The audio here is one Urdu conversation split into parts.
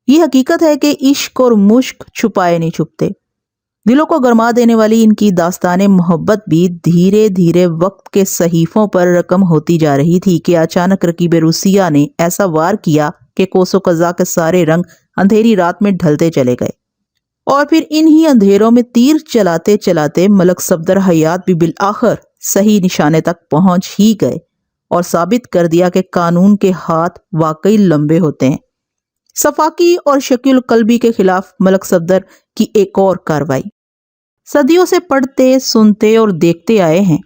یہ حقیقت ہے کہ عشق اور مشق چھپائے نہیں چھپتے۔ دلوں کو گرما دینے والی ان کی داستان محبت بھی دھیرے دھیرے وقت کے صحیفوں پر رقم ہوتی جا رہی تھی کہ اچانک رقیب روسیہ نے ایسا وار کیا کہ کوس و قزح کے سارے رنگ اندھیری رات میں ڈھلتے چلے گئے، اور پھر انہی اندھیروں میں تیر چلاتے چلاتے ملک صفدر حیات بھی بالآخر صحیح نشانے تک پہنچ ہی گئے اور ثابت کر دیا کہ قانون کے ہاتھ واقعی لمبے ہوتے ہیں۔ صفاقی اور شقی القلبی کے خلاف ملک صفدر کی ایک اور کارروائی۔ صدیوں سے پڑھتے، سنتے اور دیکھتے آئے ہیں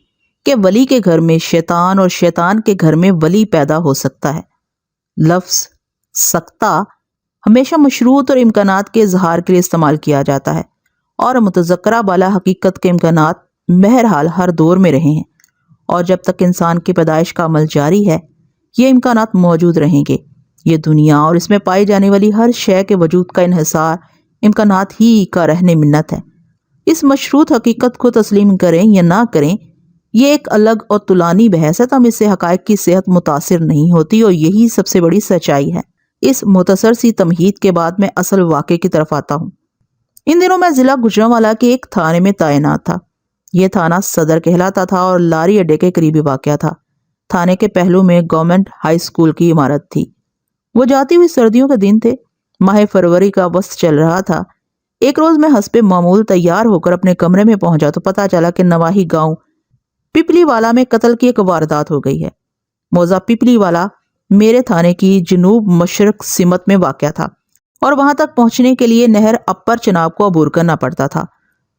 کہ ولی کے گھر میں شیطان اور شیطان کے گھر میں ولی پیدا ہو سکتا ہے۔ لفظ سکتہ ہمیشہ مشروط اور امکانات کے اظہار کے لیے استعمال کیا جاتا ہے، اور متذکرہ بالا حقیقت کے امکانات بہرحال ہر دور میں رہے ہیں، اور جب تک انسان کی پیدائش کا عمل جاری ہے یہ امکانات موجود رہیں گے۔ یہ دنیا اور اس میں پائی جانے والی ہر شے کے وجود کا انحصار امکانات ہی کا رہن منت ہے۔ اس مشروط حقیقت کو تسلیم کریں یا نہ کریں یہ ایک الگ اور طولانی بحث ہے، تم اس سے حقائق کی صحت متاثر نہیں ہوتی، اور یہی سب سے بڑی سچائی ہے۔ اس مختصر سی تمہید کے بعد میں اصل واقعے کی طرف آتا ہوں۔ ان دنوں میں ضلع گوجرانوالہ کے ایک تھانے میں تعینات تھا۔ یہ تھانہ صدر کہلاتا تھا اور لاری اڈے کے قریبی واقع تھا۔ تھانے کے پہلو میں گورنمنٹ ہائی اسکول کی عمارت تھی۔ وہ جاتی ہوئی سردیوں کے دن تھے، ماہ فروری کا وسط چل رہا تھا۔ ایک روز میں حسب معمول تیار ہو کر اپنے کمرے میں پہنچا تو پتہ چلا کہ نواحی گاؤں پپلی والا میں قتل کی ایک واردات ہو گئی ہے۔ موضع پپلی والا میرے تھانے کی جنوب مشرق سمت میں واقع تھا، اور وہاں تک پہنچنے کے لیے نہر اپر چناب کو عبور کرنا پڑتا تھا۔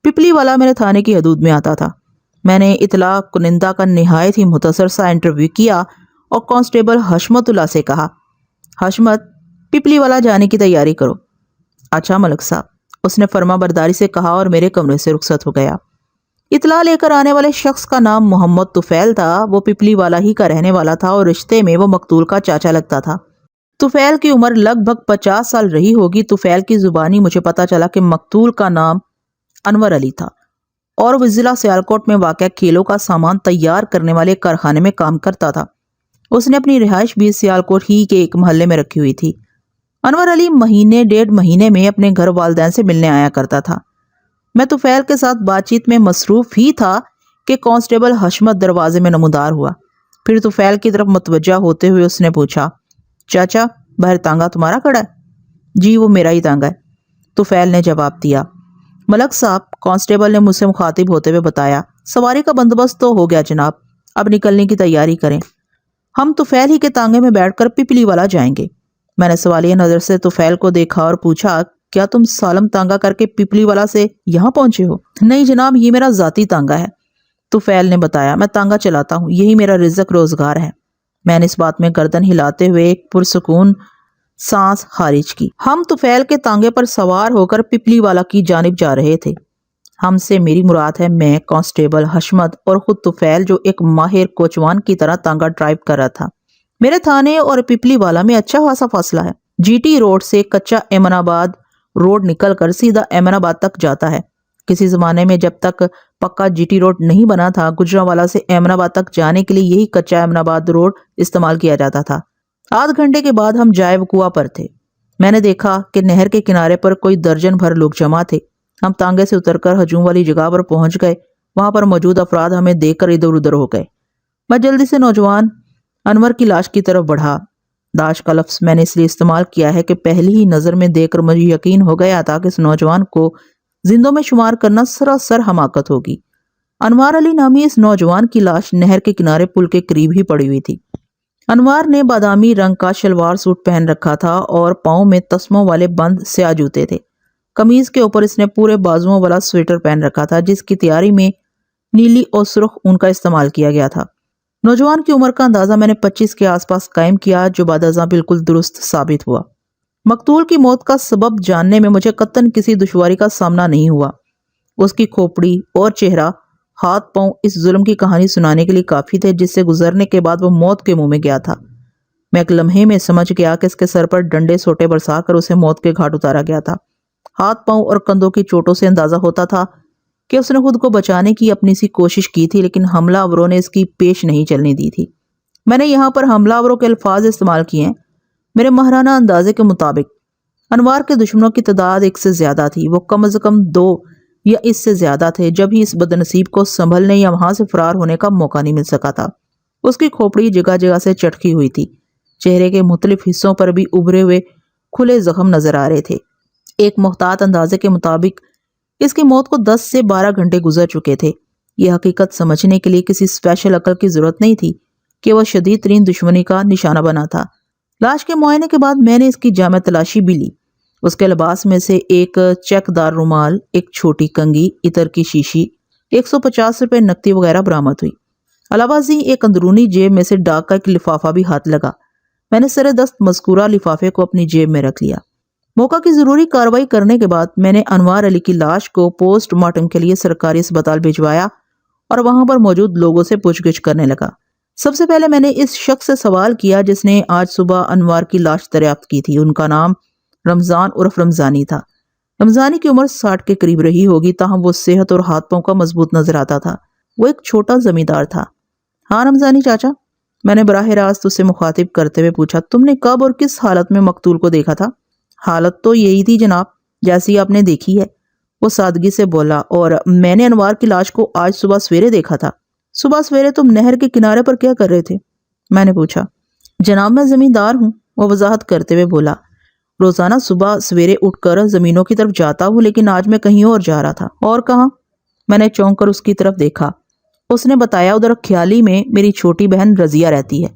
پپلی والا میرے تھانے کی حدود میں آتا تھا۔ میں نے اطلاع کنندہ کا نہایت ہی مختصر سا انٹرویو کیا اور کانسٹیبل حشمت اللہ سے کہا، حشمت، پپلی والا جانے کی تیاری کرو۔ اچھا ملک صاحب، اس نے فرما برداری سے کہا اور میرے کمرے سے رخصت ہو گیا۔ اطلاع لے کر آنے والے شخص کا نام محمد طفیل تھا۔ وہ پپلی والا ہی کا رہنے والا تھا اور رشتے میں وہ مقتول کا چاچا لگتا تھا۔ طفیل کی عمر لگ بھگ 50 سال رہی ہوگی۔ طفیل کی زبانی مجھے پتا چلا کہ مقتول کا نام انور علی تھا اور وہ ضلع سیالکوٹ میں واقع کھیلوں کا سامان تیار کرنے والے کارخانے میں کام کرتا تھا۔ اس نے اپنی رہائش بھی سیالکوٹ ہی کے ایک محلے میں رکھی ہوئی تھی۔ انور علی مہینے ڈیڑھ مہینے میں اپنے گھر والدین سے ملنے آیا کرتا تھا۔ میں طفیل کے ساتھ بات چیت میں مصروف ہی تھا کہ کانسٹیبل حشمت دروازے میں نمودار ہوا۔ پھر طفیل کی طرف متوجہ ہوتے ہوئے اس نے پوچھا، چاچا، باہر تانگا تمہارا کھڑا ہے؟ جی، وہ میرا ہی تانگا ہے، طفیل نے جواب دیا۔ ملک صاحب، کانسٹیبل نے مجھ سے مخاطب ہوتے ہوئے بتایا، سواری کا بندوبست تو ہو گیا جناب، اب نکلنے کی تیاری کریں۔ ہم طفیل ہی کے تانگے میں بیٹھ کر پپلی والا جائیں گے۔ میں نے سوالیہ نظر سے طفیل کو دیکھا اور پوچھا، کیا تم سالم تانگا کر کے پپلی والا سے یہاں پہنچے ہو؟ نہیں جناب، یہ میرا ذاتی تانگا ہے، طفیل نے بتایا۔ میں تانگا چلاتا ہوں، یہی میرا رزق روزگار ہے۔ میں نے اس بات میں گردن ہلاتے ہوئے ایک پرسکون سانس خارج کی۔ ہم طفیل کے تانگے پر سوار ہو کر پپلی والا کی جانب جا رہے تھے۔ ہم سے میری مراد ہے میں، کانسٹیبل حشمت اور خود طفیل، جو ایک ماہر کوچوان کی طرح تانگا ڈرائیو کر رہا تھا۔ میرے تھانے اور پپلی والا میں اچھا خاصا فاصلہ ہے۔ جی ٹی روڈ سے کچا ایمن آباد روڈ نکل کر سیدھا ایمن آباد تک جاتا ہے۔ کسی زمانے میں جب تک پکا جی ٹی روڈ نہیں بنا تھا، گجرانوالہ سے ایمن آباد تک جانے کے لیے یہی کچا ایمن آباد روڈ استعمال کیا جاتا تھا۔ آدھ گھنٹے کے بعد ہم جائے وقوع پر تھے۔ میں نے دیکھا کہ نہر کے کنارے پر کوئی درجن بھر لوگ جمع تھے۔ ہم تانگے سے اتر کر ہجوم والی جگہ پر پہنچ گئے۔ وہاں پر موجود افراد ہمیں دیکھ کر ادھر ادھر ہو گئے۔ میں جلدی سے نوجوان انور کی لاش کی طرف بڑھا۔ لاش کا لفظ میں نے اس لیے استعمال کیا ہے کہ پہلی ہی نظر میں دیکھ کر مجھے یقین ہو گیا تھا کہ اس نوجوان کو زندوں میں شمار کرنا سراسر حماقت ہوگی۔ انوار علی نامی اس نوجوان کی لاش نہر کے کنارے پل کے قریب ہی پڑی ہوئی تھی۔ انوار نے بادامی رنگ کا شلوار سوٹ پہن رکھا تھا اور پاؤں میں تسموں والے بند سیاہ جوتے تھے۔ قمیض کے اوپر اس نے پورے بازوؤں والا سویٹر پہن رکھا تھا، جس کی تیاری میں نیلی اور سرخ اون کا استعمال کیا گیا تھا۔ نوجوان کی عمر کا اندازہ میں نے 25 کے آس پاس قائم کیا، جو بعد ازاں بالکل درست ثابت ہوا۔ مقتول کی موت کا سبب جاننے میں مجھے قطعاً کسی دشواری کا سامنا نہیں ہوا۔ اس کی کھوپڑی اور چہرہ، ہاتھ پاؤں اس ظلم کی کہانی سنانے کے لیے کافی تھے جس سے گزرنے کے بعد وہ موت کے منہ میں گیا تھا۔ میں ایک لمحے میں سمجھ گیا کہ اس کے سر پر ڈنڈے سوٹے برسا کر اسے موت کے گھاٹ اتارا گیا تھا۔ ہاتھ پاؤں اور کندھوں کی چوٹوں سے اندازہ ہوتا تھا کہ اس نے خود کو بچانے کی اپنی سی کوشش کی تھی، لیکن حملہ آوروں نے اس کی پیش نہیں چلنے دی تھی۔ میں نے یہاں پر حملہ آوروں کے الفاظ استعمال کیے ہیں۔ میرے ماہرانہ اندازے کے مطابق انوار کے دشمنوں کی تعداد ایک سے زیادہ تھی، وہ کم از کم 2 یا اس سے زیادہ تھے، جب ہی اس بدنصیب کو سنبھلنے یا وہاں سے فرار ہونے کا موقع نہیں مل سکا تھا۔ اس کی کھوپڑی جگہ جگہ سے چٹکی ہوئی تھی، چہرے کے مختلف حصوں پر بھی ابھرے ہوئے کھلے زخم نظر آ رہے تھے۔ ایک محتاط اندازے کے مطابق اس کی موت کو 10 سے 12 گھنٹے گزر چکے تھے۔ یہ حقیقت سمجھنے کے لیے کسی اسپیشل عقل کی ضرورت نہیں تھی کہ وہ شدید ترین دشمنی کا نشانہ بنا تھا۔ لاش کے معائنے کے بعد میں نے اس کی جامع تلاشی بھی لی۔ اس کے لباس میں سے ایک چیک دار رومال، ایک چھوٹی کنگھی، عطر کی شیشی، 150 روپے نقدی وغیرہ برآمد ہوئی۔ علاوہ ازیں ایک اندرونی جیب میں سے ڈاک کا ایک لفافہ بھی ہاتھ لگا۔ میں نے سر دست مذکورہ لفافے کو اپنی جیب میں رکھ لیا۔ موقع کی ضروری کارروائی کرنے کے بعد میں نے انوار علی کی لاش کو پوسٹ مارٹم کے لیے سرکاری اسپتال بھجوایا اور وہاں پر موجود لوگوں سے پوچھ گچھ کرنے لگا۔ سب سے پہلے میں نے اس شخص سے سوال کیا جس نے آج صبح انوار کی لاش دریافت کی تھی۔ ان کا نام رمضان عرف رمضانی تھا۔ رمضانی کی عمر 60 کے قریب رہی ہوگی، تاہم وہ صحت اور ہاتھ پاؤں کا مضبوط نظر آتا تھا۔ وہ ایک چھوٹا زمیندار تھا۔ ہاں رمضانی چاچا، میں نے براہ راست اسے مخاطب کرتے ہوئے پوچھا، تم نے کب اور کس حالت میں مقتول کو دیکھا تھا؟ حالت تو یہی تھی جناب جیسی آپ نے دیکھی ہے، وہ سادگی سے بولا، اور میں نے انوار کی لاش کو آج صبح سویرے دیکھا تھا۔ صبح سویرے تم نہر کے کنارے پر کیا کر رہے تھے؟ میں نے پوچھا۔ جناب میں زمیندار ہوں، وہ وضاحت کرتے ہوئے بولا۔ روزانہ صبح سویرے اٹھ کر زمینوں کی طرف جاتا ہوں، لیکن آج میں کہیں اور جا رہا تھا۔ اور کہاں؟ میں نے چونک کر اس کی طرف دیکھا۔ اس نے بتایا، ادھر خیالی میں میری چھوٹی بہن رضیہ رہتی ہے۔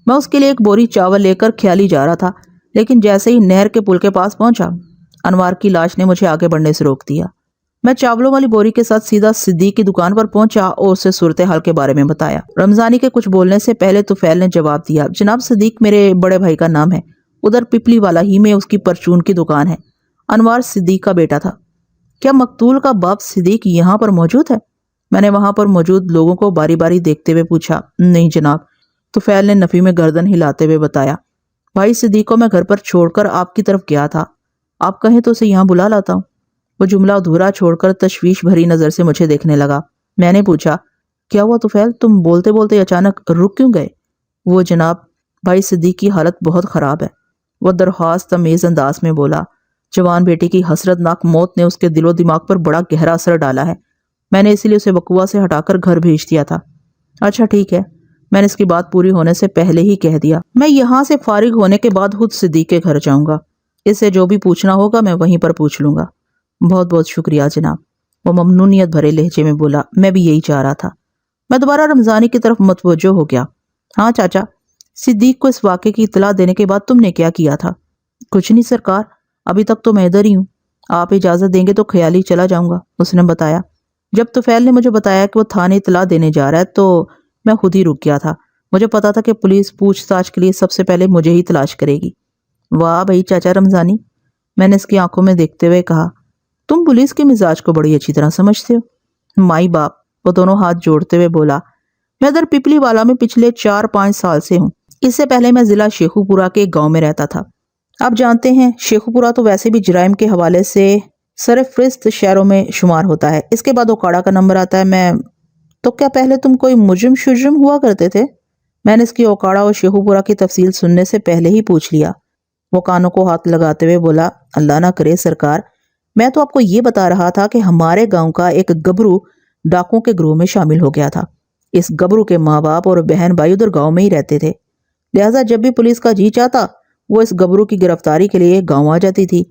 میں اس کے لیے ایک بوری چاول لے کر خیالی جا رہا تھا، لیکن جیسے ہی نہر کے پل کے پاس پہنچا، انوار کی لاش نے مجھے آگے بڑھنے سے روک دیا۔ میں چاولوں والی بوری کے ساتھ سیدھا صدیق کی دکان پر پہنچا اور اسے صورتحال کے بارے میں بتایا۔ رمضانی کے کچھ بولنے سے پہلے طفیل نے جواب دیا، جناب صدیق میرے بڑے بھائی کا نام ہے، ادھر پپلی والا ہی میں اس کی پرچون کی دکان ہے۔ انوار صدیق کا بیٹا تھا۔ کیا مقتول کا باپ صدیق یہاں پر موجود ہے؟ میں نے وہاں پر موجود لوگوں کو باری باری دیکھتے ہوئے پوچھا۔ نہیں جناب، طفیل نے نفی میں گردن ہلاتے ہوئے بتایا، بھائی صدیق کو میں گھر پر چھوڑ کر آپ کی طرف گیا تھا، آپ کہیں تو اسے یہاں بلا لاتا ہوں۔ وہ جملہ ادھورا چھوڑ کر تشویش بھری نظر سے مجھے دیکھنے لگا۔ میں نے پوچھا، کیا ہوا طفیل، تم بولتے بولتے اچانک رک کیوں گئے؟ وہ جناب، بھائی صدیق کی حالت بہت خراب ہے، وہ درخواست تمیز انداز میں بولا۔ جوان بیٹی کی حسرت ناک موت نے اس کے دل و دماغ پر بڑا گہرا اثر ڈالا ہے، میں نے اسی لیے اسے بقوا سے ہٹا کر گھر بھیج دیا تھا۔ اچھا ٹھیک ہے، میں نے اس کی بات پوری ہونے سے پہلے ہی کہہ دیا، میں یہاں سے فارغ ہونے کے بعد خود صدیق کے گھر جاؤں گا، اس سے جو بھی پوچھنا ہوگا میں وہیں پر پوچھ لوں گا۔ بہت بہت شکریہ جناب، وہ ممنونیت بھرے لہجے میں بولا۔ میں بھی یہی چاہ رہا تھا۔ میں دوبارہ رمضانی کی طرف متوجہ ہو گیا۔ ہاں چاچا، صدیق کو اس واقعے کی اطلاع دینے کے بعد تم نے کیا کیا تھا؟ کچھ نہیں سرکار، ابھی تک تو میں ادھر ہی ہوں، آپ اجازت دیں گے تو خیالی چلا جاؤں گا، اس نے بتایا۔ جب طفیل نے مجھے بتایا کہ وہ تھانے اطلاع دینے جا رہا ہے تو میں خود ہی رک گیا تھا۔ مجھے پتا تھا کہ پولیس پوچھ تاچھ کے لیے سب سے پہلے مجھے ہی تلاش کرے گی۔ واہ بھائی چاچا رمضانی، میں نے اس کی آنکھوں میں دیکھتے ہوئے کہا، تم پولیس کے مزاج کو بڑی اچھی طرح سمجھتے ہو۔ مائی باپ، وہ دونوں ہاتھ جوڑتے ہوئے بولا، میں ادھر پپلی والا میں پچھلے 4-5 سال سے ہوں۔ اس سے پہلے میں ضلع شیخو پورہ کے ایک گاؤں میں رہتا تھا۔ آپ جانتے ہیں شیخو پورہ تو ویسے بھی جرائم کے حوالے سے سرفہرست شہروں میں شمار ہوتا ہے، اس کے بعد اوکاڑا کا نمبر آتا ہے۔ تو کیا پہلے تم کوئی مجرم شجرم ہوا کرتے تھے؟ میں نے اس کی اوکاڑا اور شیخو پورہ کی تفصیل سننے سے پہلے ہی پوچھ لیا۔ وہ کانوں کو ہاتھ لگاتے ہوئے بولا، اللہ نہ کرے سرکار، میں تو آپ کو یہ بتا رہا تھا کہ ہمارے گاؤں کا ایک گبرو ڈاکوں کے گروہ میں شامل ہو گیا تھا۔ اس گبرو کے ماں باپ اور بہن بھائی ادھر گاؤں میں ہی رہتے تھے، لہٰذا جب بھی پولیس کا جی چاہتا وہ اس گبرو کی گرفتاری کے لیے گاؤں آ جاتی تھی۔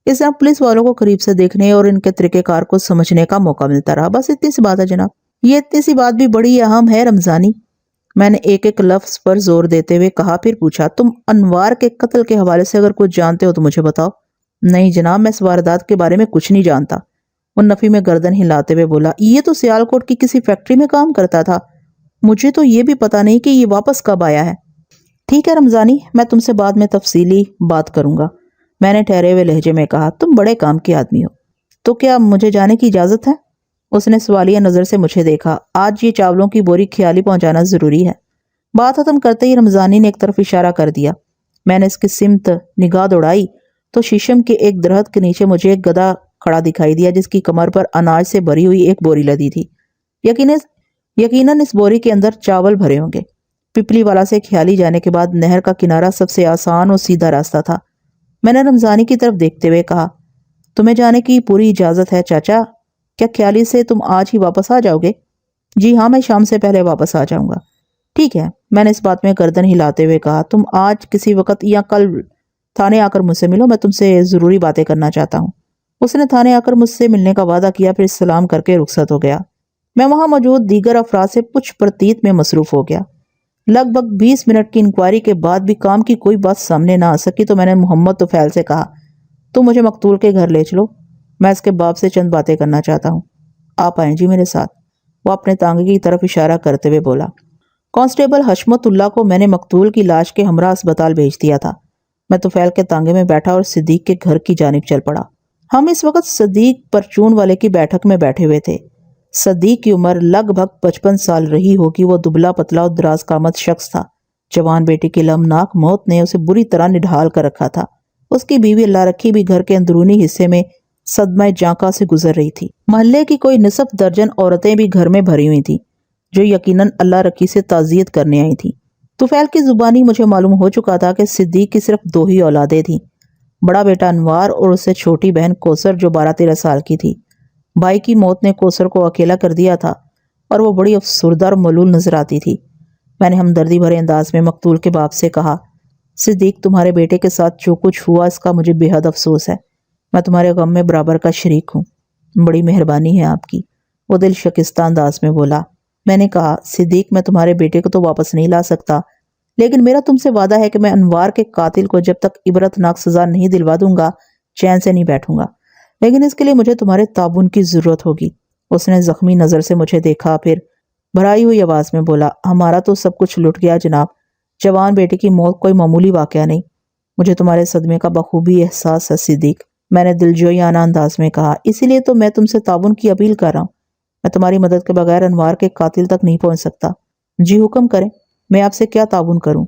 اس طرح پولیس والوں کو قریب سے دیکھنے اور ان کے طریقہ کار کو سمجھنے کا موقع ملتا رہا۔ بس اتنی سی بات ہے جناب۔ یہ اتنی سی بات بھی بڑی اہم ہے رمضانی، میں نے ایک ایک لفظ پر زور دیتے ہوئے کہا، پھر پوچھا، تم انوار کے قتل کے حوالے سے اگر کچھ جانتے ہو تو مجھے بتاؤ۔ نہیں جناب، میں اس واردات کے بارے میں کچھ نہیں جانتا، وہ نفی میں گردن ہلاتے ہوئے بولا۔ یہ تو سیالکوٹ کی کسی فیکٹری میں کام کرتا تھا، مجھے تو یہ بھی پتا نہیں کہ یہ واپس کب آیا ہے۔ ٹھیک ہے رمضانی، میں تم سے بعد میں تفصیلی بات کروں گا، میں نے ٹھہرے ہوئے لہجے میں کہا۔ تم بڑے کام کے آدمی ہو، تو کیا مجھے جانے کی اجازت ہے؟ اس نے سوالیہ نظر سے مجھے دیکھا۔ آج یہ چاولوں کی بوری خیالی پہنچانا ضروری ہے۔ بات ختم کرتے ہی رمضانی نے ایک طرف اشارہ کر دیا۔ میں نے اس کی سمت نگاہ دوڑائی تو شیشم کے ایک درخت کے نیچے مجھے ایک گدھا کھڑا دکھائی دیا، جس کی کمر پر اناج سے بھری ہوئی ایک بوری لدی تھی۔ یقیناً اس بوری کے اندر چاول بھرے ہوں گے۔ پپلی والا سے خیالی جانے کے بعد نہر کا کنارہ سب سے آسان اور سیدھا راستہ تھا۔ میں نے رمضانی کی طرف دیکھتے ہوئے کہا، تمہیں جانے کی پوری اجازت ہے چاچا؟ کیا خیالی سے تم آج ہی واپس آ جاؤ گے؟ جی ہاں، میں شام سے پہلے واپس آ جاؤں گا۔ ٹھیک ہے، میں نے اس بات میں گردن ہلاتے ہوئے کہا، تم آج کسی وقت یا کل تھانے آ کر مجھ سے ملو، میں تم سے ضروری باتیں کرنا چاہتا ہوں۔ اس نے تھانے آ کر مجھ سے ملنے کا وعدہ کیا، پھر سلام کر کے رخصت ہو گیا۔ میں وہاں موجود دیگر افراد سے پوچھ پرتیت میں مصروف ہو گیا۔ لگ بھگ 20 منٹ کی انکوائری کے بعد بھی کام کی کوئی بات سامنے نہ آ سکی تو میں نے محمد طفیل سے کہا، تم مجھے مقتول کے گھر لے چلو، میں اس کے باپ سے چند باتیں کرنا چاہتا ہوں۔ آپ آئیں جی میرے ساتھ، وہ اپنے تانگے کی طرف اشارہ کرتے ہوئے بولا۔ کانسٹیبل حشمت اللہ کو میں نے مقتول کی لاش کے ہمراہ اسپتال بھیج دیا تھا۔ میں طفیل کے تانگے میں بیٹھا اور صدیق کے گھر کی جانب چل پڑا۔ ہم اس وقت صدیق پرچون والے کی بیٹھک میں بیٹھے ہوئے تھے۔ صدیق کی عمر لگ بھگ 55 سال رہی ہوگی۔ وہ دبلا پتلا اور دراز قامت شخص تھا۔ جوان بیٹی کی لمناک موت نے اسے بری طرح نڈھال کر رکھا تھا۔ اس کی بیوی اللہ رکھی بھی گھر کے اندرونی حصے میں صدمہ جانکا سے گزر رہی تھی۔ محلے کی کوئی نصف درجن عورتیں بھی گھر میں بھری ہوئی تھیں، جو یقیناً اللہ رکھی سے تعزیت کرنے آئی تھیں۔ طفیل کی زبانی مجھے معلوم ہو چکا تھا کہ صدیق کی صرف 2 ہی اولادیں تھیں، بڑا بیٹا انوار اور اس سے چھوٹی بہن کوثر جو 12-13 سال کی تھی۔ بھائی کی موت نے کوثر کو اکیلا کر دیا تھا اور وہ بڑی افسردہ اور ملول نظر آتی تھی۔ میں نے ہمدردی بھرے انداز میں مقتول کے باپ سے کہا، صدیق، تمہارے بیٹے کے ساتھ جو کچھ ہوا اس کا مجھے بے حد افسوس ہے۔ میں تمہارے غم میں برابر کا شریک ہوں۔ بڑی مہربانی ہے آپ کی، وہ دل شکستہ انداز میں بولا۔ میں نے کہا، صدیق، میں تمہارے بیٹے کو تو واپس نہیں لا سکتا، لیکن میرا تم سے وعدہ ہے کہ میں انوار کے قاتل کو جب تک عبرتناک سزا نہیں دلوا دوں گا چین سے نہیں بیٹھوں گا، لیکن اس کے لیے مجھے تمہارے تعاون کی ضرورت ہوگی۔ اس نے زخمی نظر سے مجھے دیکھا، پھر بھرائی ہوئی آواز میں بولا، ہمارا تو سب کچھ لٹ گیا جناب، جوان بیٹے کی موت کوئی معمولی واقعہ نہیں۔ مجھے تمہارے صدمے کا بخوبی احساس ہے صدیق، میں نے دلجوئیانہ انداز میں کہا، اسی لیے تو میں تم سے تعاون کی اپیل کر رہا ہوں۔ میں تمہاری مدد کے بغیر انوار کے قاتل تک نہیں پہنچ سکتا۔ جی حکم کریں، میں آپ سے کیا تعاون کروں؟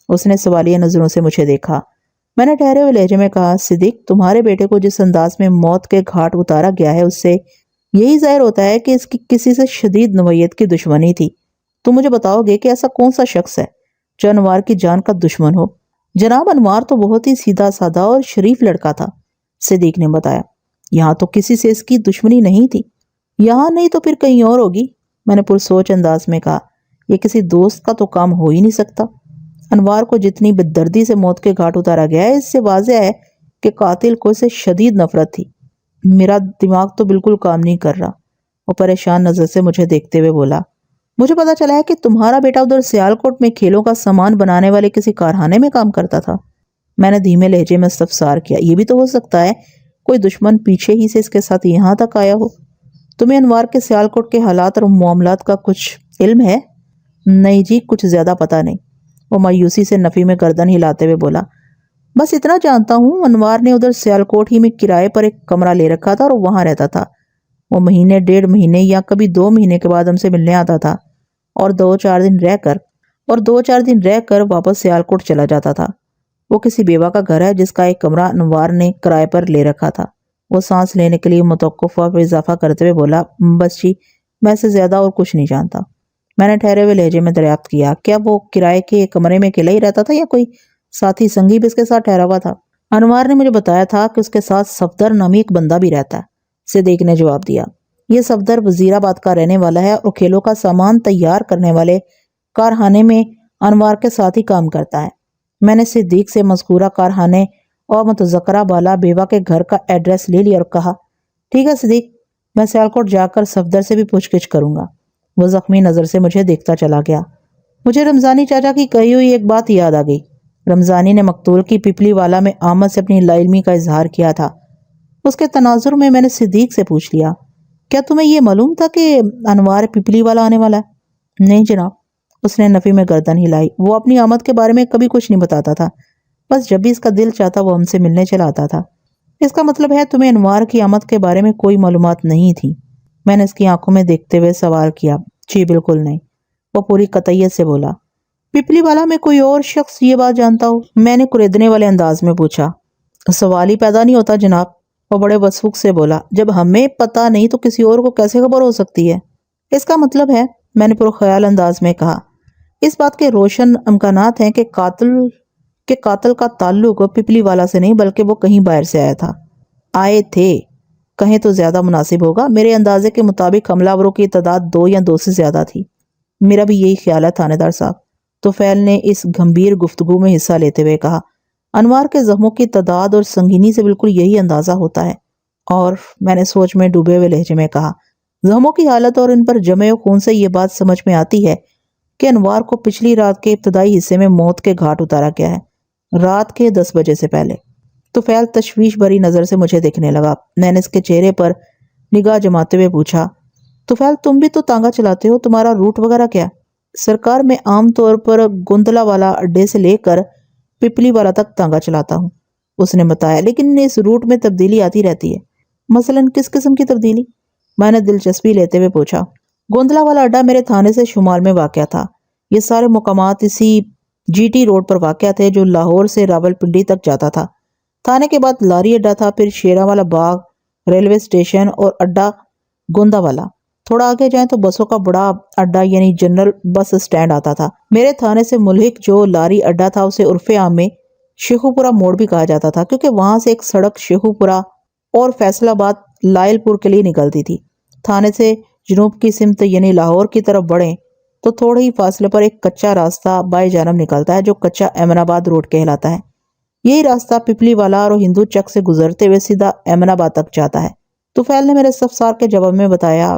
اس نے سوالیہ نظروں سے مجھے دیکھا۔ میں نے ٹھہرے ہوئے لہجے میں کہا، صدیق، تمہارے بیٹے کو جس انداز میں موت کے گھاٹ اتارا گیا ہے اس سے یہی ظاہر ہوتا ہے کہ اس کی کسی سے شدید نوعیت کی دشمنی تھی۔ تم مجھے بتاؤ گے کہ ایسا کون سا شخص ہے جو انوار کی جان کا دشمن ہو؟ جناب، انوار تو بہت ہی سیدھا سادہ اور شریف لڑکا تھا، صدیق نے بتایا۔ یہاں تو کسی سے اس کی دشمنی نہیں تھی۔ یہاں نہیں تو پھر کہیں اور ہوگی، میں نے پرسوچ انداز میں کہا۔ یہ کسی دوست کا تو کام ہو ہی نہیں سکتا۔ انوار کو جتنی بددردی سے موت کے گھاٹ اتارا گیا ہے، اس سے واضح ہے کہ قاتل کو اسے شدید نفرت تھی۔ میرا دماغ تو بالکل کام نہیں کر رہا، وہ پریشان نظر سے مجھے دیکھتے ہوئے بولا۔ مجھے پتا چلا ہے کہ تمہارا بیٹا ادھر سیالکوٹ میں کھیلوں کا سامان بنانے والے کسی کارخانے میں کام کرتا تھا۔ میں نے دھیمے لہجے میں استفسار کیا، یہ بھی تو ہو سکتا ہے کوئی دشمن پیچھے ہی سے اس کے ساتھ یہاں تک آیا ہو۔ تمہیں انوار کے سیالکوٹ کے حالات اور معاملات کا کچھ علم ہے؟ نہیں جی، کچھ زیادہ پتا نہیں، وہ مایوسی سے نفی میں گردن ہلاتے ہوئے بولا۔ بس اتنا جانتا ہوں، انوار نے ادھر سیالکوٹ ہی میں کرائے پر ایک کمرہ لے رکھا تھا اور وہاں رہتا تھا۔ وہ مہینے 1.5 مہینے یا کبھی 2 مہینے کے بعد ہم سے ملنے آتا تھا اور 2-4 دن رہ کر واپس سیالکوٹ چلا جاتا تھا۔ وہ کسی بیوہ کا گھر ہے جس کا ایک کمرہ انوار نے کرائے پر لے رکھا تھا۔ وہ سانس لینے کے لیے متوقفہ پر اضافہ کرتے ہوئے بولا، بس جی، میں سے زیادہ اور کچھ نہیں جانتا۔ میں نے ٹھہرے ہوئے لہجے میں دریافت کیا، کیا وہ کرائے کے کمرے میں اکیلا ہی رہتا تھا یا کوئی ساتھی سنگی بھی اس کے ساتھ ٹھہرا ہوا تھا؟ انوار نے مجھے بتایا تھا کہ اس کے ساتھ صفدر نامی ایک بندہ بھی رہتا ہے، صدیق نے جواب دیا۔ یہ صفدر وزیر آباد کا رہنے والا ہے اور کھیلوں کا سامان تیار کرنے والے کارخانے میں انوار کے ساتھ ہی کام کرتا ہے۔ میں نے صدیق سے مذکورہ کارخانے اور متذکرہ بالا بیوہ کے گھر کا ایڈریس لے لیا اور کہا، ٹھیک ہے صدیق، میں سیالکوٹ جا کر صفدر سے بھی پوچھ گچھ کروں گا۔ وہ زخمی نظر سے مجھے دیکھتا چلا گیا۔ مجھے رمضانی چاچا کی کہی ہوئی ایک بات یاد آ گئی۔ رمضانی نے مقتول کی پپلی والا میں آمد سے اپنی لاعلمی کا اظہار کیا تھا۔ اس کے تناظر میں نے صدیق سے پوچھ لیا، کیا تمہیں یہ معلوم تھا کہ انوار پپلی والا آنے والا ہے؟ نہیں جناب، اس نے نفی میں گردن ہلائی۔ وہ اپنی آمد کے بارے میں کبھی کچھ نہیں بتاتا تھا، بس جب بھی اس کا دل چاہتا وہ ہم سے ملنے چلا آتا تھا۔ اس کا مطلب ہے تمہیں انوار کی آمد کے بارے میں کوئی معلومات نہیں تھی؟ میں نے اس کی آنکھوں میں دیکھتے ہوئے سوال کیا۔ جی بالکل نہیں، وہ پوری قطعیت سے بولا۔ پپلی والا میں کوئی اور شخص یہ بات جانتا ہو؟ میں نے کریدنے والے انداز میں پوچھا۔ سوال ہی پیدا نہیں ہوتا جناب، وہ بڑے وسوخ سے بولا۔ جب ہمیں پتہ نہیں تو کسی اور کو کیسے خبر ہو سکتی ہے؟ اس کا مطلب ہے، میں نے پرخیال انداز میں کہا، اس بات کے روشن امکانات ہیں کہ قاتل کہ قاتل کا تعلق پپلی والا سے نہیں بلکہ وہ کہیں باہر سے آیا تھا. آئے تھے کہیں تو زیادہ مناسب ہوگا. میرے اندازے کے مطابق حملہ آوروں کی تعداد 2 یا 2 سے زیادہ تھی. میرا بھی یہی خیال ہے تھانے دار صاحب. طفیل نے اس گھمبیر گفتگو میں حصہ لیتے ہوئے کہا. انوار کے زخموں کی تعداد اور سنگینی سے بالکل یہی اندازہ ہوتا ہے. اور میں نے سوچ میں ڈوبے ہوئے لہجے میں کہا. زخموں کی حالت اور ان پر جمے خون سے یہ بات سمجھ میں آتی ہے کہ انوار کو پچھلی رات کے ابتدائی حصے میں موت کے گھاٹ اتارا گیا ہے، رات کے 10 بجے سے پہلے. طفیل تشویش بھری نظر سے مجھے دیکھنے لگا. میں نے اس کے چہرے پر نگاہ جماتے ہوئے پوچھا. طفیل تم بھی تو تانگا چلاتے ہو، تمہارا روٹ وغیرہ کیا؟ سرکار میں عام طور پر گوندلا والا اڈے سے لے کر پپلی والا تک تانگا چلاتا ہوں، اس نے بتایا. لیکن اس روٹ میں تبدیلی آتی رہتی ہے. مثلاً کس قسم کی تبدیلی؟ میں نے دلچسپی لیتے ہوئے پوچھا. گوندلا والا اڈا میرے تھانے سے شمال میں واقع تھا. یہ سارے مقامات اسی جی ٹی روڈ پر واقع تھے جو لاہور سے راول پنڈی تک جاتا تھا. تھانے کے بعد لاری اڈا تھا، پھر شیراں والا باغ ریلوے اسٹیشن اور اڈا گوندا والا. تھوڑا آگے جائیں تو بسوں کا بڑا اڈا یعنی جنرل بس اسٹینڈ آتا تھا. میرے تھانے سے ملحق جو لاری اڈا تھا اسے عرف عام میں شیخو پورہ موڑ بھی کہا جاتا تھا، کیونکہ وہاں سے ایک سڑک شیخو پورہ اور فیصل آباد لائل پور کے لیے نکلتی تھی. تھانے سے جنوب کی سمت یعنی لاہور کی طرف بڑھیں تو تھوڑے ہی فاصلے پر ایک کچا راستہ بائیں جانب نکلتا ہے جو کچا ایمن آباد روڈ کہلاتا ہے. یہی راستہ پپلی والا اور ہندو چک سے گزرتے ہوئے سیدھا ایمن آباد تک جاتا ہے. طفیل نے میرے استفسار کے جواب میں بتایا.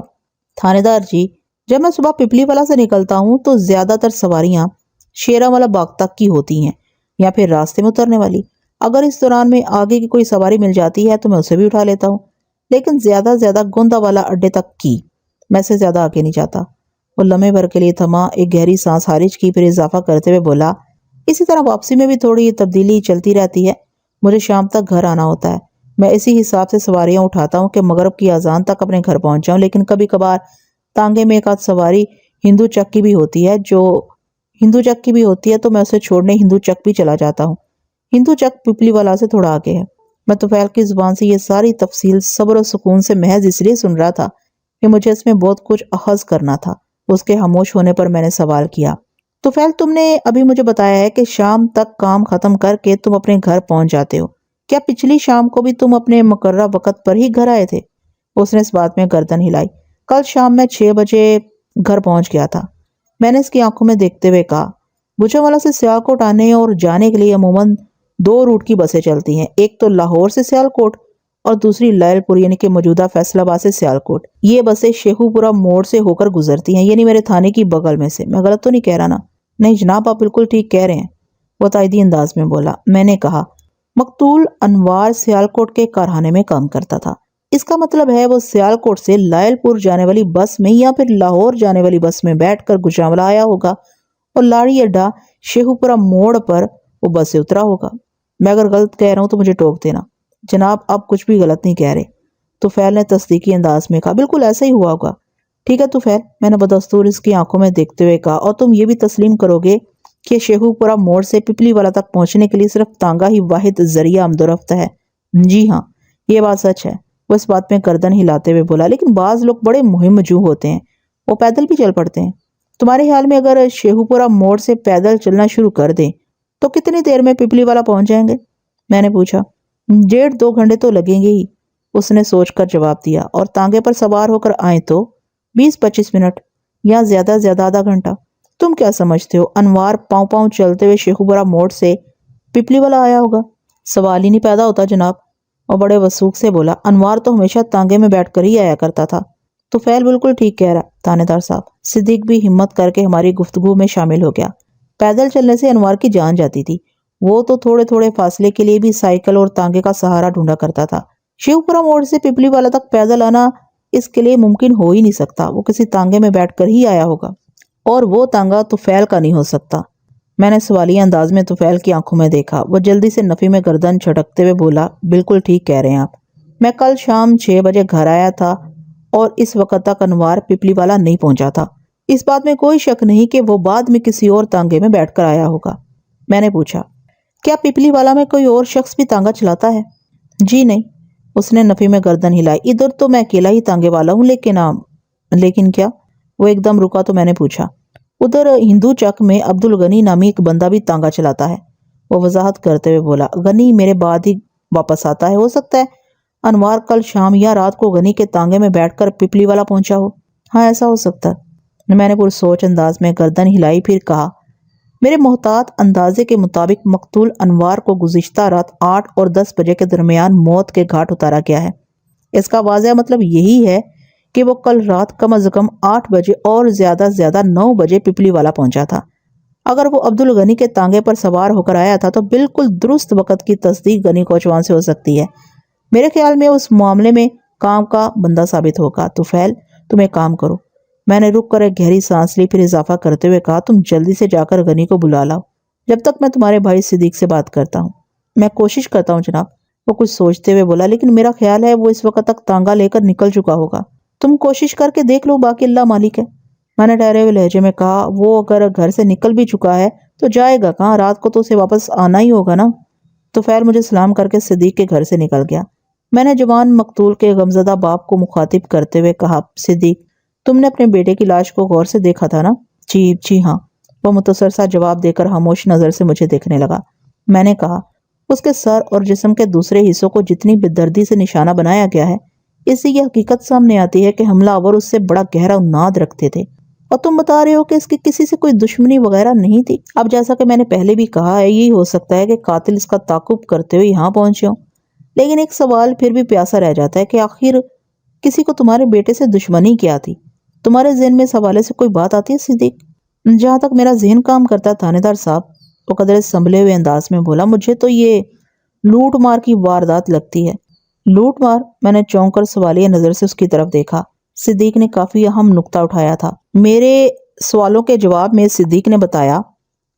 تھانے دار جی، جب میں صبح پپلی والا سے نکلتا ہوں تو زیادہ تر سواریاں شیراں والا باغ تک کی ہوتی ہیں یا پھر راستے میں اترنے والی. اگر اس دوران میں آگے کی کوئی سواری مل جاتی ہے تو میں اسے بھی اٹھا لیتا ہوں، لیکن زیادہ زیادہ گوندا والا اڈے تک کی. میں سے زیادہ آگے نہیں جاتا. وہ لمحے بھر کے لیے تھما، ایک گہری سانس خارج کی، پھر اضافہ کرتے ہوئے بولا. اسی طرح واپسی میں بھی تھوڑی تبدیلی چلتی رہتی ہے. مجھے شام تک گھر آنا ہوتا ہے. میں اسی حساب سے سواریاں اٹھاتا ہوں کہ مغرب کی اذان تک اپنے گھر پہنچ جاؤں. لیکن کبھی کبھار تانگے میں ایک آدھ سواری ہندو چک کی بھی ہوتی ہے تو میں اسے چھوڑنے ہندو چک بھی چلا جاتا ہوں. ہندو چک پپلی والا سے تھوڑا آگے ہے. میں طفیل کی زبان سے یہ ساری تفصیل صبر و سکون سے محض اس لیے سن رہا تھا کہ مجھے اس میں بہت کچھ اخذ کرنا تھا. اس کے خاموش ہونے پر میں نے سوال کیا. طفیل تم نے ابھی مجھے بتایا ہے کہ شام تک کام ختم کر کے تم اپنے گھر پہنچ جاتے ہو. کیا پچھلی شام کو بھی تم اپنے مقررہ وقت پر ہی گھر آئے تھے؟ اس نے اس بات میں گردن ہلائی. کل شام میں 6 بجے گھر پہنچ گیا تھا. میں نے اس کی آنکھوں میں دیکھتے ہوئے کہا. گوجرانوالہ سے سیالکوٹ آنے اور جانے کے لیے عموماً 2 روٹ کی بسیں چلتی ہیں. ایک تو لاہور سے سیالکوٹ اور دوسری لائل پور یعنی کہ موجودہ فیصل آباد سے سیالکوٹ. یہ بسیں شیخو پورہ موڑ سے ہو کر گزرتی ہیں، یعنی میرے تھانے کی بغل میں سے. میں غلط تو نہیں کہہ رہا نا؟ نہیں جناب، آپ بالکل ٹھیک کہہ رہے ہیں، وہ تائیدی انداز میں بولا. میں نے کہا. مقتول انوار سیالکوٹ کے کارخانے میں کام کرتا تھا. اس کا مطلب ہے وہ سیالکوٹ سے لائل پور جانے والی بس میں یا پھر لاہور جانے والی بس میں بیٹھ کر گوجرانوالہ آیا ہوگا اور لاری اڈا شیخو پورہ موڑ پر وہ بس سے اترا ہوگا. میں اگر غلط کہہ رہا ہوں تو مجھے ٹوک دینا. جناب آپ کچھ بھی غلط نہیں کہہ رہے، طفیل نے تصدیقی انداز میں کہا. بالکل ایسا ہی ہوا ہوگا. ٹھیک ہے طفیل، میں نے بدستور اس کی آنکھوں میں دیکھتے ہوئے کہا. اور تم یہ بھی تسلیم کرو گے کہ شیخو پورہ موڑ سے پپلی والا تک پہنچنے کے لیے صرف تانگا ہی واحد ذریعہ آمد و رفت ہے؟ جی ہاں، یہ بات سچ ہے، وہ اس بات میں گردن ہلاتے ہوئے بولا. لیکن بعض لوگ بڑے مہم جو ہوتے ہیں، وہ پیدل بھی چل پڑتے ہیں. تمہارے خیال میں اگر شیخو پورہ موڑ سے پیدل چلنا شروع کر دیں تو کتنی دیر میں پپلی والا پہنچ جائیں گے؟ میں نے پوچھا. 1.5-2 گھنٹے تو لگیں گے ہی، اس نے سوچ کر جواب دیا. اور تانگے پر سوار ہو کر آئیں تو 20-25 منٹ یا زیادہ آدھا گھنٹہ. تم کیا سمجھتے ہو انوار پاؤں پاؤں چلتے ہوئے شیخو پورہ موڑ سے پپلی والا آیا ہوگا؟ سوال ہی نہیں پیدا ہوتا جناب. اور بڑے وثوق سے بولا. انوار تو ہمیشہ تانگے میں بیٹھ کر ہی آیا کرتا تھا. طفیل بالکل ٹھیک کہہ رہا تھانے دار صاحب. صدیق بھی ہمت کر کے ہماری گفتگو میں شامل ہو گیا. پیدل چلنے سے انوار کی جان جاتی تھی. وہ تو تھوڑے فاصلے کے لیے بھی سائیکل اور تانگے کا سہارا ڈھونڈا کرتا تھا. شیخو پورہ موڑ سے پپلی والا تک پیدل آنا اس کے لیے ممکن ہو ہی نہیں سکتا. وہ کسی تانگے میں بیٹھ کر ہی آیا ہوگا، اور وہ تانگا طفیل کا نہیں ہو سکتا. میں نے سوالیہ انداز میں طفیل کی آنکھوں میں دیکھا. وہ جلدی سے نفی میں گردن چھٹکتے ہوئے بولا. بالکل ٹھیک کہہ رہے ہیں آپ. میں کل شام 6 بجے گھر آیا تھا اور اس وقت تک انوار پپلی والا نہیں پہنچا تھا. اس بات میں کوئی شک نہیں کہ وہ بعد میں کسی اور تانگے میں بیٹھ کر آیا ہوگا. میں نے پوچھا. کیا پپلی والا میں کوئی اور شخص بھی تانگا چلاتا ہے؟ جی نہیں، اس نے نفی میں گردن ہلائی. ادھر تو میں اکیلا ہی تانگے والا ہوں. لیکن کیا؟ وہ ایک دم رکا تو میں نے پوچھا. ادھر ہندو چک میں عبد الغنی نامی ایک بندہ بھی تانگا چلاتا ہے. وہ وضاحت کرتے ہوئے بولا۔ غنی میرے بعد ہی واپس آتا ہے، ہو سکتا ہے انوار کل شام یا رات کو غنی کے تانگے میں بیٹھ کر پپلی والا پہنچا ہو۔ ہاں ایسا ہو سکتا ہے۔ میں نے پرسوچ انداز میں گردن ہلائی، پھر کہا میرے محتاط اندازے کے مطابق مقتول انوار کو گزشتہ رات 8 اور 10 بجے کے درمیان موت کے گھاٹ اتارا گیا ہے۔ اس کا واضح مطلب یہی ہے کہ وہ کل رات کم از کم 8 بجے اور زیادہ سے زیادہ 9 بجے پپلی والا پہنچا تھا۔ اگر وہ عبدالغنی کے تانگے پر سوار ہو کر آیا تھا تو بالکل درست وقت کی تصدیق غنی کوچوان سے ہو سکتی ہے۔ میرے خیال میں اس معاملے میں کام کا بندہ ثابت ہوگا۔ طفیل تم ایک کام کرو۔ میں نے رک کر ایک گہری سانس لی، پھر اضافہ کرتے ہوئے کہا تم جلدی سے جا کر غنی کو بلا لاؤ جب تک میں تمہارے بھائی صدیق سے بات کرتا ہوں۔ میں کوشش کرتا ہوں جناب، وہ کچھ سوچتے ہوئے بولا، لیکن میرا خیال ہے وہ اس وقت تک تانگا لے کر نکل چکا ہوگا۔ تم کوشش کر کے دیکھ لو، باقی اللہ مالک ہے۔ میں نے ڈرے ہوئے لہجے میں کہا وہ اگر گھر سے نکل بھی چکا ہے تو جائے گا کہاں؟ رات کو تو اسے واپس آنا ہی ہوگا نا۔ طفیل مجھے سلام کر کے صدیق کے گھر سے نکل گیا۔ میں نے جوان مقتول کے غمزدہ باپ کو مخاطب کرتے ہوئے کہا صدیق تم نے اپنے بیٹے کی لاش کو غور سے دیکھا تھا نا؟ جی ہاں۔ وہ متصر سا جواب دے کر خاموش نظر سے مجھے دیکھنے لگا۔ میں نے کہا اس کے سر اور جسم کے دوسرے حصوں کو جتنی بے دردی سے نشانہ بنایا گیا ہے، اس سے یہ حقیقت سامنے آتی ہے کہ حملہ آور اس سے بڑا گہرا عناد رکھتے تھے، اور تم بتا رہے ہو کہ اس کی کسی سے کوئی دشمنی وغیرہ نہیں تھی۔ اب جیسا کہ میں نے پہلے بھی کہا ہے، یہی ہو سکتا ہے کہ قاتل اس کا تعاقب کرتے ہوئے یہاں پہنچے ہوں، لیکن ایک سوال پھر بھی پیاسا رہ جاتا ہے کہ آخر کسی کو تمہارے بیٹے سے دشمنی کیا تھی؟ تمہارے ذہن میں اس حوالے سے کوئی بات آتی ہے صدیق؟ جہاں تک میرا ذہن کام کرتا ہے تھانے دار صاحب، وہ قدرے سنبھلے ہوئے انداز میں بولا، مجھے تو یہ لوٹ مار کی واردات لگتی ہے۔ لوٹ مار؟ میں نے چونک کر سوالیہ نظر سے اس کی طرف دیکھا۔ صدیق نے کافی اہم نکتہ اٹھایا تھا۔ میرے سوالوں کے جواب میں صدیق نے بتایا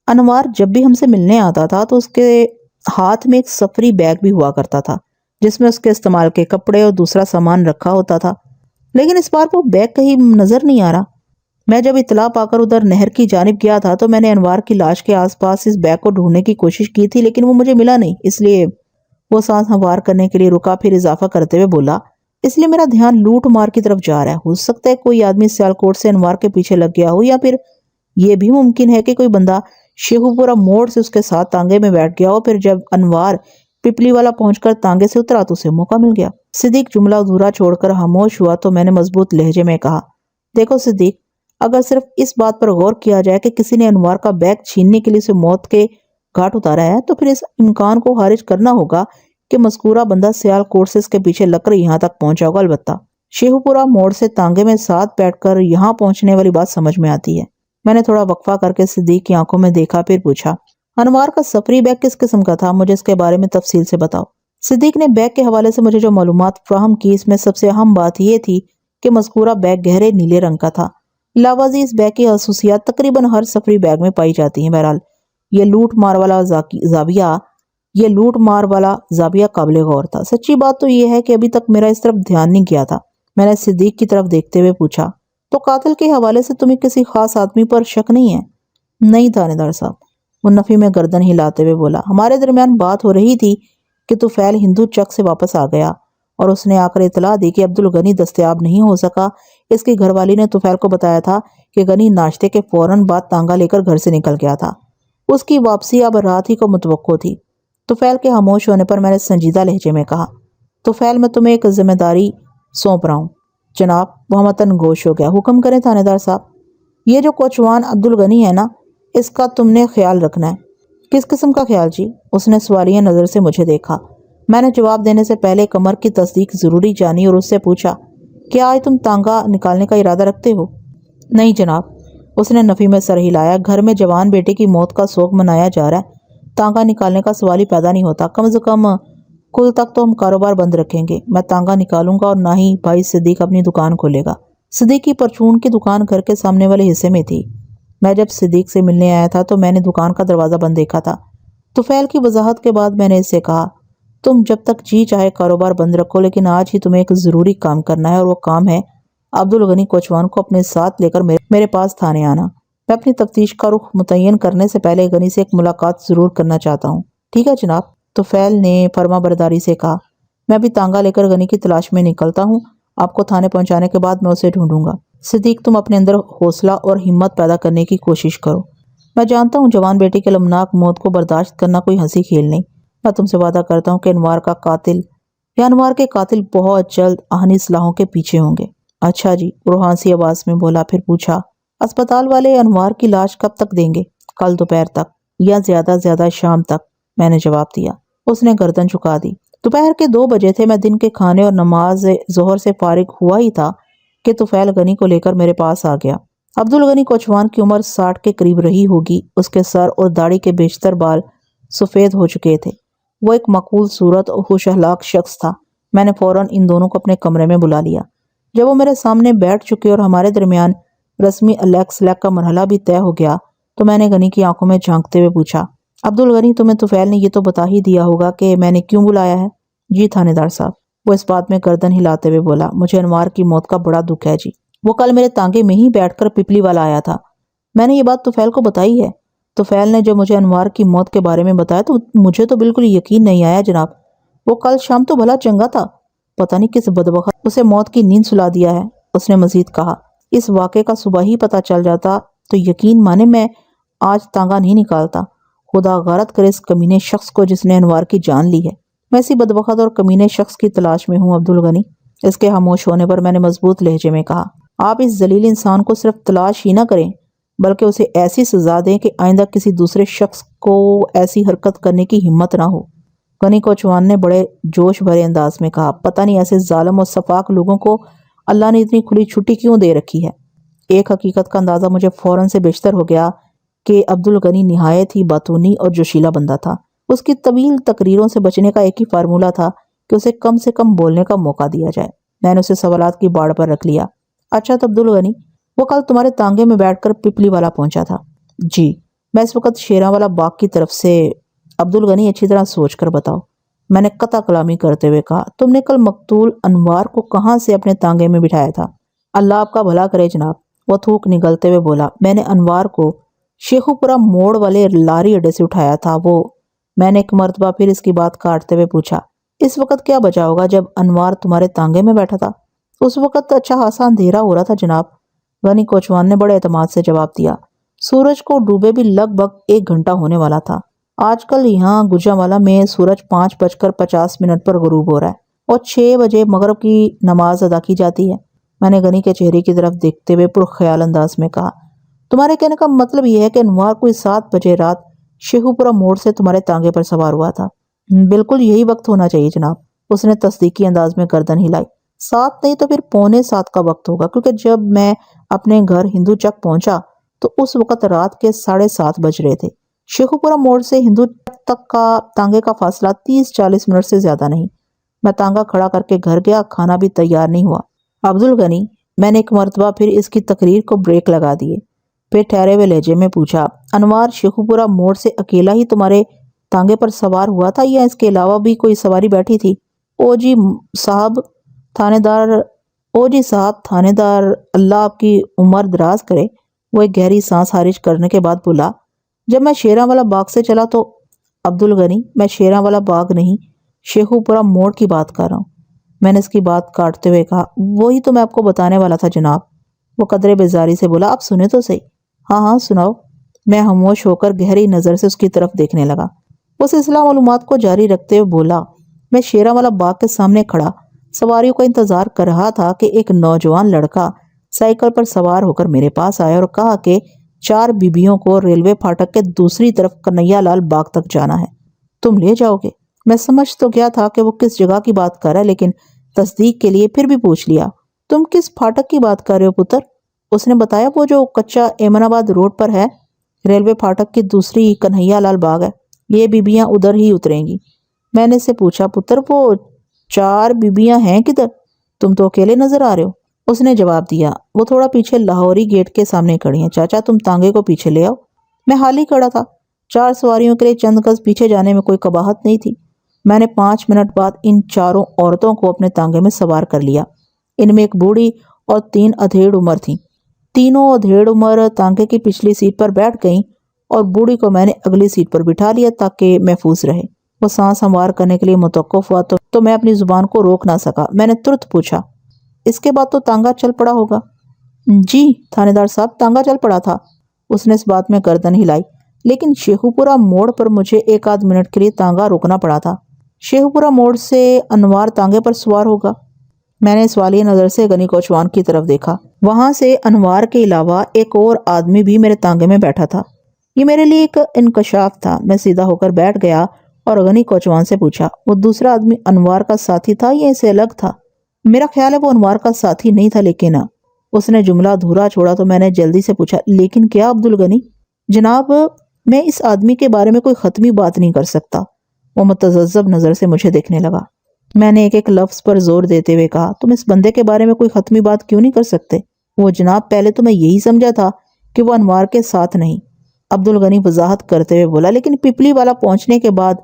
انوار جب بھی ہم سے ملنے آتا تھا تو اس کے ہاتھ میں ایک سفری بیگ بھی ہوا کرتا تھا جس میں اس کے استعمال کے کپڑے اور دوسرا سامان رکھا ہوتا تھا، لیکن اس بار وہ بیگ کہیں نظر نہیں آ رہا۔ میں جب اطلاع پا کر ادھر نہر کی جانب گیا تھا تو میں نے انوار کی لاش کے آس پاس اس بیگ کو ڈھونڈنے کی کوشش کی تھی، لیکن وہ مجھے ملا نہیں، اس لیے وہ سانس ہموار کرنے کے لیے رکا، پھر اضافہ کرتے ہوئے بولا اس لیے میرا دھیان لوٹ مار کی طرف جا رہا ہے۔ ہو سکتا ہے کوئی آدمی سیالکوٹ سے انوار کے پیچھے لگ گیا ہو، یا پھر یہ بھی ممکن ہے کہ کوئی بندہ شیخو پورا موڑ سے اس کے ساتھ تانگے میں بیٹھ گیا ہو، پھر جب انوار پپلی والا پہنچ کر تانگے سے اترا تو اسے موقع مل گیا۔ صدیق جملہ ادھورا چھوڑ کر خاموش ہوا تو میں نے مضبوط لہجے میں کہا دیکھو صدیق، اگر صرف اس بات پر غور کیا جائے کہ کسی نے انوار کا بیگ چھیننے کے لیے اسے موت کے گھاٹ اتارا ہے تو پھر اس امکان کو خارج کرنا ہوگا کہ مذکورہ بندہ سیالکوٹ سے اس کے پیچھے لگ کر یہاں تک پہنچا ہوگا۔ البتہ شیخو پورا موڑ سے تانگے میں ساتھ بیٹھ کر یہاں پہنچنے والی بات سمجھ میں آتی ہے۔ میں نے تھوڑا وقفہ کر کے صدیق کی آنکھوں میں دیکھا، پھر پوچھا انوار کا سفری بیگ کس قسم کا تھا؟ مجھے اس کے بارے میں تفصیل سے بتاؤ۔ صدیق نے بیگ کے حوالے سے مجھے جو معلومات فراہم کی، اس میں سب سے اہم بات یہ تھی کہ مذکورہ بیگ گہرے نیلے رنگ کا تھا۔ علاوہ ازیں اس بیگ کی خصوصیات تقریباً ہر سفری بیگ میں پائی جاتی ہیں۔ بہرحال یہ لوٹ مار والا زاویہ قابل غور تھا۔ سچی بات تو یہ ہے کہ ابھی تک میرا اس طرف دھیان نہیں کیا تھا۔ میں نے صدیق کی طرف دیکھتے ہوئے پوچھا تو قاتل کے حوالے سے تمہیں کسی خاص آدمی پر شک نہیں ہے؟ نہیں تھانے دار صاحب، وہ نفی میں گردن ہلاتے ہوئے بولا، ہمارے درمیان بات ہو رہی تھی کہ طفیل ہندو چک سے واپس آ گیا اور اس نے آ کر اطلاع دی کہ عبدالغنی دستیاب نہیں ہو سکا۔ اس کی گھر والی نے طفیل کو بتایا تھا کہ غنی ناشتے کے فوراً بعد تانگا لے کر گھر سے نکل گیا تھا۔ اس کی واپسی اب رات ہی کو متوقع تھی۔ طفیل کے خاموش ہونے پر میں نے سنجیدہ لہجے میں کہا طفیل میں تمہیں ایک ذمہ داری سونپ رہا ہوں۔ جناب، وہ متن گوش ہو گیا۔ حکم کریں تھانے دار صاحب۔ یہ جو کوچوان عبدالغنی ہے نا، اس کا تم نے خیال رکھنا ہے۔ کس قسم کا خیال جی؟ اس نے سوالیہ نظر سے مجھے دیکھا۔ میں نے جواب دینے سے پہلے قمر کی تصدیق ضروری جانی اور اس سے پوچھا کیا آج تم تانگا نکالنے کا ارادہ رکھتے ہو؟ نہیں جناب، اس نے نفی میں سر ہلایا۔ گھر میں جوان بیٹے کی موت کا سوگ منایا جا رہا ہے، تانگا نکالنے کا سوال ہی پیدا نہیں ہوتا۔ کم از کم کل تک تو ہم کاروبار بند رکھیں گے۔ میں تانگا نکالوں گا اور نہ ہی بھائی صدیق اپنی دکان کھولے گا۔ صدیق کی پرچون کی دکان گھر کے سامنے والے حصے میں تھی۔ میں جب صدیق سے ملنے آیا تھا تو میں نے دکان کا دروازہ بند دیکھا تھا۔ طفیل کی وضاحت کے بعد میں نے اس سے کہا تم جب تک جی چاہے کاروبار بند رکھو، لیکن آج ہی تمہیں ایک ضروری کام کرنا ہے، اور وہ کام ہے عبدالغنی کوچوان کو اپنے ساتھ لے کر میرے پاس تھانے آنا۔ میں اپنی تفتیش کا رخ متعین کرنے سے پہلے غنی سے ایک ملاقات ضرور کرنا چاہتا ہوں۔ ٹھیک ہے جناب، طفیل نے فرما برداری سے کہا۔ میں ابھی تانگا لے کر غنی کی تلاش میں نکلتا ہوں، آپ کو تھانے پہنچانے کے بعد میں اسے ڈھونڈوں گا۔ صدیق تم اپنے اندر حوصلہ اور ہمت پیدا کرنے کی کوشش کرو۔ میں جانتا ہوں جوان بیٹی کے لمناک موت کو برداشت کرنا کوئی ہنسی کھیل نہیں۔ میں تم سے وعدہ کرتا ہوں کہ انوار کے قاتل بہت جلد آہنی سلاحوں کے پیچھے ہوں گے۔ اچھا جی، روحان سی آواز میں بولا، پھر پوچھا، اسپتال والے انوار کی لاش کب تک دیں گے؟ کل دوپہر تک یا زیادہ زیادہ شام تک، میں نے جواب دیا۔ اس نے گردن جھکا دی۔ دوپہر کے 2 بجے تھے۔ میں دن کے کھانے اور نماز ظہر سے فارغ ہوا ہی تھا کہ طفیل غنی کو لے کر میرے پاس آ گیا۔ عبدالغنی کوچوان کی عمر 60 کے قریب رہی ہوگی۔ اس کے سر اور داڑھی کے بیشتر بال سفید ہو چکے تھے۔ وہ ایک معقول صورت اور خوش اخلاق شخص تھا۔ میں نے فوراً ان دونوں کو اپنے کمرے میں بلا لیا۔ جب وہ میرے سامنے بیٹھ چکے اور ہمارے درمیان رسمی الیک سلیک کا مرحلہ بھی طے ہو گیا تو میں نے غنی کی آنکھوں میں جھانکتے ہوئے پوچھا، عبدالغنی، تمہیں طفیل نے یہ تو بتا ہی دیا ہوگا کہ میں نے کیوں بلایا ہے؟ جی تھانے دار صاحب، وہ اس بات میں گردن ہلاتے ہوئے بولا، مجھے انوار کی موت کا بڑا دکھ ہے جی۔ وہ کل میرے تانگے میں ہی بیٹھ کر پپلی والا آیا تھا۔ میں نے یہ بات طفیل کو بتائی ہے۔ طفیل نے جب مجھے انوار کی موت کے بارے میں بتایا تو مجھے تو بالکل یقین نہیں آیا جناب۔ وہ کل شام تو بھلا چنگا تھا، پتہ نہیں کس بدبخت اسے موت کی نیند سلا دیا ہے۔ اس نے مزید کہا، اس واقعے کا صبح ہی پتہ چل جاتا تو یقین مانے میں آج تانگا نہیں نکالتا۔ خدا غارت کرے اس کمینے شخص کو جس نے انوار کی جان لی ہے۔ میں اسی بدبخت اور کمینے شخص کی تلاش میں ہوں عبدالغنی۔ اس کے خاموش ہونے پر میں نے مضبوط لہجے میں کہا، آپ اس ذلیل انسان کو صرف تلاش ہی نہ کریں بلکہ اسے ایسی سزا دیں کہ آئندہ کسی دوسرے شخص کو ایسی حرکت کرنے کی ہمت نہ ہو۔ غنی کوچوان نے بڑے جوش بھرے انداز میں کہا، پتہ نہیں ایسے ظالم اور سفاک لوگوں کو اللہ نے اتنی کھلی چھٹی کیوں دے رکھی ہے۔ ایک حقیقت کا اندازہ مجھے فوراً سے بیشتر ہو گیا کہ عبدالغنی نہایت ہی باتونی اور جوشیلا بندہ تھا۔ اس کی طویل تقریروں سے بچنے کا ایک ہی فارمولہ تھا کہ اسے کم سے کم بولنے کا موقع دیا جائے۔ میں نے اسے سوالات کی باڑ پر رکھ لیا۔ اچھا تو عبدالغنی، وہ کل تمہارے تانگے میں بیٹھ کر پپلی والا پہنچا تھا؟ جی، میں اس وقت شیراں والا باغ کی طرف سے۔ عبدالغنی، اچھی طرح سوچ کر بتاؤ، میں نے قطع کلامی کرتے ہوئے کہا، تم نے کل مقتول انوار کو کہاں سے اپنے تانگے میں بٹھایا تھا؟ اللہ آپ کا بھلا کرے جناب، وہ تھوک نگلتے ہوئے بولا، میں نے انوار کو شیخو پورہ موڑ والے لاری اڈے سے اٹھایا تھا۔ میں نے ایک مرتبہ پھر اس کی بات کاٹتے ہوئے پوچھا، اس وقت کیا بچا ہوگا جب انوار تمہارے تانگے میں بیٹھا تھا؟ اس وقت اچھا خاصا اندھیرا ہو رہا تھا جناب، غنی کوچوان نے بڑے اعتماد سے جواب دیا۔ سورج کو ڈوبے بھی لگ بھگ 1 گھنٹہ ہونے والا تھا۔ آج کل یہاں گجرانوالہ میں سورج 5:50 پر غروب ہو رہا ہے اور 6 بجے مغرب کی نماز ادا کی جاتی ہے۔ میں نے غنی کے چہرے کی طرف دیکھتے ہوئے پرخیال انداز میں کہا، تمہارے کہنے کا مطلب یہ ہے کہ انوار کوئی 7 بجے رات شیخو پورہ موڑ سے تمہارے تانگے پر سوار ہوا تھا؟ بالکل یہی وقت ہونا چاہیے جناب، اس نے تصدیقی انداز میں گردن ہلائی۔ 7 نہیں تو پھر 6:45 کا وقت ہوگا، کیونکہ جب میں اپنے گھر ہندو چک پہنچا تو اس وقت رات کے 7:30 بج رہے تھے۔ شیخو پورہ موڑ سے ہندو چک تک کا تانگے کا فاصلہ 30-40 منٹ سے زیادہ نہیں۔ میں تانگا کھڑا کر کے گھر گیا، کھانا بھی تیار نہیں ہوا۔ عبدالغنی، میں نے ایک مرتبہ پھر اس کی تقریر کو بریک لگا دیے، پھر ٹھہرے ہوئے لہجے میں پوچھا، انوار شیخو پورہ موڑ سے اکیلا ہی تمہارے تانگے پر سوار ہوا تھا یا اس کے علاوہ بھی کوئی سواری بیٹھی تھی؟ او جی صاحب تھانے دار، اللہ آپ کی عمر دراز کرے۔ وہ ایک گہری سانس خارج کرنے کے بعد بولا، جب میں شیراں والا باغ سے چلا تو عبدالغنی، میں شیراں والا باغ نہیں، شیخو پورہ موڑ کی بات کر رہا ہوں۔ میں نے اس کی بات کاٹتے ہوئے کہا، وہی تو میں آپ کو بتانے والا تھا جناب۔ وہ قدرے بیزاری سے بولا، آپ سنیں تو صحیح۔ ہاں سناؤ۔ میں خاموش ہو کر گہری نظر سے اس کی طرف دیکھنے لگا۔ وہ سلسلہ معلومات کو جاری رکھتے ہوئے بولا، میں شیراں والا باغ کے سامنے کھڑا سواریوں کا انتظار کر رہا تھا کہ ایک نوجوان لڑکا سائیکل پر سوار ہو کر میرے پاس آیا اور کہا کہ 4 بیبیوں کو ریلوے پھاٹک کے دوسری طرف کنہیا لال باغ تک جانا ہے، تم لے جاؤ گے؟ میں سمجھ تو گیا تھا کہ وہ کس جگہ کی بات کر رہا ہے، لیکن تصدیق کے لیے پھر بھی پوچھ لیا، تم کس پھاٹک کی بات کر رہے ہو پتر؟ اس نے بتایا، وہ جو کچا ایمن آباد روڈ پر ہے، ریلوے پھاٹک کی دوسری کنہیا لال باغ ہے، یہ بیبیاں ادھر ہی اتریں گی۔ میں نے اس سے پوچھا، پتر وہ 4 بیبیاں ہیں کدھر؟ تم تو اکیلے نظر آ رہے ہو۔ اس نے جواب دیا، وہ تھوڑا پیچھے لاہوری گیٹ کے سامنے کھڑی ہیں، چاچا تم تانگے کو پیچھے لے آؤ۔ میں حال ہی کھڑا تھا، 4 سواریوں کے لیے چند گز پیچھے جانے میں کوئی قباحت نہیں تھی۔ میں نے 5 منٹ بعد ان 4 عورتوں کو اپنے تانگے میں سوار کر لیا۔ ان میں ایک بوڑھی اور 3 ادھیڑ عمر تھیں۔ تینوں ادھیڑ عمر تانگے کی پچھلی سیٹ پر بیٹھ گئیں اور بوڑھی کو میں نے اگلی سیٹ پر بٹھا لیا تاکہ محفوظ رہے۔ وہ سانس ہموار کرنے کے لیے متوقف ہوا تو میں اپنی زبان کو روک نہ سکا۔ میں نے ترت پوچھا، اس کے بعد تو تانگا چل پڑا ہوگا؟ جی تھانے دار صاحب، تانگا چل پڑا تھا۔ اس نے اس بات میں گردن ہلائی، لیکن شیخو پورہ موڑ پر مجھے ایک آدھ منٹ کے لیے تانگا روکنا پڑا تھا۔ شیخو پورہ موڑ سے انوار تانگے پر سوار ہوگا؟ میں نے سوالیہ نظر سے غنی کوچوان کی طرف دیکھا۔ وہاں سے انوار کے علاوہ ایک اور آدمی بھی میرے تانگے میں بیٹھا تھا۔ یہ میرے لیے ایک انکشاف تھا۔ میں سیدھا ہو کر بیٹھ گیا اور غنی کوچوان سے پوچھا، وہ دوسرا آدمی انوار کا ساتھی تھا یا اسے الگ تھا؟ میرا خیال ہے وہ انوار کا ساتھی نہیں تھا، لیکن اس نے جملہ دھورا چھوڑا تو میں نے جلدی سے پوچھا، لیکن کیا عبدالغنی؟ جناب، میں اس آدمی کے بارے میں کوئی حتمی بات نہیں کر سکتا۔ وہ متذبذب نظر سے مجھے دیکھنے لگا۔ میں نے ایک ایک لفظ پر زور دیتے ہوئے کہا، تم اس بندے کے بارے میں کوئی حتمی بات کیوں نہیں کر سکتے؟ وہ جناب، پہلے تو میں یہی سمجھا تھا کہ وہ انوار کے ساتھ نہیں، عبدالغنی وضاحت کرتے ہوئے بولا، لیکن پپلی والا پہنچنے کے بعد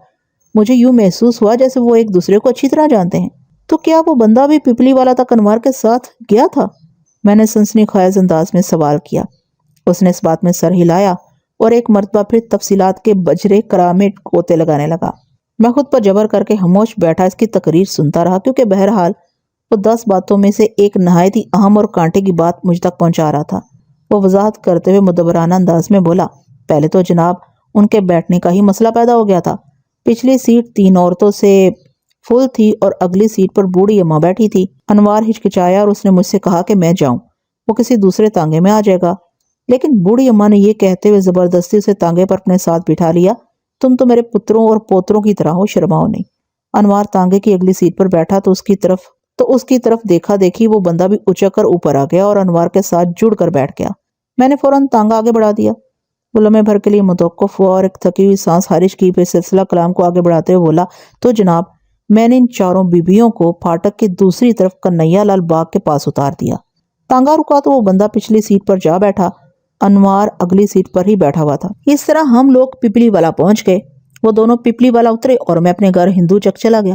مجھے یوں محسوس ہوا جیسے وہ ایک دوسرے کو اچھی طرح جانتے ہیں۔ تو کیا وہ بندہ بھی پپلی والا تک انوار کے ساتھ گیا تھا؟ میں نے سنسنی خیز انداز میں سوال کیا۔ اس نے اس بات میں سر ہلایا اور ایک مرتبہ پھر تفصیلات کے بجرے کرامے کوتے لگانے لگا۔ میں خود پر جبر کر کے خاموش بیٹھا اس کی تقریر سنتا رہا، کیونکہ بہرحال وہ 10 باتوں میں سے ایک نہایت ہی اہم اور کانٹے کی بات مجھ تک پہنچا رہا تھا۔ وہ وضاحت کرتے ہوئے مدبرانہ انداز میں بولا، پہلے تو جناب ان کے بیٹھنے کا ہی مسئلہ پیدا ہو گیا تھا۔ پچھلی سیٹ 3 عورتوں سے فل تھی اور اگلی سیٹ پر بوڑھی اماں بیٹھی تھی۔ انوار ہچکچایا اور اس نے مجھ سے کہا کہ میں جاؤں، وہ کسی دوسرے تانگے میں آ جائے گا، لیکن بوڑھی اماں نے یہ کہتے ہوئے زبردستی اسے تانگے پر اپنے ساتھ بٹھا لیا، تم تو میرے پتروں اور پوتروں کی طرح ہو، شرماؤ نہیں۔ انوار تانگے کی اگلی سیٹ پر بیٹھا تو اس کی طرف دیکھا دیکھی وہ بندہ بھی اچک کر اوپر آ گیا اور انوار کے ساتھ جڑ کر بیٹھ گیا۔ میں نے فوراً تانگا آگے بڑھا دیا۔ وہ لمحے بھر کے لیے متوقف ہوا اور ایک تھکی ہوئی سانس خارج کی، پھر سلسلہ کلام کو آگے بڑھاتے ہوئے بولا، تو جناب میں نے ان چاروں بیبیوں کو پھاٹک کی دوسری طرف کنہیا لال باغ کے پاس اتار دیا۔ تانگا رکا تو وہ بندہ پچھلی سیٹ پر جا بیٹھا، انوار اگلی سیٹ پر ہی بیٹھا ہوا تھا۔ اس طرح ہم لوگ پپلی والا پہنچ گئے۔ وہ دونوں پپلی والا اترے اور میں اپنے گھر ہندو چک چلا گیا۔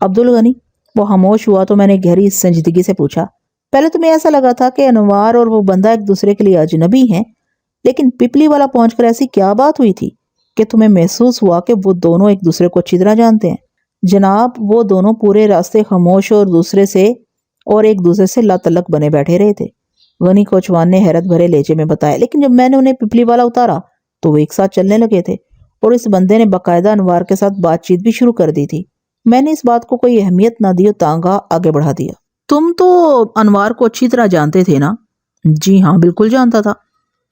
عبدالغنی؟ وہ خاموش ہوا تو میں نے گہری سنجیدگی سے پوچھا، پہلے تمہیں ایسا لگا تھا کہ انوار اور وہ بندہ ایک دوسرے کے لیے اجنبی ہیں، لیکن پپلی والا پہنچ کر ایسی کیا بات ہوئی تھی کہ تمہیں محسوس ہوا کہ وہ دونوں ایک دوسرے کو اچھی طرح جانتے ہیں؟ جناب وہ دونوں پورے راستے خاموش اور ایک دوسرے سے لا تعلق بنے بیٹھے رہے تھے، غنی کوچوان نے حیرت بھرے لہجے میں بتایا، لیکن جب میں نے انہیں پپلی والا اتارا تو وہ ایک ساتھ چلنے لگے تھے اور اس بندے نے باقاعدہ انوار کے ساتھ بات چیت بھی شروع کر دی تھی۔ میں نے اس بات کو کوئی اہمیت نہ دی اور تانگا آگے بڑھا دیا۔ تم تو انوار کو اچھی طرح جانتے تھے نا؟ جی ہاں، بالکل جانتا تھا،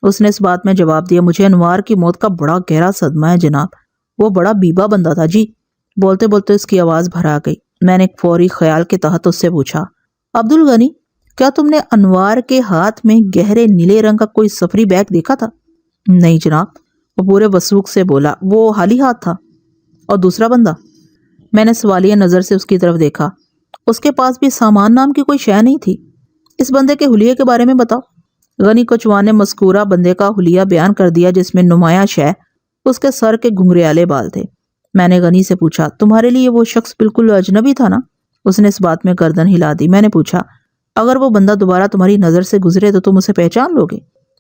اس نے اس بات میں جواب دیا۔ مجھے انوار کی موت کا بڑا گہرا صدمہ ہے جناب، وہ بڑا بیبا بندہ تھا جی۔ بولتے بولتے اس کی آواز بھر آ گئی۔ میں نے ایک فوری خیال کے تحت اس سے پوچھا، عبدالغنی کیا تم نے انوار کے ہاتھ میں گہرے نیلے رنگ کا کوئی سفری بیگ دیکھا تھا؟ نہیں جناب، وہ پورے وثوق سے بولا۔ وہ خالی ہاتھ تھا؟ اور دوسرا بندہ؟ میں نے سوالیہ نظر سے اس کی طرف دیکھا۔ اس کے پاس بھی سامان نام کی کوئی شے نہیں تھی؟ اس بندے کے حلیے کے بارے میں بتاؤ۔ غنی کوچوان نے مذکورہ بندے کا حلیہ بیان کر دیا، جس میں نمایاں شے اس کے سر کے گھنگریالے بال تھے۔ میں نے غنی سے پوچھا، تمہارے لیے وہ شخص بالکل اجنبی تھا نا؟ اس نے اس بات میں گردن ہلا دی۔ میں نے پوچھا، اگر وہ بندہ دوبارہ تمہاری نظر سے گزرے تو تم اسے پہچان لو گے؟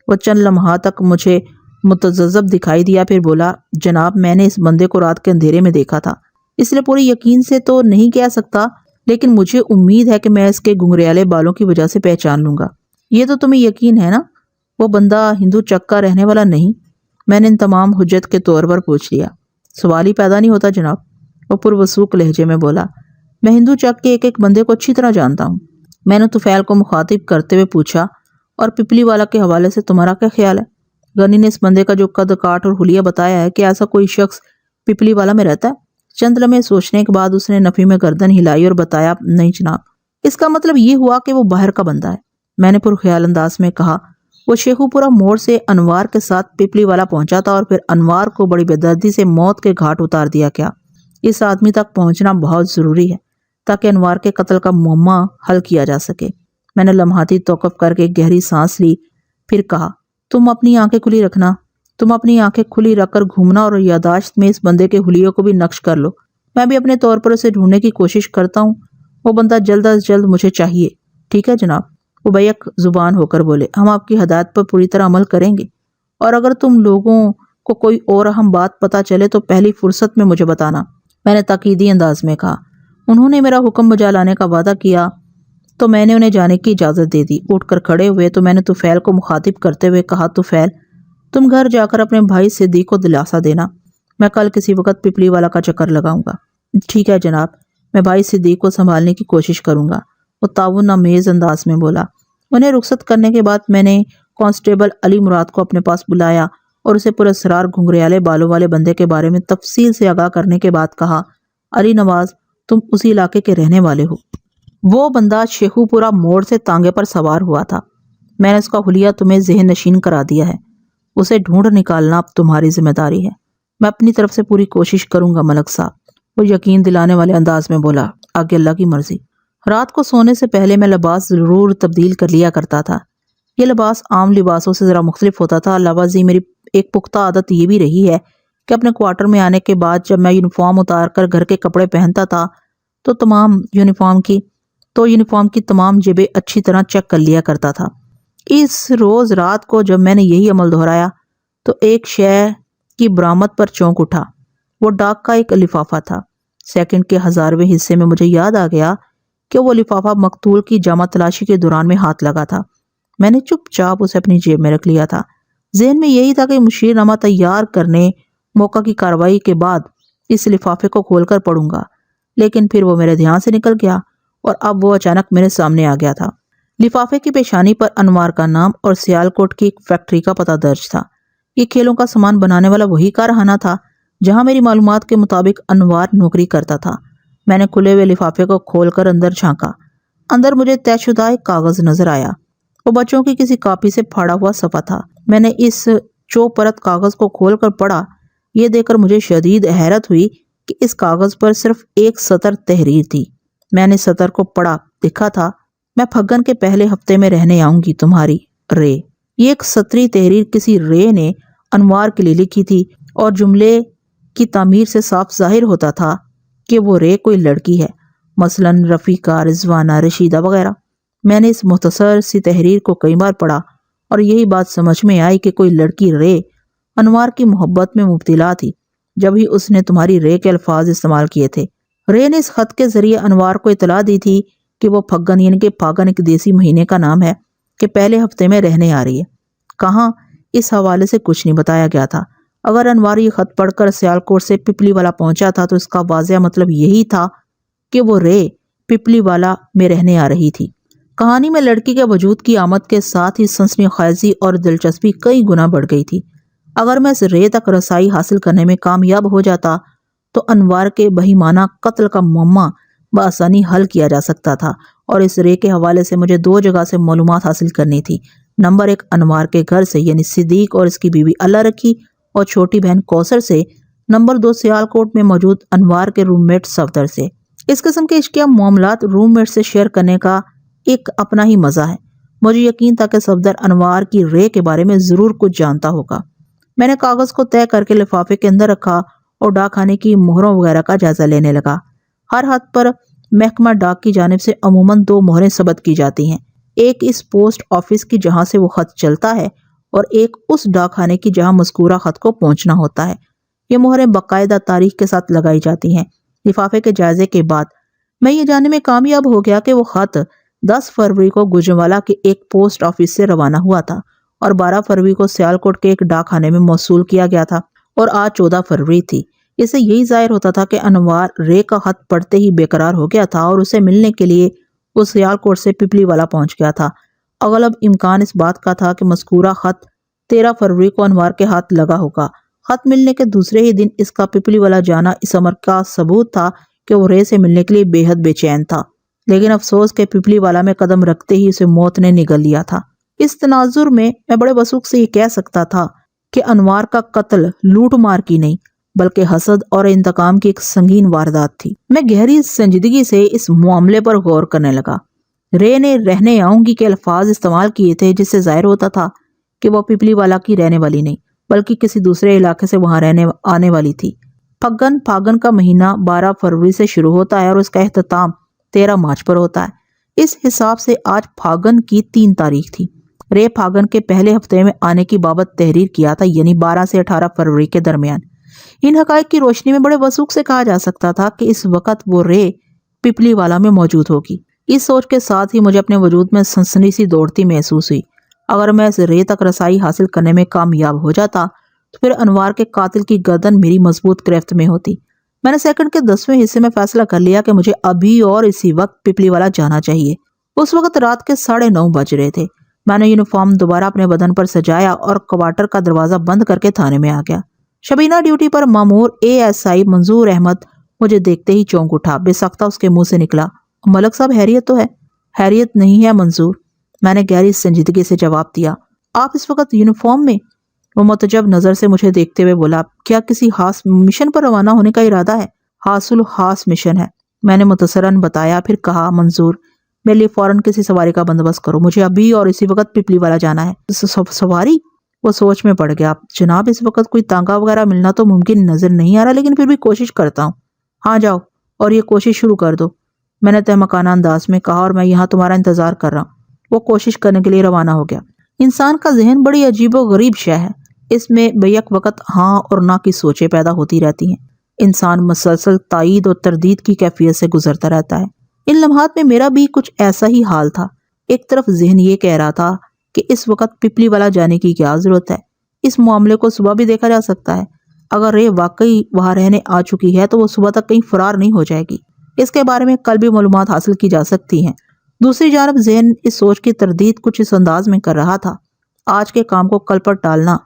وہ چند لمحات تک مجھے متذبذب دکھائی دیا، پھر بولا، جناب میں نے اس بندے کو رات کے اندھیرے میں دیکھا تھا، اس لیے پوری یقین سے تو نہیں کہہ سکتا، لیکن مجھے امید ہے کہ میں اس کے گھنگریالے بالوں کی وجہ سے پہچان لوں گا۔ یہ تو تمہیں یقین ہے نا وہ بندہ ہندو چک کا رہنے والا نہیں؟ میں نے ان تمام حجت کے طور پر پوچھ لیا۔ سوال ہی پیدا نہیں ہوتا جناب، وہ پروثوق لہجے میں بولا۔ میں ہندو چک کے ایک ایک بندے کو اچھی طرح جانتا ہوں۔ میں نے طفیل کو مخاطب کرتے ہوئے پوچھا، اور پپلی والا کے حوالے سے تمہارا کیا خیال ہے؟ غنی نے اس بندے کا جو قد کاٹ اور حلیہ بتایا ہے کہ ایسا کوئی شخص پپلی والا میں رہتا ہے؟ چند لمحے سوچنے کے بعد اس نے نفی میں گردن ہلائی اور بتایا، نہیں جناب، اس کا مطلب یہ ہوا کہ وہ باہر کا بندہ ہے۔ میں نے پرخیال انداز میں کہا، وہ شیخو پورہ موڑ سے انوار کے ساتھ پپلی والا پہنچا تھا اور پھر انوار کو بڑی بے دردی سے موت کے گھاٹ اتار دیا کیا؟ اس آدمی تک پہنچنا بہت ضروری ہے تاکہ انوار کے قتل کا معمہ حل کیا جا سکے۔ میں نے لمحاتی توقف کر کے گہری سانس لی، پھر کہا، تم اپنی آنکھیں کھلی رکھنا، تم اپنی آنکھیں کھلی رکھ کر گھومنا اور یاداشت میں اس بندے کے حلیوں کو بھی نقش کر لو۔ میں بھی اپنے طور پر اسے ڈھونڈنے کی کوشش کرتا ہوں، وہ بندہ جلد از جلد مجھے چاہیے۔ ٹھیک ہے جناب، وہ بیک زبان ہو کر بولے، ہم آپ کی ہدایت پر پوری طرح عمل کریں گے، اور اگر تم لوگوں کو کوئی اور اہم بات پتہ چلے تو پہلی فرصت میں مجھے بتانا۔ میں نے تاکیدی انداز میں کہا۔ انہوں نے میرا حکم بجا لانے کا وعدہ کیا تو میں نے انہیں جانے کی اجازت دے دی۔ اٹھ کر کھڑے ہوئے تو میں نے طفیل کو مخاطب کرتے ہوئے کہا، طفیل تم گھر جا کر اپنے بھائی صدیق کو دلاسا دینا، میں کل کسی وقت پپلی والا کا چکر لگاؤں گا۔ ٹھیک ہے جناب، میں بھائی صدیق کو سنبھالنے کی کوشش کروں گا، وہ تعاون آمیز انداز میں بولا۔ انہیں رخصت کرنے کے بعد میں نے کانسٹیبل علی مراد کو اپنے پاس بلایا اور اسے پراسرار گھنگریالے بالوں والے بندے کے بارے میں تفصیل سے آگاہ کرنے کے بعد کہا، علی نواز، تم اسی علاقے کے رہنے والے ہو؟ وہ بندہ شیخو پورا موڑ سے تانگے پر سوار ہوا تھا۔ میں نے اس کا حلیہ تمہیں ذہن نشین کرا دیا ہے، اسے ڈھونڈ نکالنا اب تمہاری ذمہ داری ہے۔ میں اپنی طرف سے پوری کوشش کروں گا ملک صاحب، وہ یقین دلانے والے انداز میں بولا۔ آگے اللہ کی مرضی۔ رات کو سونے سے پہلے میں لباس ضرور تبدیل کر لیا کرتا تھا۔ یہ لباس عام لباسوں سے ذرا مختلف ہوتا تھا۔ علاوہ ازیں میری ایک پختہ عادت یہ بھی رہی ہے کہ اپنے کوارٹر میں آنے کے بعد جب میں یونیفارم اتار کر گھر کے کپڑے پہنتا تھا تو یونیفارم کی تمام جیبیں اچھی طرح چیک کر لیا کرتا تھا۔ اس روز رات کو جب میں نے یہی عمل دہرایا تو ایک شے کی برآمد پر چونک اٹھا۔ وہ ڈاک کا ایک لفافہ تھا۔ سیکنڈ کے 1000ویں حصے میں مجھے یاد آ گیا کہ وہ لفافہ مقتول کی جامہ تلاشی کے دوران میں ہاتھ لگا تھا۔ میں نے چپ چاپ اسے اپنی جیب میں رکھ لیا تھا۔ ذہن میں یہی تھا کہ مشیر نامہ تیار کرنے موقع کی کارروائی کے بعد اس لفافے کو کھول کر پڑھوں گا، لیکن پھر وہ میرے دھیان سے نکل گیا اور اب وہ اچانک میرے سامنے آ گیا تھا۔ لفافے کی پیشانی پر انوار کا نام اور سیالکوٹ کی ایک فیکٹری کا پتہ درج تھا۔ یہ کھیلوں کا سامان بنانے والا وہی کارخانہ تھا جہاں میری معلومات کے مطابق انوار نوکری کرتا تھا۔ میں نے کھلے ہوئے لفافے کو کھول کر اندر جھانکا۔ اندر مجھے طے شدہ ایک کاغذ نظر آیا۔ وہ بچوں کی کسی کاپی سے پھاڑا ہوا صفحہ تھا۔ میں نے اس چوپرت کاغذ کو کھول کر پڑھا۔ یہ دیکھ کر مجھے شدید حیرت ہوئی کہ اس کاغذ پر صرف ایک سطر تحریر تھی۔ میں نے سطر کو پڑھا، لکھا تھا، میں پھگن کے پہلے ہفتے میں رہنے آؤں گی، تمہاری رے۔ یہ ایک سطری تحریر کسی رے نے انوار کے لیے لکھی تھی اور جملے کی تعمیر سے صاف ظاہر ہوتا تھا کہ وہ رے کوئی لڑکی ہے، مثلاً رفیقہ، رضوانہ، رشیدہ وغیرہ۔ میں نے اس مختصر سی تحریر کو کئی بار پڑھا اور یہی بات سمجھ میں آئی کہ کوئی لڑکی رے انوار کی محبت میں مبتلا تھی جب ہی اس نے تمہاری رے کے الفاظ استعمال کیے تھے۔ رے نے اس خط کے ذریعے انوار کو اطلاع دی تھی کہ وہ پھگن یعنی کہ پھاگن ایک دیسی مہینے کا نام ہے کہ پہلے ہفتے میں رہنے آ رہی ہے۔ کہاں، اس حوالے سے کچھ نہیں بتایا گیا تھا۔ اگر انوار یہ خط پڑھ کر سیالکوٹ سے پپلی والا پہنچا تھا تو اس کا واضح مطلب یہی تھا کہ وہ رے پپلی والا میں رہنے آ رہی تھی۔ کہانی میں لڑکی کے وجود کی آمد کے ساتھ ہی سنسنی خیزی اور دلچسپی کئی گنا بڑھ گئی تھی۔ اگر میں اس رے تک رسائی حاصل کرنے میں کامیاب ہو جاتا تو انوار کے بہیمانہ قتل کا معمہ بآسانی حل کیا جا سکتا تھا، اور اس رے کے حوالے سے مجھے 2 جگہ سے معلومات حاصل کرنی تھی۔ نمبر 1 انوار کے گھر سے یعنی صدیق اور اس کی بیوی اللہ رکھی اور چھوٹی بہن کوثر سے۔ نمبر 2 سیالکوٹ میں موجود انوار کے روم میٹ صفدر سے۔ اس قسم کے عشقیہ معاملات روم میٹ سے شیئر کرنے کا ایک اپنا ہی مزہ ہے۔ مجھے یقین تھا کہ صفدر انوار کی رے کے بارے میں ضرور کچھ جانتا ہوگا۔ میں نے کاغذ کو طے کر کے لفافے کے اندر رکھا اور ڈاک خانے کی مہروں وغیرہ کا جائزہ لینے لگا۔ ہر ہاتھ پر محکمہ ڈاک کی جانب سے عموماً 2 مہریں ثبت کی جاتی ہیں، ایک اس پوسٹ آفس کی جہاں سے وہ خط چلتا ہے اور ایک اس ڈاک خانے کی جہاں مذکورہ خط کو پہنچنا ہوتا ہے۔ یہ مہریں باقاعدہ تاریخ کے ساتھ لگائی جاتی ہیں۔ لفافے کے جائزے کے بعد میں یہ جاننے میں کامیاب ہو گیا کہ وہ خط 10 فروری کو گوجرانوالہ کے ایک پوسٹ آفس سے روانہ ہوا تھا اور 12 فروری کو سیالکوٹ کے ایک ڈاک خانے میں موصول کیا گیا تھا، اور آج 14 فروری تھی۔ اس سے یہی ظاہر ہوتا تھا کہ انوار رے کا خط پڑھتے ہی بے قرار ہو گیا تھا اور اسے ملنے کے لیے وہ سیالکوٹ سے پپلی والا پہنچ گیا تھا۔ اغلب امکان اس بات کا تھا کہ مذکورہ خط 13 فروری کو انوار کے ہاتھ لگا ہوگا۔ خط ملنے کے دوسرے ہی دن اس کا پپلی والا جانا اس امر کا ثبوت تھا کہ وہ رے سے ملنے کے لیے بے حد بے چین تھا، لیکن افسوس کہ پپلی والا میں قدم رکھتے ہی اسے موت نے نگل لیا تھا۔ اس تناظر میں بڑے وثوق سے یہ کہہ سکتا تھا کہ انوار کا قتل لوٹ مار کی نہیں بلکہ حسد اور انتقام کی ایک سنگین واردات تھی۔ میں گہری سنجیدگی سے اس معاملے پر غور کرنے لگا۔ رے نے رہنے آؤں گی کے الفاظ استعمال کیے تھے جس سے ظاہر ہوتا تھا کہ وہ پپلی والا کی رہنے والی نہیں بلکہ کسی دوسرے علاقے سے وہاں رہنے آنے والی تھی۔ پھاگن کا مہینہ 12 فروری سے شروع ہوتا ہے اور اس کا اختتام 13 مارچ پر ہوتا ہے۔ اس حساب سے آج پھاگن کی 3 تاریخ تھی۔ رے پھاگن کے پہلے ہفتے میں آنے کی بابت تحریر کیا تھا، یعنی 12 سے 18 فروری کے درمیان۔ ان حقائق کی روشنی میں بڑے وثوق سے کہا جا سکتا تھا کہ اس وقت وہ رے پپلی والا میں موجود ہوگی۔ اس سوچ کے ساتھ ہی مجھے اپنے وجود میں سنسنی سی دوڑتی محسوس ہوئی۔ اگر میں اس رے تک رسائی حاصل کرنے میں کامیاب ہو جاتا تو پھر انوار کے قاتل کی گردن میری مضبوط گرفت میں ہوتی۔ میں نے سیکنڈ کے 10ویں حصے میں فیصلہ کر لیا کہ مجھے ابھی اور اسی وقت پپلی والا جانا چاہیے۔ اس وقت رات کے 9:30 بج رہے تھے۔ میں نے یونیفارم دوبارہ اپنے بدن پر سجایا اور کوارٹر کا دروازہ بند کر کے تھانے میں آ گیا۔ شبینہ ڈیوٹی پر مامور ASI منظور احمد مجھے دیکھتے ہی چونک اٹھا۔ بے سختہ اس کے منہ سے نکلا، ملک صاحب خیریت تو ہے؟ خیریت نہیں ہے منظور، میں نے گہری سنجیدگی سے جواب دیا۔ آپ اس وقت یونیفارم میں؟ وہ متجب نظر سے مجھے دیکھتے ہوئے بولا، کیا کسی خاص مشن پر روانہ ہونے کا ارادہ ہے؟ خاص مشن ہے، میں نے متصراً بتایا، پھر کہا، منظور میرے لیے فوراً کسی سواری کا بندوبست کرو، مجھے ابھی اور اسی وقت پپلی والا جانا ہے۔ سواری؟ وہ سوچ میں پڑ گیا۔ جناب اس وقت کوئی تانگا وغیرہ ملنا تو ممکن نظر نہیں آ رہا، لیکن پھر بھی کوشش کرتا ہوں۔ ہاں جاؤ اور یہ کوشش شروع کر دو، میں نے تہمکانہ انداز میں کہا، اور میں یہاں تمہارا انتظار کر رہا ہوں۔ وہ کوشش کرنے کے لیے روانہ ہو گیا۔ انسان کا ذہن بڑی عجیب و غریب شے ہے، اس میں بیک وقت ہاں اور نہ کی سوچیں پیدا ہوتی رہتی ہیں۔ انسان مسلسل تائید اور تردید کی کیفیت سے گزرتا رہتا ہے۔ ان لمحات میں میرا بھی کچھ ایسا ہی حال تھا۔ ایک طرف ذہن یہ کہہ رہا تھا کہ اس وقت پپلی والا جانے کی کیا ضرورت ہے، اس معاملے کو صبح بھی دیکھا جا سکتا ہے۔ اگر رے واقعی وہاں رہنے آ چکی ہے تو وہ صبح تک کہیں فرار نہیں ہو جائے گی، اس کے بارے میں کل بھی معلومات حاصل کی جا سکتی ہیں۔ دوسری جانب ذہن اس سوچ کی تردید کچھ اس انداز میں کر رہا تھا، آج کے کام کو کل پر ٹالنا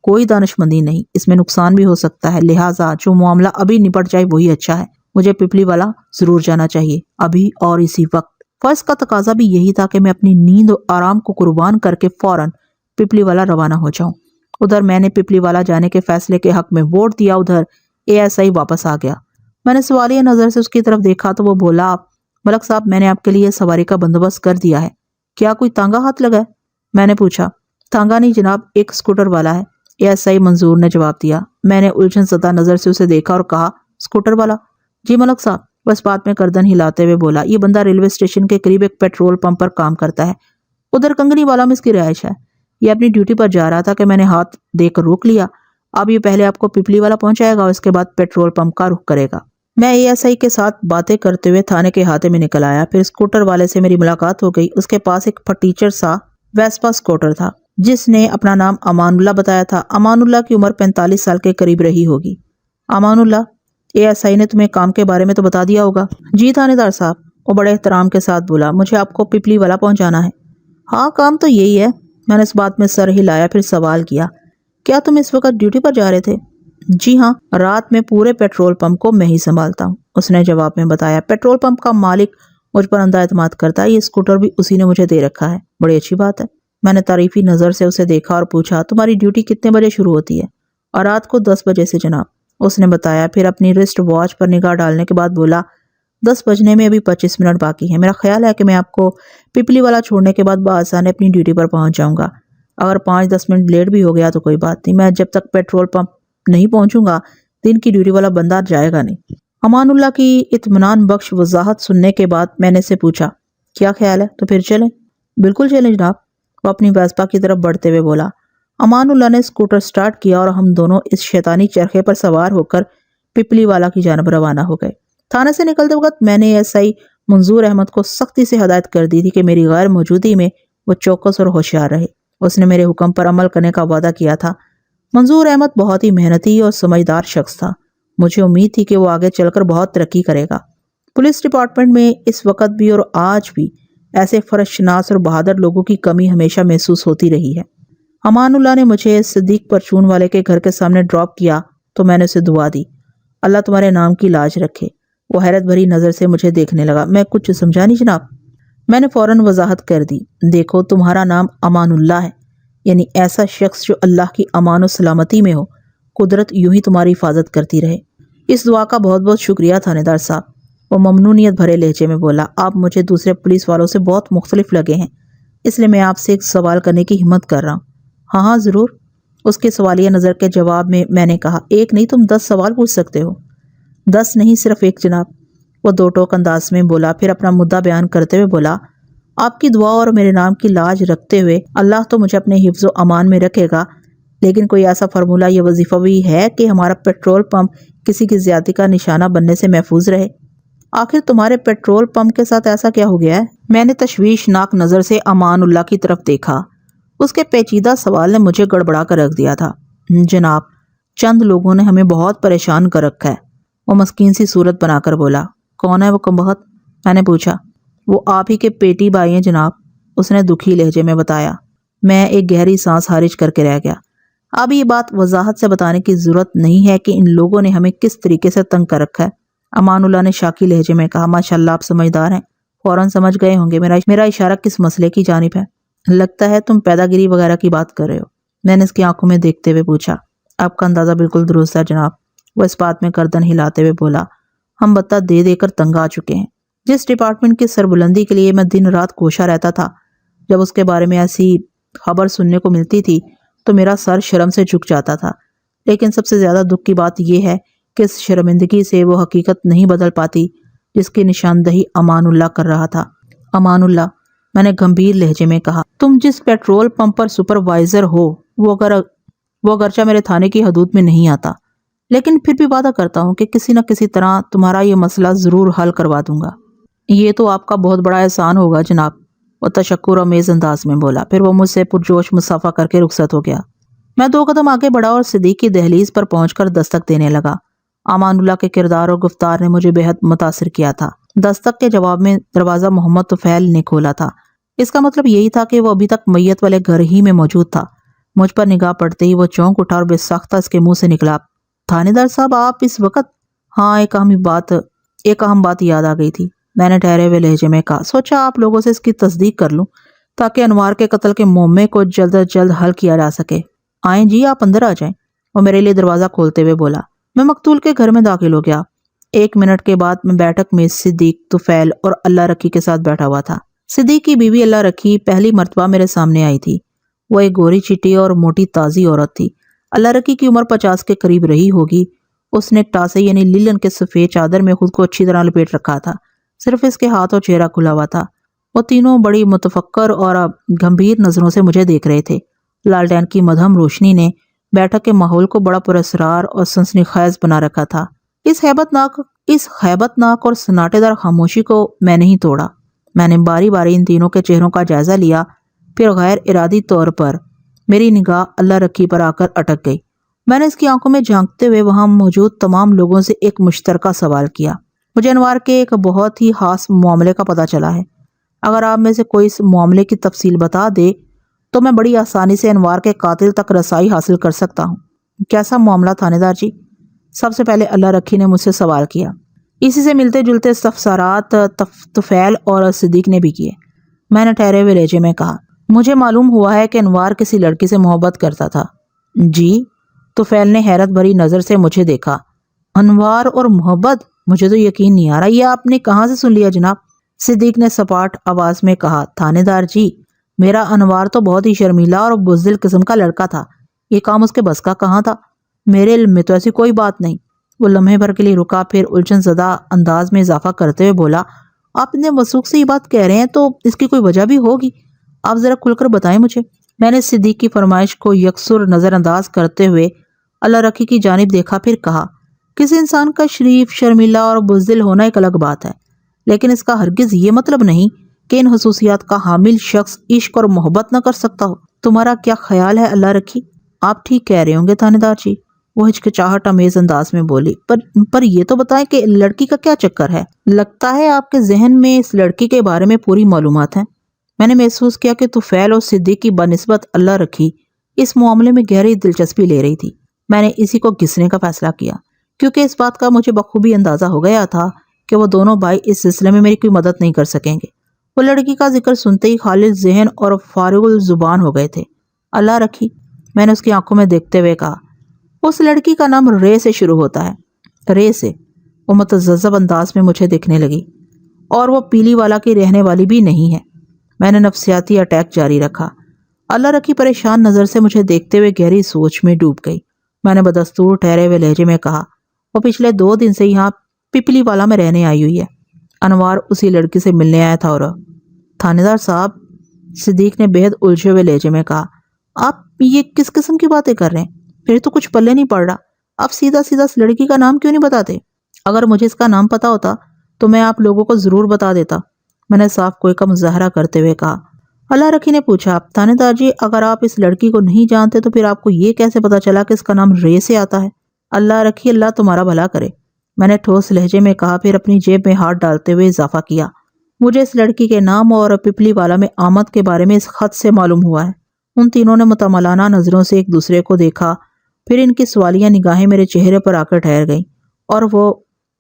کوئی دانشمندی نہیں، اس میں نقصان بھی ہو سکتا ہے، لہٰذا جو معاملہ ابھی نپٹ جائے وہی اچھا ہے۔ مجھے پپلی والا ضرور جانا چاہیے، ابھی اور اسی وقت۔ فرض کا تقاضا بھی یہی تھا کہ میں اپنی نیند و آرام کو قربان کر کے فوراً پپلی والا روانہ ہو جاؤں۔ ادھر میں نے پپلی والا جانے کے فیصلے کے حق میں ووٹ دیا، ادھر ASI واپس آ گیا۔ میں نے سوالیہ نظر سے اس کی طرف دیکھا تو وہ بولا، ملک صاحب میں نے آپ کے لیے سواری کا بندوبست کر دیا ہے، کیا کوئی تانگا ہاتھ لگا ہے؟ میں نے پوچھا۔ تانگا نہیں جناب، ایک اسکوٹر والا ہے، ASI منظور نے جواب دیا۔ میں نے الجھن زدہ نظر سے اسے دیکھا اور کہا، اسکوٹر والا؟ جی ملک صاحب، بس بات میں گردن ہلاتے ہوئے بولا، یہ بندہ ریلوے اسٹیشن کے قریب ایک پیٹرول پمپ پر کام کرتا ہے، ادھر کنگنی والا میں اس کی رہائش ہے۔ یہ اپنی ڈیوٹی پر جا رہا تھا کہ میں نے ہاتھ دے کر روک لیا۔ اب یہ پہلے آپ کو پپلی والا پہنچائے گا اور اس کے بعد پیٹرول پمپ کا رخ کرے گا۔ میں ASI کے ساتھ باتیں کرتے ہوئے تھانے کے احاطے میں نکل آیا، پھر اسکوٹر والے سے میری ملاقات ہو گئی۔ اس کے پاس ایک پھٹیچر سا ویسپا اسکوٹر تھا جس نے اپنا نام امان اللہ بتایا تھا۔ امان اللہ کی عمر 45 سال کے قریب رہی ہوگی۔ امان اللہ، ASI نے تمہیں کام کے بارے میں تو بتا دیا ہوگا؟ جی تھانے دار صاحب، وہ بڑے احترام کے ساتھ بولا، مجھے آپ کو پپلی والا پہنچانا ہے۔ ہاں کام تو یہی ہے۔ میں نے اس بات میں سر ہلایا، پھر سوال کیا، کیا تم اس وقت ڈیوٹی پر جا رہے تھے؟ جی ہاں، رات میں پورے پیٹرول پمپ کو میں ہی سنبھالتا ہوں، اس نے جواب میں بتایا۔ پیٹرول پمپ کا مالک مجھ پر اندھا اعتماد کرتا ہے، یہ اسکوٹر بھی اسی نے مجھے دے رکھا ہے۔ بڑی اچھی بات ہے۔ میں نے تعریفی نظر سے اسے دیکھا اور پوچھا، تمہاری ڈیوٹی کتنے بجے شروع ہوتی ہے؟ اور رات کو 10 بجے سے جناب، اس نے بتایا، پھر اپنی رسٹ واچ پر نگاہ ڈالنے کے بعد بولا، 10 بجنے میں ابھی 25 منٹ باقی ہیں، میرا خیال ہے کہ میں آپ کو پپلی والا چھوڑنے کے بعد بآسانی اپنی ڈیوٹی پر پہنچ جاؤں گا۔ اگر 5-10 منٹ لیٹ بھی ہو گیا تو کوئی بات نہیں، میں جب تک پیٹرول پمپ نہیں پہنچوں گا دن کی ڈیوٹی والا بندہ جائے گا نہیں۔ امان اللہ کی اطمینان بخش وضاحت سننے کے بعد میں نے سے پوچھا، کیا خیال ہے، تو پھر چلیں؟ بالکل چلیں جناب، وہ اپنی ویسپا کی طرف بڑھتے ہوئے بولا۔ امان اللہ نے اسکوٹر سٹارٹ کیا اور ہم دونوں اس شیطانی چرخے پر سوار ہو کر پپلی والا کی جانب روانہ ہو گئے۔ تھانے سے نکلتے وقت میں نے ASI منظور احمد کو سختی سے ہدایت کر دی تھی کہ میری غیر موجودگی میں وہ چوکس اور ہوشیار رہے۔ اس نے میرے حکم پر عمل کرنے کا وعدہ کیا تھا۔ منظور احمد بہت ہی محنتی اور سمجھدار شخص تھا، مجھے امید تھی کہ وہ آگے چل کر بہت ترقی کرے گا۔ پولیس ڈپارٹمنٹ میں اس وقت بھی اور آج بھی ایسے فرض شناس اور بہادر لوگوں کی کمی ہمیشہ محسوس ہوتی رہی ہے۔ امان اللہ نے مجھے صدیق پرچون والے کے گھر کے سامنے ڈراپ کیا تو میں نے اسے دعا دی، اللہ تمہارے نام کی لاج رکھے۔ وہ حیرت بھری نظر سے مجھے دیکھنے لگا۔ میں کچھ سمجھا نہیں جناب؟ میں نے فوراً وضاحت کر دی، دیکھو تمہارا نام امان اللہ ہے، یعنی ایسا شخص جو اللہ کی امان و سلامتی میں ہو، قدرت یوں ہی تمہاری حفاظت کرتی رہے۔ اس دعا کا بہت بہت شکریہ تھانے دار صاحب، وہ ممنونیت بھرے لہجے میں بولا۔ آپ مجھے دوسرے پولیس والوں سے بہت مختلف لگے ہیں، اس لیے میں آپ سے ایک سوال کرنے کی ہمت کر رہا ہوں۔ ہاں ہاں ضرور، اس کے سوالیہ نظر کے جواب میں نے کہا، ایک نہیں تم 10 سوال پوچھ سکتے ہو۔ 10 نہیں، صرف ایک جناب، وہ دو ٹوک انداز میں بولا، پھر اپنا مدعا بیان کرتے ہوئے بولا، آپ کی دعا اور میرے نام کی لاج رکھتے ہوئے اللہ تو مجھے اپنے حفظ و امان میں رکھے گا، لیکن کوئی ایسا فارمولہ یا وظیفہ بھی ہے کہ ہمارا پیٹرول پمپ کسی کی زیادتی کا نشانہ بننے سے محفوظ رہے؟ آخر تمہارے پیٹرول پمپ کے ساتھ ایسا کیا ہو گیا ہے؟ میں نے تشویشناک نظر سے امان اللہ کی طرف دیکھا۔ اس کے پیچیدہ سوال نے مجھے گڑبڑا کر رکھ دیا تھا۔ جناب، چند لوگوں نے ہمیں بہت پریشان کر رکھا ہے، وہ مسکین سی صورت بنا کر بولا۔ کون ہے وہ کمبخت؟ میں نے پوچھا۔ وہ آپ ہی کے پیٹی بھائی ہیں جناب، اس نے دکھی لہجے میں بتایا۔ میں ایک گہری سانس خارج کر کے رہ گیا۔ اب یہ بات وضاحت سے بتانے کی ضرورت نہیں ہے کہ ان لوگوں نے ہمیں کس طریقے سے تنگ کر رکھا ہے۔ امان اللہ نے شاکی لہجے میں کہا۔ ماشاءاللہ آپ سمجھدار ہیں، فوراً سمجھ گئے ہوں گے میرا اشارہ کس مسئلے کی جانب ہے۔ لگتا ہے تم پیدا گیری وغیرہ کی بات کر رہے ہو، میں نے اس کی آنکھوں میں دیکھتے ہوئے پوچھا۔ آپ کا اندازہ بالکل درست ہے جناب، وہ اس بات میں گردن ہلاتے ہوئے بولا۔ ہم بتا دے دے کر تنگ آ چکے ہیں۔ جس ڈپارٹمنٹ کی سربلندی کے لیے میں دن رات کوشاں رہتا تھا، جب اس کے بارے میں ایسی خبر سننے کو ملتی تھی تو میرا سر شرم سے جھک جاتا تھا۔ لیکن سب سے زیادہ دکھ کی بات یہ ہے کہ اس شرمندگی سے وہ حقیقت نہیں بدل پاتی جس کی نشاندہی امان اللہ کر رہا تھا۔ امان اللہ، میں نے گمبھیر لہجے میں کہا، تم جس پیٹرول پمپ پر سپروائزر ہو وہ اگرچہ میرے تھانے کی حدود میں نہیں آتا، لیکن پھر بھی وعدہ کرتا ہوں کہ کسی نہ کسی طرح تمہارا یہ مسئلہ ضرور حل کروا دوں گا۔ یہ تو آپ کا بہت بڑا احسان ہوگا جناب، وہ تشکر آمیز انداز میں بولا۔ پھر وہ مجھ سے پرجوش مصافحہ کر کے رخصت ہو گیا۔ میں 2 قدم آگے بڑھا اور صدیق کی دہلیز پر پہنچ کر دستک دینے لگا۔ امان اللہ کے کردار اور گفتار نے مجھے بہت متاثر کیا تھا۔ دستک کے جواب میں دروازہ محمد طفیل نے کھولا تھا۔ اس کا مطلب یہی تھا کہ وہ ابھی تک میت والے گھر ہی میں موجود تھا۔ مجھ پر نگاہ پڑتے ہی وہ چونک اٹھا اور بے ساختہ اس کے منہ سے نکلا، تھانے دار صاحب آپ اس وقت؟ ہاں، ایک اہم بات یاد آ گئی تھی، میں نے ٹھہرے ہوئے لہجے میں کہا۔ سوچا آپ لوگوں سے اس کی تصدیق کر لوں تاکہ انوار کے قتل کے معمے کو جلد از جلد حل کیا جا سکے۔ آئیں جی، آپ اندر آ جائیں، وہ میرے لیے دروازہ کھولتے ہوئے بولا۔ میں مقتول کے گھر میں داخل ہو گیا۔ 1 منٹ کے بعد میں بیٹھک میں صدیق، طفیل اور اللہ رکھی کے ساتھ بیٹھا ہوا تھا۔ صدیق کی بیوی اللہ رکھی پہلی مرتبہ میرے سامنے آئی تھی۔ وہ ایک گوری چٹی اور موٹی تازی عورت تھی۔ اللہ رکھی کی عمر 50 کے قریب رہی ہوگی۔ اس نے ٹاسے یعنی لیلن کے سفید چادر میں خود کو اچھی طرح لپیٹ رکھا تھا، صرف اس کے ہاتھ اور چہرہ کھلا ہوا تھا۔ وہ تینوں بڑی متفکر اور گمبھیر نظروں سے مجھے دیکھ رہے تھے۔ لالٹین کی مدھم روشنی نے بیٹھک کے ماحول کو بڑا پراسرار اور سنسنی خیز بنا رکھا تھا۔ اس ہیبت ناک اور سناٹے دار خاموشی کو میں نہیں توڑا۔ میں نے باری باری ان تینوں کے چہروں کا جائزہ لیا، پھر غیر ارادی طور پر میری نگاہ اللہ رکھی پر آ کر اٹک گئی۔ میں نے اس کی آنکھوں میں جھانکتے ہوئے وہاں موجود تمام لوگوں سے ایک مشترکہ سوال کیا۔ مجھے انوار کے ایک بہت ہی خاص معاملے کا پتہ چلا ہے۔ اگر آپ میں سے کوئی اس معاملے کی تفصیل بتا دے تو میں بڑی آسانی سے انوار کے قاتل تک رسائی حاصل کر سکتا ہوں۔ کیسا معاملہ تھانے دار جی؟ سب سے پہلے اللہ رکھی نے مجھ سے سوال کیا۔ اسی سے ملتے جلتے استفسارات طفیل اور صدیق نے بھی کیے۔ میں نے ٹھہرے ہوئے لہجے میں کہا، مجھے معلوم ہوا ہے کہ انوار کسی لڑکی سے محبت کرتا تھا۔ جی؟ طفیل نے حیرت بھری نظر سے مجھے دیکھا۔ انوار اور محبت؟ مجھے تو یقین نہیں آ رہا، یہ آپ نے کہاں سے سن لیا جناب؟ صدیق نے سپاٹ آواز میں کہا، تھانے دار جی، میرا انوار تو بہت ہی شرمیلا اور بزدل قسم کا لڑکا تھا، یہ کام اس کے بس کا کہاں تھا؟ میرے علم میں تو ایسی کوئی بات نہیں۔ وہ لمحے بھر کے لیے رکا، پھر الجھن زدہ انداز میں اضافہ کرتے ہوئے بولا، آپ اتنے وثوق سے یہ بات کہہ رہے ہیں تو اس کی کوئی وجہ بھی ہوگی، آپ ذرا کھل کر بتائیں مجھے۔ میں نے صدیق کی فرمائش کو یکسر نظر انداز کرتے ہوئے اللہ رکھی کی جانب دیکھا، پھر کہا، کسی انسان کا شریف، شرمیلا اور بزدل ہونا ایک الگ بات ہے، لیکن اس کا ہرگز یہ مطلب نہیں کہ ان خصوصیات کا حامل شخص عشق اور محبت نہ کر سکتا ہو۔ تمہارا کیا خیال ہے اللہ رکھی؟ آپ ٹھیک کہہ رہے ہوں گے تھانے دار جی، وہ ہچکچاہٹ امیز انداز میں بولی، پر یہ تو بتائیں کہ لڑکی کا کیا چکر ہے؟ لگتا ہے آپ کے ذہن میں اس لڑکی کے بارے میں پوری معلومات ہیں۔ میں نے محسوس کیا کہ طفیل اور صدیق کی بنسبت اللہ رکھی اس معاملے میں گہری دلچسپی لے رہی تھی۔ میں نے اسی کو گھسنے کا فیصلہ کیا، کیونکہ اس بات کا مجھے بخوبی اندازہ ہو گیا تھا کہ وہ دونوں بھائی اس سلسلے میں میری کوئی مدد نہیں کر سکیں گے۔ وہ لڑکی کا ذکر سنتے ہی خالص ذہن اور فارغ الزبان ہو گئے تھے۔ اللہ رکھی، میں نے اس کی آنکھوں میں دیکھتے ہوئے کہا، اس لڑکی کا نام رے سے شروع ہوتا ہے۔ رے سے؟ وہ متذبذب انداز میں مجھے دیکھنے لگی، اور وہ پیلی والا کی رہنے والی بھی نہیں ہے۔ میں نے نفسیاتی اٹیک جاری رکھا۔ اللہ رکھی پریشان نظر سے مجھے دیکھتے ہوئے گہری سوچ میں ڈوب گئی۔ میں نے بدستور ٹھہرے ہوئے لہجے میں کہا، وہ پچھلے 2 دن سے یہاں پپلی والا میں رہنے آئی ہوئی ہے، انوار اسی لڑکی سے ملنے آیا تھا۔ اور تھانے دار صاحب، صدیق نے بہت الجھے ہوئے لہجے میں کہا، آپ یہ کس قسم کی باتیں کر رہے ہیں؟ پھر تو کچھ پلے نہیں پڑ رہا، آپ سیدھا سیدھا اس لڑکی کا نام کیوں نہیں بتاتے؟ اگر مجھے اس کا نام پتا ہوتا تو میں آپ لوگوں کو ضرور بتا دیتا، میں نے صاف کوئی کا مظاہرہ کرتے ہوئے کہا۔ اللہ رکھی نے پوچھا، تھانے دار جی اگر آپ اس لڑکی کو نہیں جانتے تو پھر آپ کو یہ کیسے پتا چلا کہ اس کا نام رے سے آتا ہے؟ اللہ رکھی، اللہ تمہارا بھلا کرے، میں نے ٹھوس لہجے میں کہا، پھر اپنی جیب میں ہاتھ ڈالتے ہوئے اضافہ کیا، مجھے اس لڑکی کے نام اور پپلی والا میں آمد کے بارے میں اس خط سے معلوم ہوا ہے۔ ان تینوں نے متملانہ نظروں سے ایک دوسرے کو دیکھا، پھر ان کی سوالیہ نگاہیں میرے چہرے پر آ کر ٹھہر گئیں اور وہ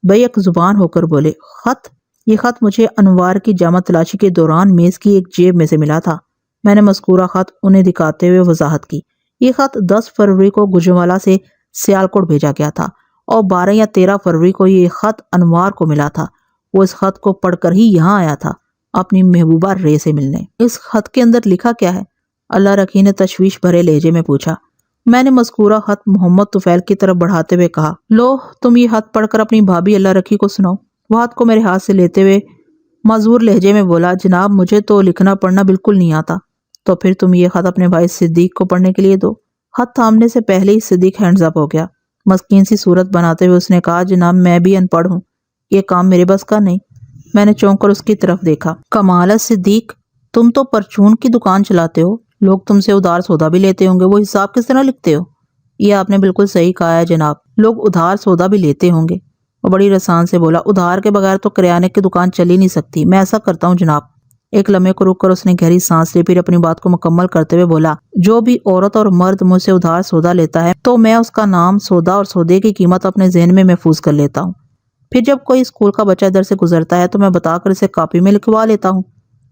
بیک زبان ہو کر بولے، خط؟ یہ خط مجھے انوار کی جامع تلاشی کے دوران میز کی ایک جیب میں سے ملا تھا۔ میں نے مذکورہ خط انہیں دکھاتے ہوئے وضاحت کی۔ یہ خط 10 فروری کو گجرانوالہ سے سیالکوٹ بھیجا گیا تھا اور 12 یا 13 فروری کو یہ خط انوار کو ملا تھا۔ وہ اس خط کو پڑھ کر ہی یہاں آیا تھا اپنی محبوبہ رے سے ملنے۔ اس خط کے اندر لکھا کیا ہے؟ اللہ رکھی نے تشویش بھرے لہجے میں پوچھا۔ میں نے مذکورہ خط محمد طفیل کی طرف بڑھاتے ہوئے کہا، لو تم یہ خط پڑھ کر اپنی بھابھی اللہ رکھی کو سناؤ۔ وہ خط کو میرے ہاتھ سے لیتے ہوئے معذور لہجے میں بولا، جناب مجھے تو لکھنا پڑھنا بالکل نہیں آتا۔ تو پھر تم یہ خط اپنے بھائی صدیق کو پڑھنے کے لیے دو۔ خط تھامنے سے پہلے ہی صدیق ہینڈز اپ ہو گیا۔ مسکین سی صورت بناتے ہوئے اس نے کہا، جناب میں بھی ان پڑھ ہوں، یہ کام میرے بس کا نہیں۔ میں نے چونک کر اس کی طرف دیکھا۔ کمال ہے صدیق، تم تو پرچون کی دکان چلاتے ہو، لوگ تم سے ادھار سودا بھی لیتے ہوں گے، وہ حساب کس طرح لکھتے ہو؟ یہ آپ نے بالکل صحیح کہا ہے جناب، لوگ ادھار سودا بھی لیتے ہوں گے۔ وہ بڑی رسان سے بولا، ادھار کے بغیر تو کریانے کی دکان چل ہی نہیں سکتی، میں ایسا کرتا ہوں جناب۔ ایک لمحے کو رک کر اس نے گہری سانس لی، پھر اپنی بات کو مکمل کرتے ہوئے بولا، جو بھی عورت اور مرد مجھ سے ادھار سودا لیتا ہے تو میں اس کا نام، سودا اور سودے کی قیمت اپنے ذہن میں محفوظ کر لیتا ہوں۔ پھر جب کوئی اسکول کا بچہ ادھر سے گزرتا ہے تو میں بتا کر اسے کاپی میں لکھوا لیتا ہوں۔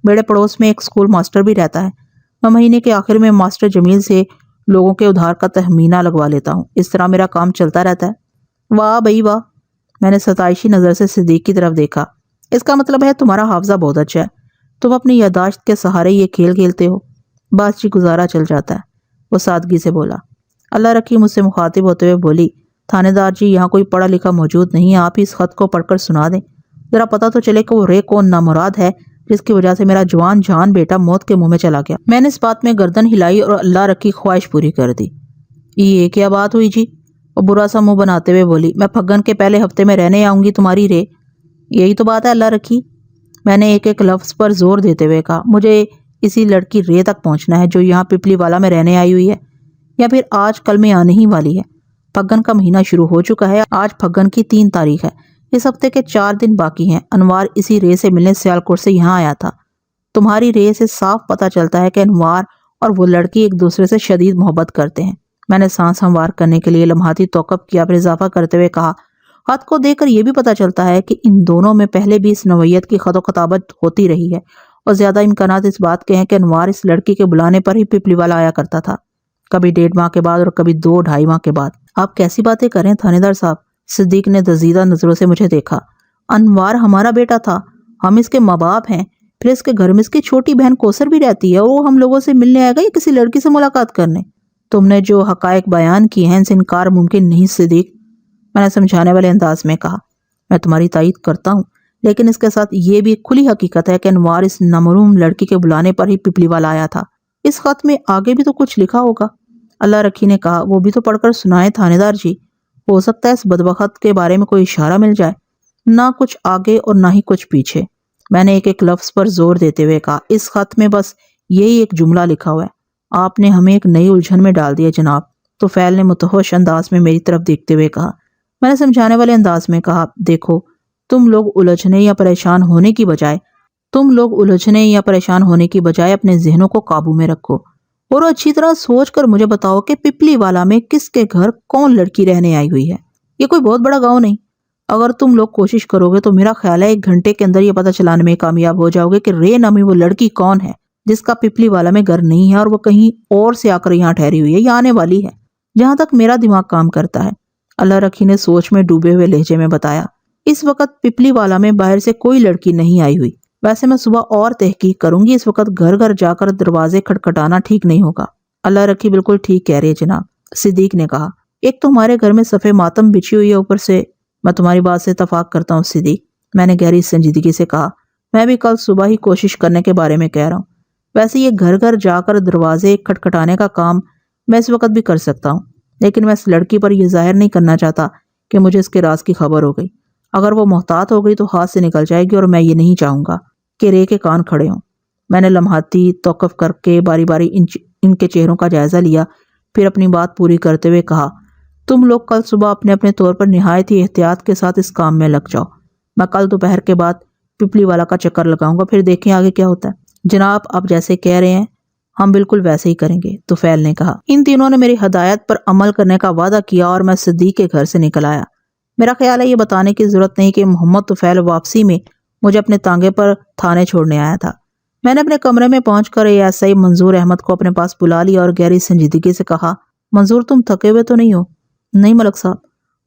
میرے پڑوس میں ایک اسکول ماسٹر بھی رہتا ہے، میں مہینے کے آخر میں ماسٹر جمیل سے لوگوں کے ادھار کا تخمینہ لگوا لیتا ہوں۔ اس طرح میرا کام چلتا رہتا ہے۔ واہ بھائی واہ، میں نے ستائشی نظر سے صدیق کی طرف دیکھا۔ اس کا مطلب ہے تمہارا حافظہ بہت اچھا ہے، تم اپنی یادداشت کے سہارے یہ کھیل کھیلتے ہو۔ بس جی گزارا چل جاتا ہے، وہ سادگی سے بولا۔ اللہ رکھی مجھ سے مخاطب ہوتے ہوئے بولی، تھانے دار جی یہاں کوئی پڑھا لکھا موجود نہیں ہے، آپ ہی اس خط کو پڑھ کر سنا دیں، ذرا پتہ تو چلے کہ وہ رے کون نامراد ہے جس کی وجہ سے میرا جوان جان بیٹا موت کے منہ میں چلا گیا۔ میں نے اس بات میں گردن ہلائی اور اللہ رکھی خواہش پوری کر دی۔ یہ کیا بات ہوئی جی؟ وہ برا سا منہ بناتے ہوئے بولی، میں پھگن کے پہلے ہفتے میں رہنے آؤں گی تمہاری رے۔ یہی تو بات ہے اللہ رکھی، میں نے ایک ایک لفظ پر زور دیتے ہوئے کہا، مجھے اسی لڑکی رے تک پہنچنا ہے جو یہاں پپلی والا میں رہنے آئی ہوئی ہے، یا پھر آج کل میں آنے ہی والی ہے۔ پھگن کا مہینہ شروع ہو چکا ہے، آج پھگن کی 3 تاریخ ہے، اس ہفتے کے 4 دن باقی ہیں۔ انوار اسی رے سے ملنے سیالکوٹ سے یہاں آیا تھا۔ تمہاری رے سے صاف پتہ چلتا ہے کہ انوار اور وہ لڑکی ایک دوسرے سے شدید محبت کرتے ہیں۔ میں نے سانس ہموار کرنے کے لیے لمحاتی توقف کیا، پھر اضافہ کرتے ہوئے کہا، خط کو دیکھ کر یہ بھی پتہ چلتا ہے کہ ان دونوں میں پہلے بھی اس نوعیت کی خط و خطابت ہوتی رہی ہے، اور زیادہ امکانات اس بات کے ہیں کہ انوار اس لڑکی کے بلانے پر ہی پپلی والا آیا کرتا تھا، کبھی 1.5 ماہ کے بعد اور کبھی 2-2.5 ماہ کے بعد۔ آپ کیسی باتیں کر رہے ہیں تھانے دار صاحب؟ صدیق نے دزیدہ نظروں سے مجھے دیکھا۔ انوار ہمارا بیٹا تھا، ہم اس کے ماں باپ ہیں، پھر اس کے گھر میں اس کی چھوٹی بہن کوثر بھی رہتی ہے، اور وہ ہم لوگوں سے ملنے آئے گا یا کسی لڑکی سے ملاقات کرنے؟ تم نے جو حقائق بیان کی ہیں ان سے انکار ممکن نہیں صدیق، میں نے سمجھانے والے انداز میں کہا۔ میں تمہاری تائید کرتا ہوں، لیکن اس کے ساتھ یہ بھی کھلی حقیقت ہے کہ انوار اس نامعلوم لڑکی کے بلانے پر ہی پپلی والا آیا تھا۔ اس خط میں آگے بھی تو کچھ لکھا ہوگا، اللہ رکھی نے کہا، وہ بھی تو پڑھ کر سنائے تھانے دار جی، ہو سکتا ہے اس بدبخت کے بارے میں کوئی اشارہ مل جائے، نہ کچھ آگے اور نہ ہی کچھ پیچھے۔ میں نے ایک ایک لفظ پر زور دیتے ہوئے کہا، اس خط میں بس یہی ایک جملہ لکھا ہوا ہے، آپ نے ہمیں ایک نئی الجھن میں ڈال دیا جناب۔ تو فیل نے متوحش انداز میں میری طرف دیکھتے ہوئے کہا۔ میں نے سمجھانے والے انداز میں کہا، دیکھو تم لوگ الجھنے یا پریشان ہونے کی بجائے اپنے ذہنوں کو قابو میں رکھو اور اچھی طرح سوچ کر مجھے بتاؤ کہ پپلی والا میں کس کے گھر کون لڑکی رہنے آئی ہوئی ہے۔ یہ کوئی بہت بڑا گاؤں نہیں، اگر تم لوگ کوشش کرو گے تو میرا خیال ہے 1 گھنٹے کے اندر یہ پتہ چلانے میں کامیاب ہو جاؤ گے کہ رے نامی وہ لڑکی کون ہے جس کا پپلی والا میں گھر نہیں ہے اور وہ کہیں اور سے آ کر یہاں ٹھہری ہوئی ہے یا آنے والی ہے۔ جہاں تک میرا دماغ کام کرتا ہے، اللہ رکھی نے سوچ میں ڈوبے ہوئے لہجے میں بتایا، اس وقت پپلی والا میں باہر سے کوئی لڑکی نہیں آئی ہوئی۔ ویسے میں صبح اور تحقیق کروں گی، اس وقت گھر گھر جا کر دروازے کھٹکھٹانا ٹھیک نہیں ہوگا۔ اللہ رکھی بالکل ٹھیک کہہ رہے ہیں جناب، صدیق نے کہا، ایک تو ہمارے گھر میں صفے ماتم بچھی ہوئی ہے، اوپر سے میں تمہاری بات سے اتفاق کرتا ہوں صدیق، میں نے گہری سنجیدگی سے کہا، میں بھی کل صبح ہی کوشش کرنے کے بارے میں کہہ رہا ہوں۔ ویسے یہ گھر گھر جا کر دروازے کھٹکھٹانے کا کام میں اس وقت بھی کر سکتا ہوں، لیکن میں اس لڑکی پر یہ ظاہر نہیں کرنا چاہتا کہ مجھے اس کے راز کی خبر ہو گئی۔ اگر وہ محتاط ہو گئی تو ہاتھ سے نکل جائے گی، اور میں یہ نہیں چاہوں گا کہ رے کے کان کھڑے ہوں۔ میں نے لمحاتی توقف کر کے باری باری ان کے چہروں کا جائزہ لیا، پھر اپنی بات پوری کرتے ہوئے کہا، تم لوگ کل صبح اپنے اپنے طور پر نہایت ہی احتیاط کے ساتھ اس کام میں لگ جاؤ۔ میں کل دوپہر کے بعد پپلی والا کا چکر لگاؤں گا، پھر دیکھیں آگے کیا ہوتا ہے۔ جناب آپ جیسے کہہ رہے ہیں ہم بالکل ویسے ہی کریں گے، طفیل نے کہا۔ ان تینوں نے میری ہدایت پر عمل کرنے کا وعدہ کیا اور میں صدیق کے گھر سے نکل آیا۔ میرا خیال ہے یہ بتانے کی ضرورت نہیں کہ محمد طفیل واپسی میں مجھے اپنے تانگے پر تھانے چھوڑنے آیا تھا۔ میں نے اپنے کمرے میں پہنچ کر ایسائی منظور احمد کو اپنے پاس بلا لیا اور گہری سنجیدگی سے کہا، منظور تم تھکے ہوئے تو نہیں ہو؟ نہیں ملک صاحب،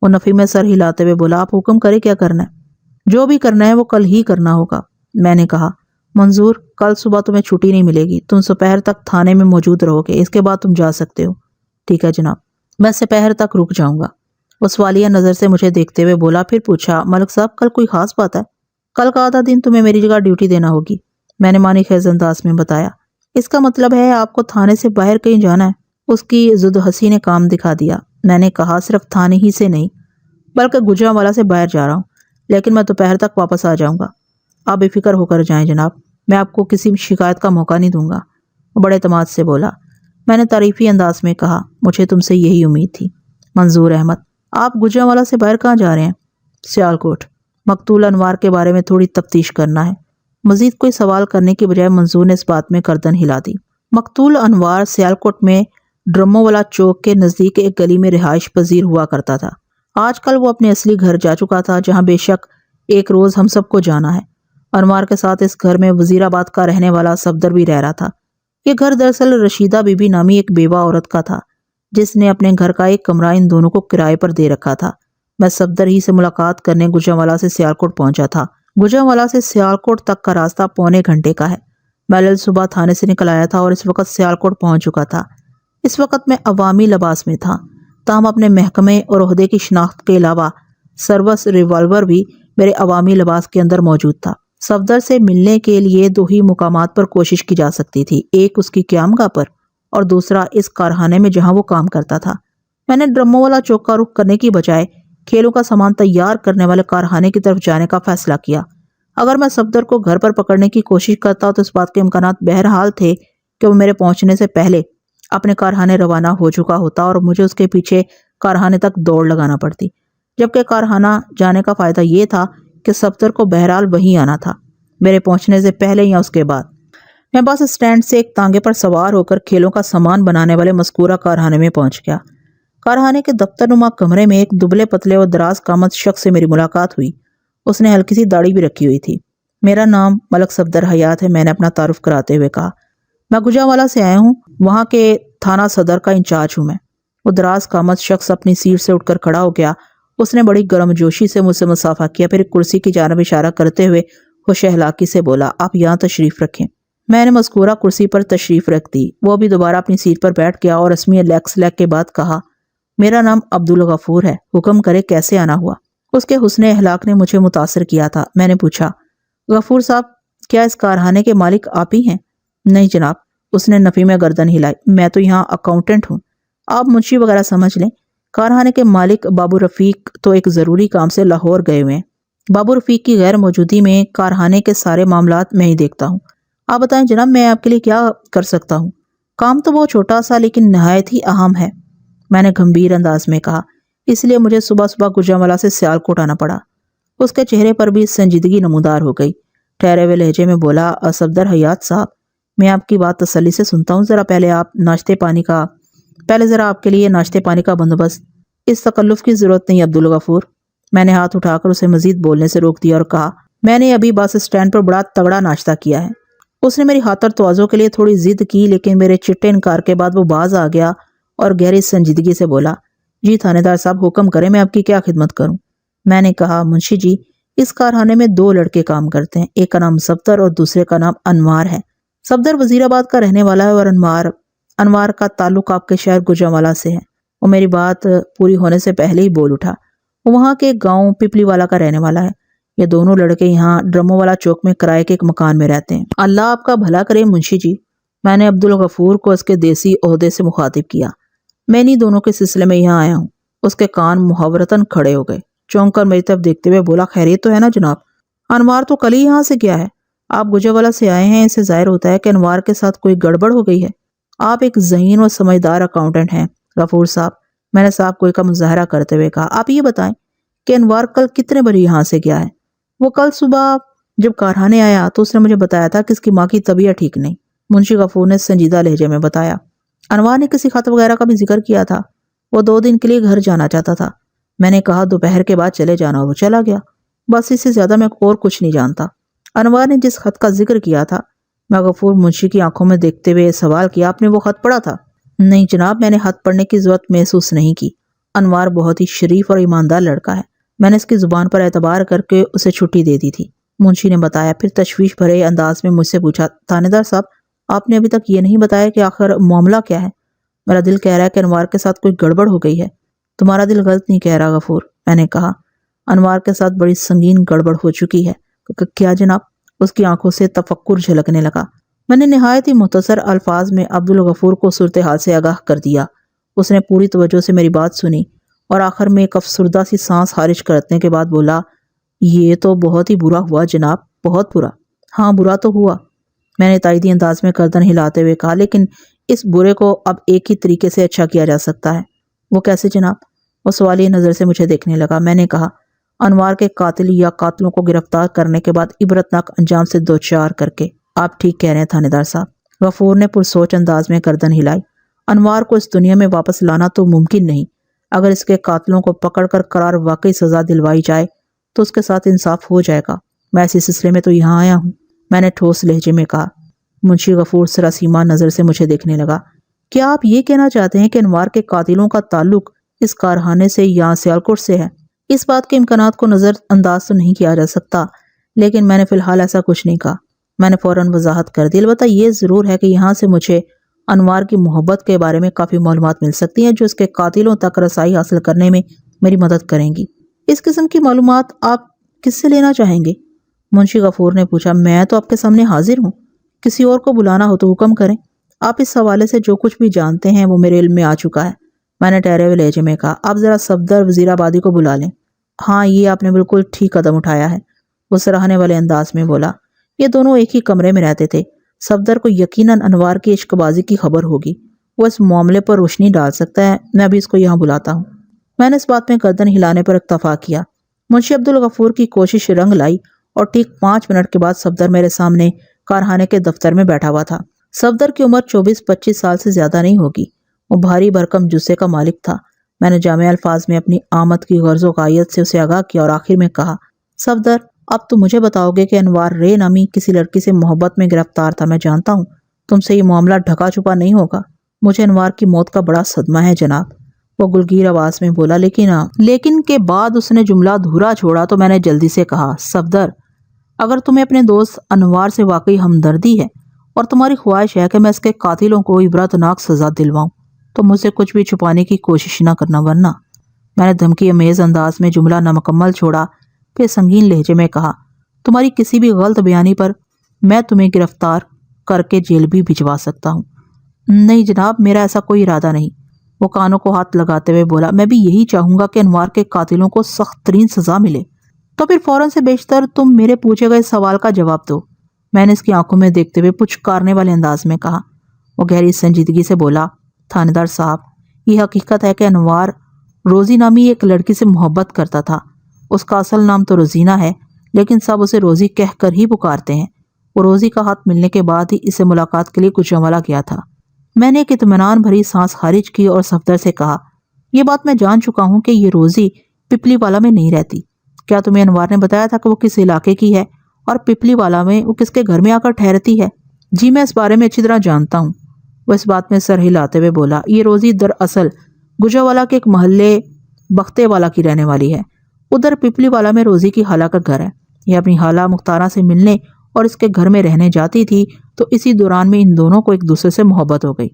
وہ نفی میں سر ہلاتے ہوئے بولا، آپ حکم کرے کیا کرنا ہے؟ جو بھی کرنا ہے وہ کل ہی کرنا ہوگا۔ میں نے کہا، منظور کل صبح تمہیں چھٹی نہیں ملے گی، تم دوپہر تک تھانے میں موجود رہو گے، اس کے بعد تم جا سکتے ہو۔ ٹھیک ہے جناب، میں دوپہر تک رک جاؤں گا۔ وہ سوالیہ نظر سے مجھے دیکھتے ہوئے بولا، پھر پوچھا، ملک صاحب کل کوئی خاص بات ہے؟ کل کا آدھا دن تمہیں میری جگہ ڈیوٹی دینا ہوگی، میں نے معنی خیز انداز میں بتایا۔ اس کا مطلب ہے آپ کو تھانے سے باہر کہیں جانا ہے؟ اس کی زد ہنسی نے کام دکھا دیا۔ میں نے کہا، صرف تھانے ہی سے نہیں بلکہ گجرانوالہ سے باہر جا رہا ہوں، لیکن میں دوپہر تک واپس آ جاؤں گا۔ آپ بے فکر ہو کر جائیں جناب، میں آپ کو کسی شکایت کا موقع نہیں دوں گا، وہ بڑے اعتماد سے بولا۔ میں نے تعریفی انداز میں کہا، مجھے تم سے یہی امید تھی۔ منظور احمد، آپ گجرانوالہ سے باہر کہاں جا رہے ہیں؟ سیالکوٹ، مقتول انوار کے بارے میں تھوڑی تفتیش کرنا ہے۔ مزید کوئی سوال کرنے کی بجائے منظور نے اس بات میں گردن ہلا دی۔ مقتول انوار سیالکوٹ میں ڈرمو والا چوک کے نزدیک ایک گلی میں رہائش پذیر ہوا کرتا تھا۔ آج کل وہ اپنے اصلی گھر جا چکا تھا، جہاں بے شک ایک روز ہم سب کو جانا ہے۔ انوار کے ساتھ اس گھر میں وزیر آباد کا رہنے والا صفدر بھی رہ رہا تھا۔ یہ گھر دراصل رشیدہ بی بی نامی ایک بیوہ عورت کا تھا، جس نے اپنے گھر کا ایک کمرہ ان دونوں کو کرائے پر دے رکھا تھا۔ میں صفدر ہی سے ملاقات کرنے گجرانوالہ سے سیالکوٹ پہنچا تھا۔ گجرانوالہ سے سیالکوٹ تک کا راستہ پونے گھنٹے کا ہے۔ میں کل صبح تھانے سے نکل آیا تھا اور اس وقت سیالکوٹ پہنچ چکا تھا۔ اس وقت میں عوامی لباس میں تھا، تاہم اپنے محکمے اور عہدے کی شناخت کے علاوہ سروس ریوالور بھی میرے عوامی لباس کے اندر موجود تھا۔ صفدر سے ملنے کے لیے دو ہی مقامات پر کوشش کی جا سکتی تھی، ایک اس کی قیامگاہ پر اور دوسرا اس کارخانے میں جہاں وہ کام کرتا تھا۔ میں نے ڈرمو والا چوک کا رخ کرنے کی بجائے کھیلوں کا سامان تیار کرنے والے کارخانے کی طرف جانے کا فیصلہ کیا۔ اگر میں صفدر کو گھر پر پکڑنے کی کوشش کرتا تو اس بات کے امکانات بہرحال تھے کہ وہ میرے پہنچنے سے پہلے اپنے کارخانے روانہ ہو چکا ہوتا اور مجھے اس کے پیچھے کارخانے تک دوڑ لگانا پڑتی، جبکہ کارخانہ جانے کا فائدہ یہ تھا کہ صفدر کو بہرحال وہیں آنا تھا، میرے پہنچنے سے پہلے یا اس کے بعد۔ میں بس اسٹینڈ سے ایک تانگے پر سوار ہو کر کھیلوں کا سامان بنانے والے مذکورہ کارخانے میں پہنچ گیا۔ کارخانے کے دفتر نما کمرے میں ایک دبلے پتلے اور دراز قامت شخص سے میری ملاقات ہوئی۔ اس نے ہلکی سی داڑھی بھی رکھی ہوئی تھی۔ میرا نام ملک صفدر حیات ہے، میں نے اپنا تعارف کراتے ہوئے کہا۔ میں گجرانوالہ سے آیا ہوں، وہاں کے تھانہ صدر کا انچارج ہوں میں۔ وہ دراز قامت شخص اپنی سیٹ سے اٹھ کر کھڑا ہو گیا۔ اس نے بڑی گرم جوشی سے مجھ سے مصافحہ کیا، پھر ایک کرسی کی جانب اشارہ کرتے ہوئے ہوش اخلاقی سے بولا، آپ یہاں تشریف رکھیں۔ میں نے مذکورہ کرسی پر تشریف رکھ دی۔ وہ بھی دوبارہ اپنی سیٹ پر بیٹھ گیا اور رسمی لیکس لیک کے بعد کہا، میرا نام عبدالغفور ہے، حکم کرے کیسے آنا ہوا؟ اس کے حسن اخلاق نے مجھے متاثر کیا تھا۔ میں نے پوچھا، غفور صاحب کیا اس کارخانے کے مالک آپ ہی ہیں؟ نہیں جناب، اس نے نفی میں گردن ہلائی، میں تو یہاں اکاؤنٹنٹ ہوں، آپ منشی وغیرہ سمجھ لیں۔ کارخانے کے مالک بابو رفیق تو ایک ضروری کام سے لاہور گئے ہوئے ہیں۔ بابو رفیق کی غیر موجودگی میں کارخانے کے سارے معاملات میں ہی دیکھتا ہوں۔ آپ بتائیں جناب، میں آپ کے لیے کیا کر سکتا ہوں؟ کام تو بہت چھوٹا سا لیکن نہایت ہی اہم ہے، میں نے گھمبیر انداز میں کہا، اس لیے مجھے صبح صبح گجرانوالہ سے سیالکوٹ آنا پڑا۔ اس کے چہرے پر بھی سنجیدگی نمودار ہو گئی۔ ٹھہرے ہوئے لہجے میں بولا، صفدر حیات صاحب، میں آپ کی بات تسلی سے سنتا ہوں، ذرا پہلے ذرا آپ کے لیے ناشتے پانی کا بندوبست۔ اس تکلف کی ضرورت نہیں عبدالغفور، میں نے ہاتھ اٹھا کر اسے مزید بولنے سے روک دیا اور کہا، میں نے ابھی بس اسٹینڈ پر بڑا تگڑا ناشتہ کیا ہے۔ اس نے میری خاطر تواضع کے لیے تھوڑی ضد کی، لیکن میرے چٹے انکار کے بعد وہ باز آ گیا اور گہری سنجیدگی سے بولا، جی تھانے دار صاحب حکم کریں، میں آپ کی کیا خدمت کروں؟ میں نے کہا، منشی جی، اس کارخانے میں دو لڑکے کام کرتے ہیں، ایک کا نام صفدر اور دوسرے کا نام انوار ہے۔ صفدر وزیر آباد کا رہنے والا ہے اور انوار کا تعلق آپ کے شہر گجرانوالہ سے ہے۔ وہ میری بات پوری ہونے سے پہلے ہی بول اٹھا، وہ وہاں کے گاؤں پپلی والا کا رہنے والا ہے۔ یہ دونوں لڑکے یہاں ڈرمو والا چوک میں کرائے کے ایک مکان میں رہتے ہیں۔ اللہ آپ کا بھلا کرے منشی جی، میں نے عبدالغفور کو اس کے دیسی عہدے سے مخاطب کیا۔ میں انہی دونوں کے سلسلے میں یہاں آیا ہوں۔ اس کے کان محاورتاً کھڑے ہو گئے، چونک کر میری طرف دیکھتے ہوئے بولا، خیریت تو ہے نا جناب؟ انوار تو کل ہی یہاں سے گیا ہے، آپ گجرانوالہ سے آئے ہیں، اسے ظاہر ہوتا ہے کہ انوار کے ساتھ کوئی گڑبڑ ہو گئی ہے۔ آپ ایک ذہین اور سمجھدار اکاؤنٹنٹ ہیں غفور صاحب، میں نے صاحب کوئی کا مظاہرہ کرتے ہوئے کہا۔ آپ یہ بتائیں کہ انوار کل کتنے بجے یہاں سے گیا ہے؟ وہ کل صبح جب کارخانے آیا تو اس نے مجھے بتایا تھا کہ اس کی ماں کی طبیعت ٹھیک نہیں۔ منشی غفور نے سنجیدہ لہجے میں بتایا۔ انوار نے کسی خط وغیرہ کا بھی ذکر کیا تھا؟ وہ 2 دن کے لیے گھر جانا چاہتا تھا۔ میں نے کہا دوپہر کے بعد چلے جانا، اور وہ چلا گیا۔ بس اس سے زیادہ میں اور کچھ نہیں جانتا۔ انوار نے جس خط کا ذکر کیا تھا، میں غفور منشی کی آنکھوں میں دیکھتے ہوئے سوال کیا، آپ نے وہ خط پڑھا تھا؟ نہیں جناب، میں نے خط پڑھنے کی ضرورت محسوس نہیں کی۔ انوار بہت ہی شریف اور ایماندار لڑکا ہے، میں نے اس کی زبان پر اعتبار کر کے اسے چھٹی دے دی تھی، منشی نے بتایا۔ پھر تشویش بھرے انداز میں مجھ سے پوچھا، تھانے دار صاحب آپ نے ابھی تک یہ نہیں بتایا کہ آخر معاملہ کیا ہے؟ میرا دل کہہ رہا ہے کہ انوار کے ساتھ کوئی گڑبڑ ہو گئی ہے۔ تمہارا دل غلط نہیں کہہ رہا غفور، میں نے کہا۔ انوار کے ساتھ بڑی سنگین گڑبڑ ہو چکی ہے۔ کیا جناب؟ اس کی آنکھوں سے تفکر جھلکنے لگا۔ میں نے نہایت ہی مختصر الفاظ میں عبدالغفور کو صورتحال سے آگاہ کر دیا۔ اس نے پوری توجہ سے میری بات سنی اور آخر میں ایک افسردہ سی سانس خارج کرنے کے بعد بولا، یہ تو بہت ہی برا ہوا جناب، بہت برا۔ ہاں برا تو ہوا، میں نے تائیدی انداز میں گردن ہلاتے ہوئے کہا، لیکن اس برے کو اب ایک ہی طریقے سے اچھا کیا جا سکتا ہے۔ وہ کیسے جناب؟ وہ سوالیہ نظر سے مجھے دیکھنے لگا۔ میں نے کہا، انوار کے قاتل یا قاتلوں کو گرفتار کرنے کے بعد عبرتناک انجام سے دوچار کر کے۔ آپ ٹھیک کہہ رہے ہیں تھانے دار صاحب، غفور نے پرسوچ انداز میں گردن ہلائی۔ انوار کو اس دنیا میں واپس لانا تو ممکن نہیں۔ اگر اس کے قاتلوں کو پکڑ کر قرار واقعی سزا دلوائی جائے تو اس کے ساتھ انصاف ہو جائے گا۔ میں اسی سلسلے میں تو یہاں آیا ہوں، میں نے ٹھوس لہجے میں کہا۔ منشی غفور سراسیمہ نظر سے مجھے دیکھنے لگا۔ کیا آپ یہ کہنا چاہتے ہیں کہ انوار کے قاتلوں کا تعلق اس کارخانے سے یا سیالکوٹ سے ہے؟ اس بات کے امکانات کو نظر انداز تو نہیں کیا جا سکتا، لیکن میں نے فی الحال ایسا کچھ نہیں کہا۔ میں نے فوراً وضاحت کر دی، البتہ یہ ضرور ہے کہ یہاں سے مجھے انوار کی محبت کے بارے میں کافی معلومات مل سکتی ہیں جو اس کے قاتلوں تک رسائی حاصل کرنے میں میری مدد کریں گی۔ اس قسم کی معلومات آپ کس سے لینا چاہیں گے؟ منشی غفور نے پوچھا۔ میں تو آپ کے سامنے حاضر ہوں، کسی اور کو بلانا ہو تو حکم کریں۔ آپ اس حوالے سے جو کچھ بھی جانتے ہیں وہ میرے علم میں آ چکا ہے، میں نے ٹھہرے ہوئے لہجے میں کہا۔ آپ ذرا صفدر وزیر آبادی کو بلا لیں۔ ہاں یہ آپ نے بالکل ٹھیک قدم اٹھایا ہے، وہ سراہنے والے انداز میں بولا۔ یہ دونوں ایک ہی کمرے میں رہتے تھے۔ صفدر کو یقیناً انوار کی عشق بازی کی خبر ہوگی، وہ اس معاملے پر روشنی ڈال سکتا ہے۔ میں ابھی اس کو یہاں بلاتا ہوں۔ میں نے اس بات میں گردن ہلانے پر اکتفا کیا۔ منشی عبدالغفور کی کوشش رنگ لائی اور ٹھیک 5 منٹ کے بعد صفدر میرے سامنے کارخانے کے دفتر میں بیٹھا ہوا تھا۔ صفدر کی عمر 24-25 سال سے زیادہ نہیں ہوگی، وہ بھاری بھرکم جثے کا مالک تھا۔ میں نے جامع الفاظ میں اپنی آمد کی غرض و غایت سے اسے آگاہ کیا اور آخر میں کہا، صفدر اب تم مجھے بتاؤ گے کہ انوار رے نامی کسی لڑکی سے محبت میں گرفتار تھا۔ میں جانتا ہوں تم سے یہ معاملہ ڈھکا چھپا نہیں ہوگا۔ مجھے انوار کی موت کا بڑا صدمہ ہے جناب، وہ گلگیر آواز میں بولا، لیکن کے بعد اس نے جملہ دھورا چھوڑا تو میں نے جلدی سے کہا، صفدر اگر تمہیں اپنے دوست انوار سے واقعی ہمدردی ہے اور تمہاری خواہش ہے کہ میں اس کے قاتلوں کو عبرتناک سزا دلواؤں تو مجھ سے کچھ بھی چھپانے کی کوشش نہ کرنا، ورنہ۔ میں نے دھمکی امیز انداز میں جملہ نامکمل چھوڑا، پھر سنگین لہجے میں کہا، تمہاری کسی بھی غلط بیانی پر میں تمہیں گرفتار کر کے جیل بھی بھجوا سکتا ہوں۔ نہیں جناب، میرا ایسا کوئی ارادہ نہیں، وہ کانوں کو ہاتھ لگاتے ہوئے بولا۔ میں بھی یہی چاہوں گا کہ انوار کے قاتلوں کو سخت ترین سزا ملے۔ تو پھر فوراً سے بیشتر تم میرے پوچھے گئے سوال کا جواب دو، میں نے اس کی آنکھوں میں دیکھتے ہوئے پچکارنے والے انداز میں کہا۔ وہ گہری سنجیدگی سے بولا، تھانے دار صاحب یہ حقیقت ہے کہ انوار روزی نامی ایک لڑکی سے محبت کرتا تھا۔ اس کا اصل نام تو روزینہ ہے، لیکن سب اسے روزی کہہ کر ہی پکارتے ہیں۔ وہ روزی کا ہاتھ ملنے کے بعد ہی اسے ملاقات کے لیے گجرانوالہ گیا تھا۔ میں نے ایک اطمینان بھری سانس خارج کی اور صفدر سے کہا، یہ بات میں جان چکا ہوں کہ یہ روزی پپلی والا میں نہیں رہتی۔ کیا تمہیں انوار نے بتایا تھا کہ وہ کس علاقے کی ہے اور پپلی والا میں وہ کس کے گھر میں آ کر ٹھہرتی ہے؟ جی میں اس بارے میں اچھی طرح جانتا ہوں، وہ اس بات میں سر ہلاتے ہوئے بولا۔ یہ روزی دراصل گجرانوالہ کے ایک محلے بختے والا کی رہنے والی ہے۔ ادھر پپلی والا میں روزی کی خالہ کا گھر ہے۔ یہ اپنی خالہ مختارہ سے ملنے اور اس کے گھر میں رہنے جاتی تھی تو اسی دوران میں ان دونوں کو ایک دوسرے سے محبت ہو گئی۔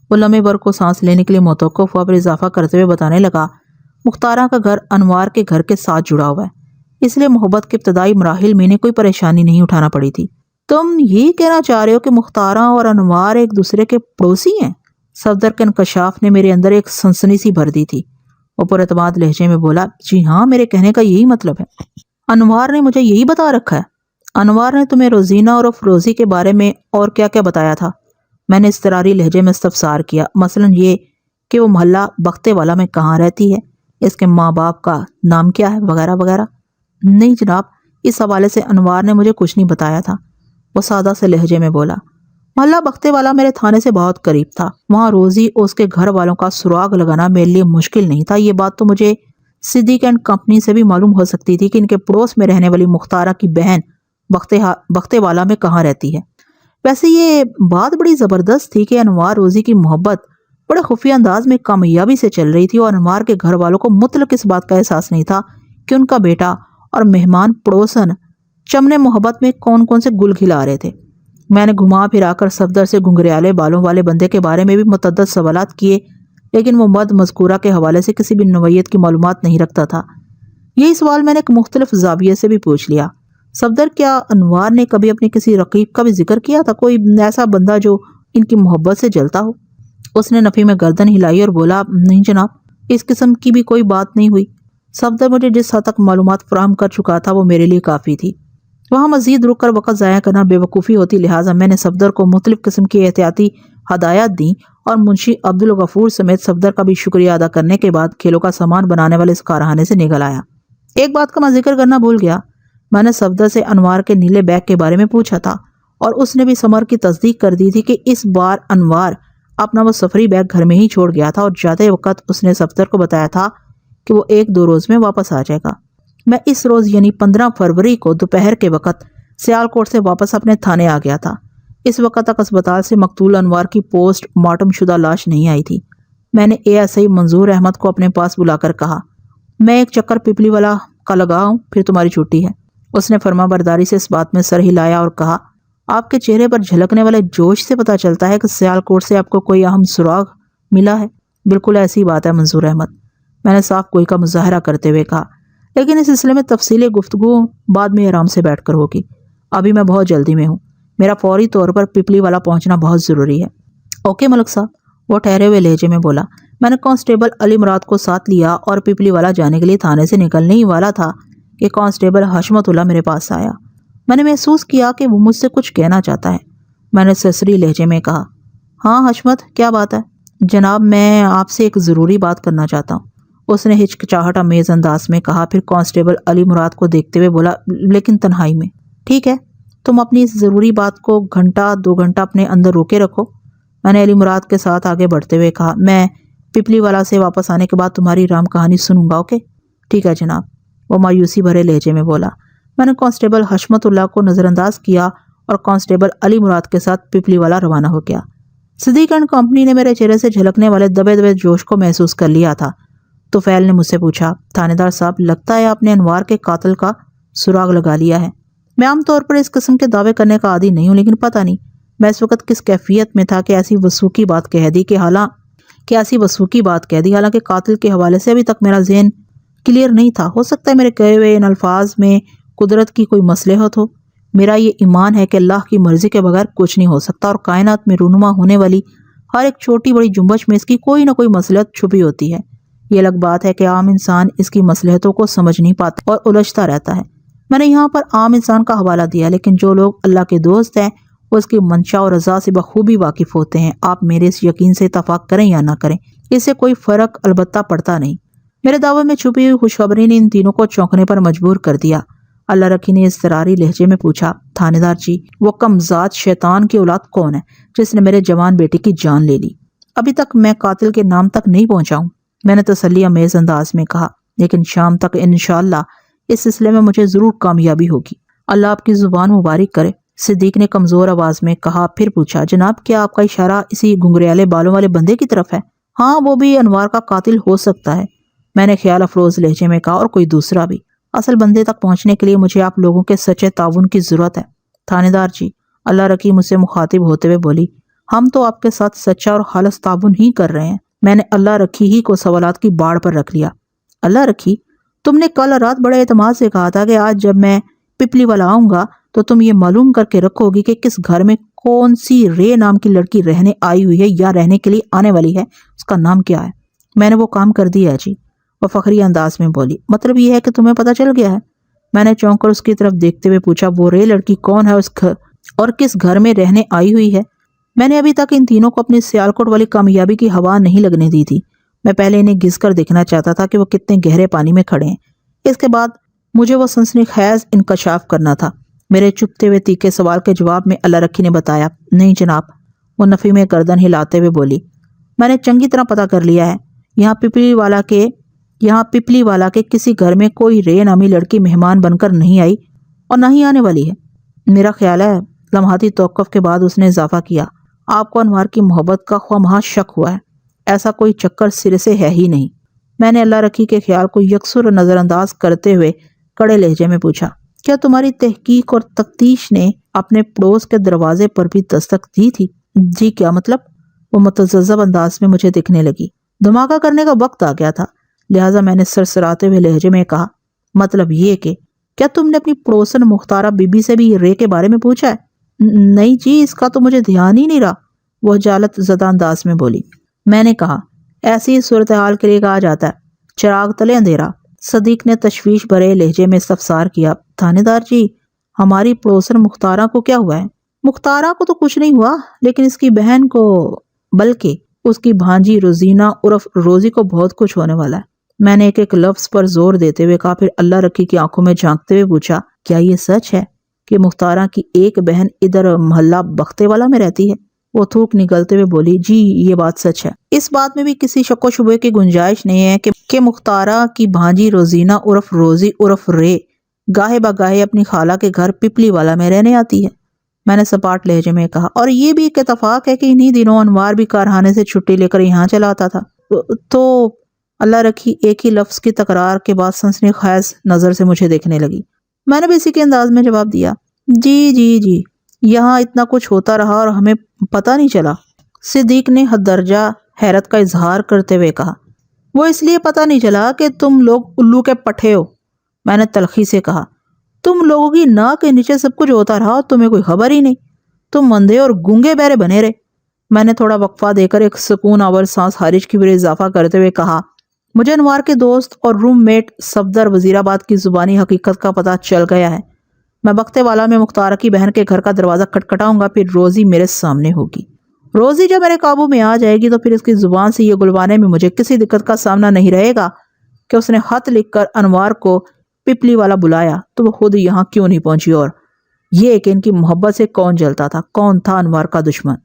وہ لمحے بھر کو سانس لینے کے لیے متوقف ہوا، پھر اضافہ کرتے ہوئے بتانے لگا، مختارہ کا گھر انوار کے گھر کے ساتھ جڑا ہوا ہے، اس لیے محبت کے ابتدائی مراحل میں انہیں کوئی پریشانی نہیں اٹھانا پڑی تھی۔ تم یہ کہنا چاہ رہے ہو کہ مختارہ اور انوار ایک دوسرے کے پڑوسی ہیں؟ صفدر کے انکشاف نے میرے اندر ایک سنسنی سی بھر دی تھی۔ وہ پر اعتماد لہجے میں بولا، جی ہاں، میرے کہنے کا یہی مطلب ہے۔ انوار نے مجھے یہی بتا رکھا ہے۔ انوار نے تمہیں روزینہ اور افروزی کے بارے میں اور کیا کیا بتایا تھا؟ میں نے اضطراری لہجے میں استفسار کیا۔ مثلاً یہ کہ وہ محلہ بختے والا میں کہاں رہتی ہے، اس کے ماں باپ کا نام کیا ہے، وغیرہ وغیرہ۔ نہیں جناب، اس حوالے سے انوار نے مجھے کچھ نہیں بتایا تھا، وہ سادہ سے لہجے میں بولا۔ محلہ بختے والا میرے تھانے سے بہت قریب تھا، وہاں روزی اور اس کے گھر والوں کا سراغ لگانا میرے لیے مشکل نہیں تھا۔ یہ بات تو مجھے صدیق اینڈ کمپنی سے بھی معلوم ہو سکتی تھی کہ ان کے پڑوس میں رہنے والی مختارہ کی بہن بختے والا میں کہاں رہتی ہے۔ ویسے یہ بات بڑی زبردست تھی کہ انوار روزی کی محبت بڑے خفیہ انداز میں کامیابی سے چل رہی تھی، اور انوار کے گھر والوں کو مطلق اس بات کا احساس نہیں تھا کہ ان کا بیٹا اور مہمان پڑوسن چمنے محبت میں کون کون سے گل کھلا رہے تھے۔ میں نے گھما پھرا کر صفدر سے گھنگریالے بالوں والے بندے کے بارے میں بھی متعدد سوالات کیے، لیکن وہ مد مذکورہ کے حوالے سے کسی بھی نوعیت کی معلومات نہیں رکھتا تھا۔ یہی سوال میں نے ایک مختلف زاویے سے بھی پوچھ لیا۔ صفدر، کیا انوار نے کبھی اپنے کسی رقیب کا بھی ذکر کیا تھا، کوئی ایسا بندہ جو ان کی محبت سے جلتا ہو؟ اس نے نفی میں گردن ہلائی اور بولا، نہیں جناب، اس قسم کی بھی کوئی بات نہیں ہوئی۔ صفدر مجھے جس حد تک معلومات فراہم کر چکا تھا وہ میرے لیے کافی تھی۔ وہاں مزید رک کر وقت ضائع کرنا بے وقوفی ہوتی، لہٰذا میں نے صفدر کو مختلف قسم کی احتیاطی ہدایات دیں اور منشی عبدالغفور سمیت صفدر کا بھی شکریہ ادا کرنے کے بعد کھیلوں کا سامان بنانے والے اس کارخانے سے نکل آیا۔ ایک بات کا میں ذکر کرنا بھول گیا، میں نے صفدر سے انوار کے نیلے بیگ کے بارے میں پوچھا تھا، اور اس نے بھی سمر کی تصدیق کر دی تھی کہ اس بار انوار اپنا وہ سفری بیگ گھر میں ہی چھوڑ گیا تھا، اور جاتے وقت اس نے صفدر کو بتایا تھا کہ وہ 1-2 روز میں واپس آ جائے گا۔ میں اس روز یعنی 15 فروری کو دوپہر کے وقت سیالکوٹ سے واپس اپنے تھانے آ گیا تھا۔ اس وقت تک اسپتال سے مقتول انوار کی پوسٹ مارٹم شدہ لاش نہیں آئی تھی۔ میں نے ASI منظور احمد کو اپنے پاس بلا کر کہا، میں ایک چکر پیپلی والا کا لگاؤں، پھر تمہاری چھٹی ہے۔ اس نے فرما برداری سے اس بات میں سر ہلایا اور کہا، آپ کے چہرے پر جھلکنے والے جوش سے پتہ چلتا ہے کہ سیالکوٹ سے آپ کو کوئی اہم سراغ ملا ہے۔ بالکل ایسی بات ہے منظور احمد، میں نے صاف کوئی کا مظاہرہ کرتے ہوئے کہا، لیکن اس سلسلے میں تفصیلی گفتگو بعد میں آرام سے بیٹھ کر ہوگی، ابھی میں بہت جلدی میں ہوں، میرا فوری طور پر پیپلی والا پہنچنا بہت ضروری ہے۔ اوکے ملک صاحب، وہ ٹھہرے ہوئے لہجے میں بولا۔ میں نے کانسٹیبل علی مراد کو ساتھ لیا اور پیپلی والا جانے کے لیے تھانے سے نکلنے ہی والا تھا کہ کانسٹیبل حشمت اللہ میرے پاس آیا۔ میں نے محسوس کیا کہ وہ مجھ سے کچھ کہنا چاہتا ہے۔ میں نے سسری لہجے میں کہا، ہاں حشمت، کیا بات ہے؟ جناب، میں آپ سے ایک ضروری بات کرنا چاہتا ہوں، اس نے ہچکچاہٹ آمیز انداز میں کہا، پھر کانسٹیبل علی مراد کو دیکھتے ہوئے بولا، لیکن تنہائی میں؟ ٹھیک ہے، تم اپنی اس ضروری بات کو 1-2 گھنٹہ اپنے اندر روکے رکھو۔ میں نے علی مراد کے ساتھ آگے بڑھتے ہوئے کہا، میں پیپلی والا سے واپس آنے کے بعد تمہاری رام کہانی سنوں گا، اوکے؟ ٹھیک ہے جناب، وہ مایوسی بھرے لہجے میں بولا۔ میں نے کانسٹیبل حشمت اللہ کو نظر انداز کیا اور کانسٹیبل علی مراد کے ساتھ پیپلی والا روانہ ہو گیا۔ صدیق اینڈ کمپنی نے میرے چہرے سے جھلکنے والے دبے دبے جوش کو محسوس کر لیا تھا۔ توفیل نے مجھ سے پوچھا، تھانے دار صاحب، لگتا ہے آپ نے انوار کے قاتل کا سراغ لگا لیا ہے۔ میں عام طور پر اس قسم کے دعوے کرنے کا عادی نہیں ہوں، لیکن پتہ نہیں میں اس وقت کس کیفیت میں تھا کہ ایسی وثوقی بات کہہ دی، حالانکہ قاتل کے حوالے سے ابھی تک میرا ذہن کلیئر نہیں تھا۔ ہو سکتا ہے میرے کہے ہوئے ان الفاظ میں قدرت کی کوئی مصلحت ہو۔ میرا یہ ایمان ہے کہ اللہ کی مرضی کے بغیر کچھ نہیں ہو سکتا، اور کائنات میں رونما ہونے والی ہر ایک چھوٹی بڑی جنبش میں اس کی کوئی نہ کوئی مصلحت چھپی ہوتی ہے۔ یہ الگ بات ہے کہ عام انسان اس کی مصلحتوں کو سمجھ نہیں پاتا اور الجھتا رہتا ہے۔ میں نے یہاں پر عام انسان کا حوالہ دیا، لیکن جو لوگ اللہ کے دوست ہیں وہ اس کی منشا اور رضا سے بخوبی واقف ہوتے ہیں۔ آپ میرے اس یقین سے اتفاق کریں یا نہ کریں، اس سے کوئی فرق البتہ پڑتا نہیں۔ میرے دعوے میں چھپی ہوئی خوشخبری نے ان تینوں کو چونکنے پر مجبور کر دیا۔ اللہ رکھی نے اضطراری لہجے میں پوچھا، تھانے دار جی، وہ کمزاد شیطان کی اولاد کون ہے جس نے میرے جوان بیٹے کی جان لے لی؟ ابھی تک میں قاتل کے نام تک نہیں پہنچا ہوں، میں نے تسلی آمیز انداز میں کہا، لیکن شام تک انشاءاللہ اس سلسلے میں مجھے ضرور کامیابی ہوگی۔ اللہ آپ کی زبان مبارک کرے، صدیق نے کمزور آواز میں کہا، پھر پوچھا، جناب کیا آپ کا اشارہ اسی گھنگریالے بالوں والے بندے کی طرف ہے؟ ہاں، وہ بھی انوار کا قاتل ہو سکتا ہے، میں نے خیال افروز لہجے میں کہا، اور کوئی دوسرا بھی۔ اصل بندے تک پہنچنے کے لیے مجھے آپ لوگوں کے سچے تعاون کی ضرورت ہے۔ تھانے دار جی، اللہ رکی مجھ سے مخاطب ہوتے ہوئے بولی، ہم تو آپ کے ساتھ سچا اور خالص تعاون ہی کر رہے ہیں۔ میں نے اللہ رکی ہی کو سوالات کی باڑ پر رکھ لیا۔ اللہ رکی، تم نے کل رات بڑے اعتماد سے کہا تھا کہ آج جب میں پپلی والا آؤں گا تو تم یہ معلوم کر کے رکھو گی کہ کس گھر میں کون سی رے نام کی لڑکی رہنے آئی ہوئی ہے یا رہنے کے لیے آنے والی ہے، اس کا نام کیا ہے۔ میں نے وہ کام کر دیا ہے جی، وہ فخری انداز میں بولی۔ مطلب یہ ہے کہ تمہیں پتہ چل گیا ہے؟ میں نے چونک کر اس کی طرف دیکھتے ہوئے پوچھا، وہ رے لڑکی کون ہے اور کس گھر میں رہنے آئی ہوئی ہے؟ میں نے ابھی تک ان تینوں کو اپنی سیالکوٹ والی کامیابی کی ہوا نہیں لگنے دی تھی۔ میں پہلے انہیں گھس کر دیکھنا چاہتا تھا کہ وہ کتنے گہرے پانی میں کھڑے ہیں، اس کے بعد مجھے وہ سنسنی خیز انکشاف کرنا تھا۔ میرے چپتے ہوئے تیکھے سوال کے جواب میں اللہ رکھی نے بتایا، نہیں جناب۔ وہ نفی میں گردن ہلاتے ہوئے بولی، میں نے چنگی طرح پتہ کر لیا ہے، یہاں پپلی والا کے کسی گھر میں کوئی رے نامی لڑکی مہمان بن کر نہیں آئی اور نہ ہی آنے والی ہے۔ میرا خیال ہے، لمحاتی توقف کے بعد اس نے اضافہ کیا، آپ کو انوار کی محبت کا خواہ شک ہوا ہے، ایسا کوئی چکر سرے سے ہے ہی نہیں۔ میں نے اللہ رکھی کے خیال کو یکسر نظر انداز کرتے ہوئے کڑے لہجے میں پوچھا، کیا تمہاری تحقیق اور تفتیش نے اپنے پڑوس کے دروازے پر بھی دستک دی تھی؟ جی، کیا مطلب؟ وہ متذبذب انداز میں مجھے دیکھنے لگی۔ دھماکہ کرنے کا وقت آ گیا تھا، لہٰذا میں نے سرسراتے ہوئے لہجے میں کہا، مطلب یہ کہ کیا تم نے اپنی پڑوسن مختارہ بی بی سے بھی رے کے بارے میں پوچھا ہے؟ نہیں جی، اس کا تو مجھے دھیان ہی نہیں رہا، وہ جالت زدہ انداز میں بولی۔ میں نے کہا، ایسی صورتحال کے لیے کہا جاتا ہے چراغ تلے اندھیرا۔ صدیق نے تشویش بھرے لہجے میں استفسار کیا، تھانے دار جی، ہماری پڑوسن مختارہ کو کیا ہوا ہے؟ مختارہ کو تو کچھ نہیں ہوا، لیکن اس کی بہن کو، بلکہ اس کی بھانجی روزینہ عرف روزی کو بہت کچھ ہونے والا ہے۔ میں نے ایک ایک لفظ پر زور دیتے ہوئے کہا، پھر اللہ رکھی کی آنکھوں میں جھانکتے ہوئے پوچھا، کیا یہ سچ ہے کہ مختارہ کی ایک بہن ادھر محلہ بختے والا میں رہتی ہے؟ وہ تھوک نگلتے ہوئے بولی، جی یہ بات سچ ہے۔ اس بات میں بھی کسی شک و شبے کی گنجائش نہیں ہے کہ مختارہ کی بھانجی روزینہ عرف روزی عرف رے گاہے بگاہے اپنی خالہ کے گھر پپلی والا میں رہنے آتی ہے۔ میں نے سپاٹ لہجے میں کہا، اور یہ بھی ایک اتفاق ہے کہ انہی دنوں انوار بھی کارخانے سے چھٹی لے کر یہاں چلا آتا تھا۔ تو اللہ رکھی ایک ہی لفظ کی تکرار کے بعد سنسنی خیز نظر سے مجھے دیکھنے لگی۔ میں نے بھی اسی کے انداز میں جواب دیا، جی جی جی، یہاں اتنا کچھ ہوتا رہا اور ہمیں پتہ نہیں چلا۔ صدیق نے حد درجہ حیرت کا اظہار کرتے ہوئے کہا، وہ اس لیے پتہ نہیں چلا کہ تم لوگ الو کے پٹھے ہو۔ میں نے تلخی سے کہا، تم لوگوں کی ناک کے نیچے سب کچھ ہوتا رہا اور تمہیں کوئی خبر ہی نہیں، تم اندھے اور گونگے بہرے بنے رہے۔ میں نے تھوڑا وقفہ دے کر ایک سکون آور سانس خارج کی، اضافہ کرتے ہوئے کہا، مجھے انوار کے دوست اور روم میٹ صفدر وزیر آباد کی زبانی حقیقت کا پتہ چل گیا ہے۔ میں بختے والا میں مختارہ کی بہن کے گھر کا دروازہ کھٹکھٹاؤں گا، پھر روزی میرے سامنے ہوگی۔ روزی جب میرے قابو میں آ جائے گی تو پھر اس کی زبان سے یہ گلوانے میں مجھے کسی دقت کا سامنا نہیں رہے گا کہ اس نے خط لکھ کر انوار کو پپلی والا بلایا تو وہ خود یہاں کیوں نہیں پہنچی، اور یہ کہ ان کی محبت سے کون جلتا تھا، کون تھا انوار کا دشمن۔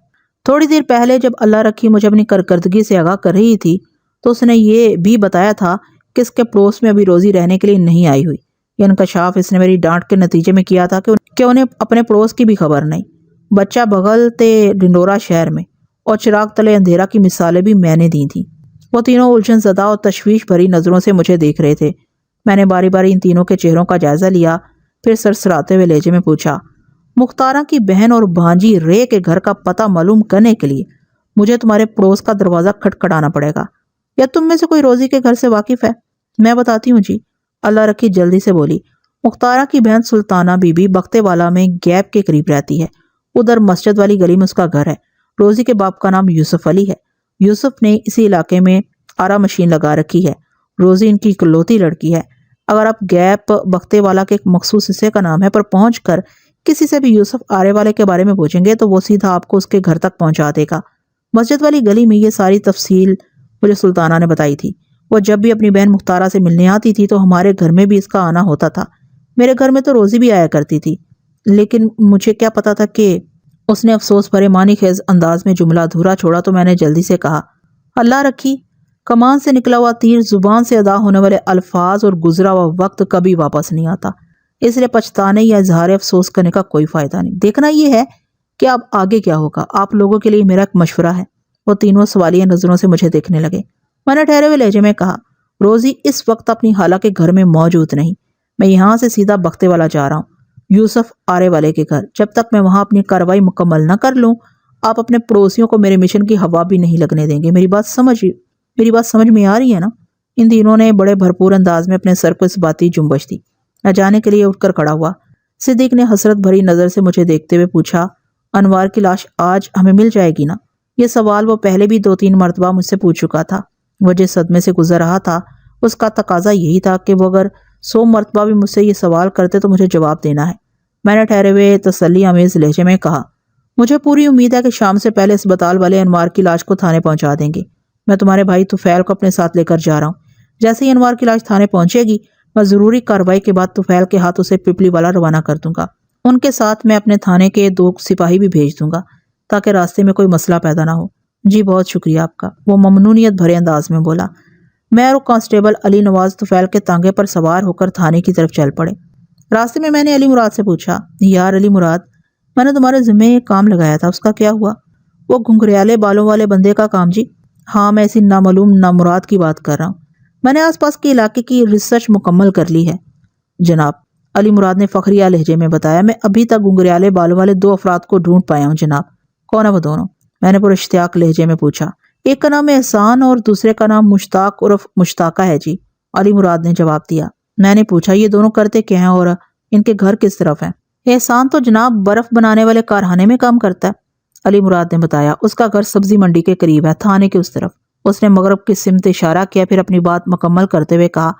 تھوڑی دیر پہلے جب اللہ رکھی مجھے اپنی کارکردگی سے آگاہ کر رہی تھی تو اس نے یہ بھی بتایا تھا کہ اس کے پڑوس میں ابھی روزی رہنے کے لیے نہیں آئی ہوئی۔ یہ انکشاف اس نے میری ڈانٹ کے نتیجے میں کیا تھا کہ انہیں اپنے پڑوس کی بھی خبر نہیں۔ بچہ بغل تے ڈنڈورا شہر میں اور چراغ تلے اندھیرا کی مثالیں بھی میں نے دی تھیں۔ وہ تینوں الجھن زدہ اور تشویش بھری نظروں سے مجھے دیکھ رہے تھے۔ میں نے باری باری ان تینوں کے چہروں کا جائزہ لیا، پھر سرسراتے ہوئے لہجے میں پوچھا، مختارہ کی بہن اور بھانجی رے کے گھر کا پتہ معلوم کرنے کے لیے مجھے تمہارے پڑوس کا دروازہ کھٹکھٹانا پڑے گا، یا تم میں سے کوئی روزی کے گھر سے واقف ہے؟ میں بتاتی ہوں جی، اللہ رکھی جلدی سے بولی۔ مختارہ کی بہن سلطانہ بی بی بختے والا میں گیپ کے قریب رہتی ہے، ادھر مسجد والی گلی میں اس کا گھر ہے۔ روزی کے باپ کا نام یوسف علی ہے۔ یوسف نے اسی علاقے میں آرا مشین لگا رکھی ہے۔ روزی ان کی اکلوتی لڑکی ہے۔ اگر آپ گیپ بختے والا کے ایک مخصوص حصے کا نام ہے پر پہنچ کر کسی سے بھی یوسف آرے والے کے بارے میں پوچھیں گے تو وہ سیدھا آپ کو اس کے گھر تک پہنچا دے گا۔ مسجد والی گلی میں یہ ساری تفصیل مجھے سلطانہ نے بتائی تھی۔ وہ جب بھی اپنی بہن مختارہ سے ملنے آتی تھی تو ہمارے گھر میں بھی اس کا آنا ہوتا تھا۔ میرے گھر میں تو روزی بھی آیا کرتی تھی، لیکن مجھے کیا پتا تھا کہ اس نے افسوس بھرے معنی خیز انداز میں جملہ ادھورا چھوڑا تو میں نے جلدی سے کہا، اللہ رکھی، کمان سے نکلا ہوا تیر زبان سے ادا ہونے والے الفاظ اور گزرا ہوا وقت کبھی واپس نہیں آتا، اس لیے پچھتانے یا اظہار افسوس کرنے کا کوئی فائدہ نہیں۔ دیکھنا یہ ہے کہ اب آگے کیا ہوگا۔ آپ لوگوں کے لیے میرا ایک مشورہ ہے۔ وہ تینوں سوالیہ نظروں سے مجھے دیکھنے لگے۔ میں نے ٹھہرے ہوئے لہجے میں کہا، روزی اس وقت اپنی خالہ کے گھر میں موجود نہیں، میں یہاں سے سیدھا بختے والا جا رہا ہوں، یوسف آرے والے کے گھر۔ جب تک میں وہاں اپنی کارروائی مکمل نہ کر لوں آپ اپنے پڑوسیوں کو میرے مشن کی ہوا بھی نہیں لگنے دیں گے۔ میری بات سمجھ میں آ رہی ہے نا؟ ان تینوں نے بڑے بھرپور انداز میں اپنے سر کو اس باتی جنبش دی۔ میں جانے کے لیے اٹھ کر کھڑا ہوا۔ صدیق نے حسرت بھری نظر سے مجھے دیکھتے ہوئے پوچھا، انوار کی لاش آج ہمیں مل جائے گی نا؟ یہ سوال وہ پہلے بھی 2-3 مرتبہ مجھ سے پوچھ چکا تھا۔ وہ جس صدمے سے گزر رہا تھا اس کا تقاضا یہی تھا کہ وہ اگر 100 مرتبہ بھی مجھ سے یہ سوال کرتے تو مجھے جواب دینا ہے۔ میں نے ٹھہرے ہوئے تسلی آمیز لہجے میں کہا، مجھے پوری امید ہے کہ شام سے پہلے اسپتال والے انوار کی لاش کو تھانے پہنچا دیں گے۔ میں تمہارے بھائی طفیل کو اپنے ساتھ لے کر جا رہا ہوں۔ جیسے ہی انوار کی لاش تھانے پہنچے گی، میں ضروری کارروائی کے بعد طفیل کے ہاتھ اسے پپلی والا روانہ کر دوں گا۔ ان کے ساتھ میں اپنے تھانے کے 2 سپاہی بھی بھیج دوں گا تاکہ راستے میں کوئی مسئلہ پیدا نہ ہو۔ جی بہت شکریہ آپ کا، وہ ممنونیت بھرے انداز میں بولا۔ میں اور کانسٹیبل علی نواز طفیل کے تانگے پر سوار ہو کر تھانے کی طرف چل پڑے۔ راستے میں نے علی مراد سے پوچھا، یار علی مراد، میں نے تمہارے ذمہ ایک کام لگایا تھا، اس کا کیا ہوا؟ وہ گھنگریالے بالوں والے بندے کا کام جی؟ ہاں، میں اسی نامعلوم نامراد کی بات کر رہا ہوں۔ میں نے آس پاس کے علاقے کی ریسرچ مکمل کر لی ہے جناب، علی مراد نے فخریہ لہجے میں بتایا۔ میں ابھی تک گھنگریالے بالوں والے 2 افراد کو ڈھونڈ پایا ہوں جناب۔ کون ہے وہ دونوں؟ میں نے پر اشتیاق لہجے میں پوچھا۔ ایک کا نام احسان اور دوسرے کا نام مشتاق عرف مشتاقہ ہے جی، علی مراد نے جواب دیا۔ میں نے پوچھا، یہ دونوں کرتے کیا ہیں اور ان کے گھر کس طرف ہیں؟ احسان تو جناب برف بنانے والے کارخانے میں کام کرتا ہے، علی مراد نے بتایا۔ اس کا گھر سبزی منڈی کے قریب ہے، تھانے کے اس طرف۔ اس نے مغرب کی سمت اشارہ کیا، پھر اپنی بات مکمل کرتے ہوئے کہا،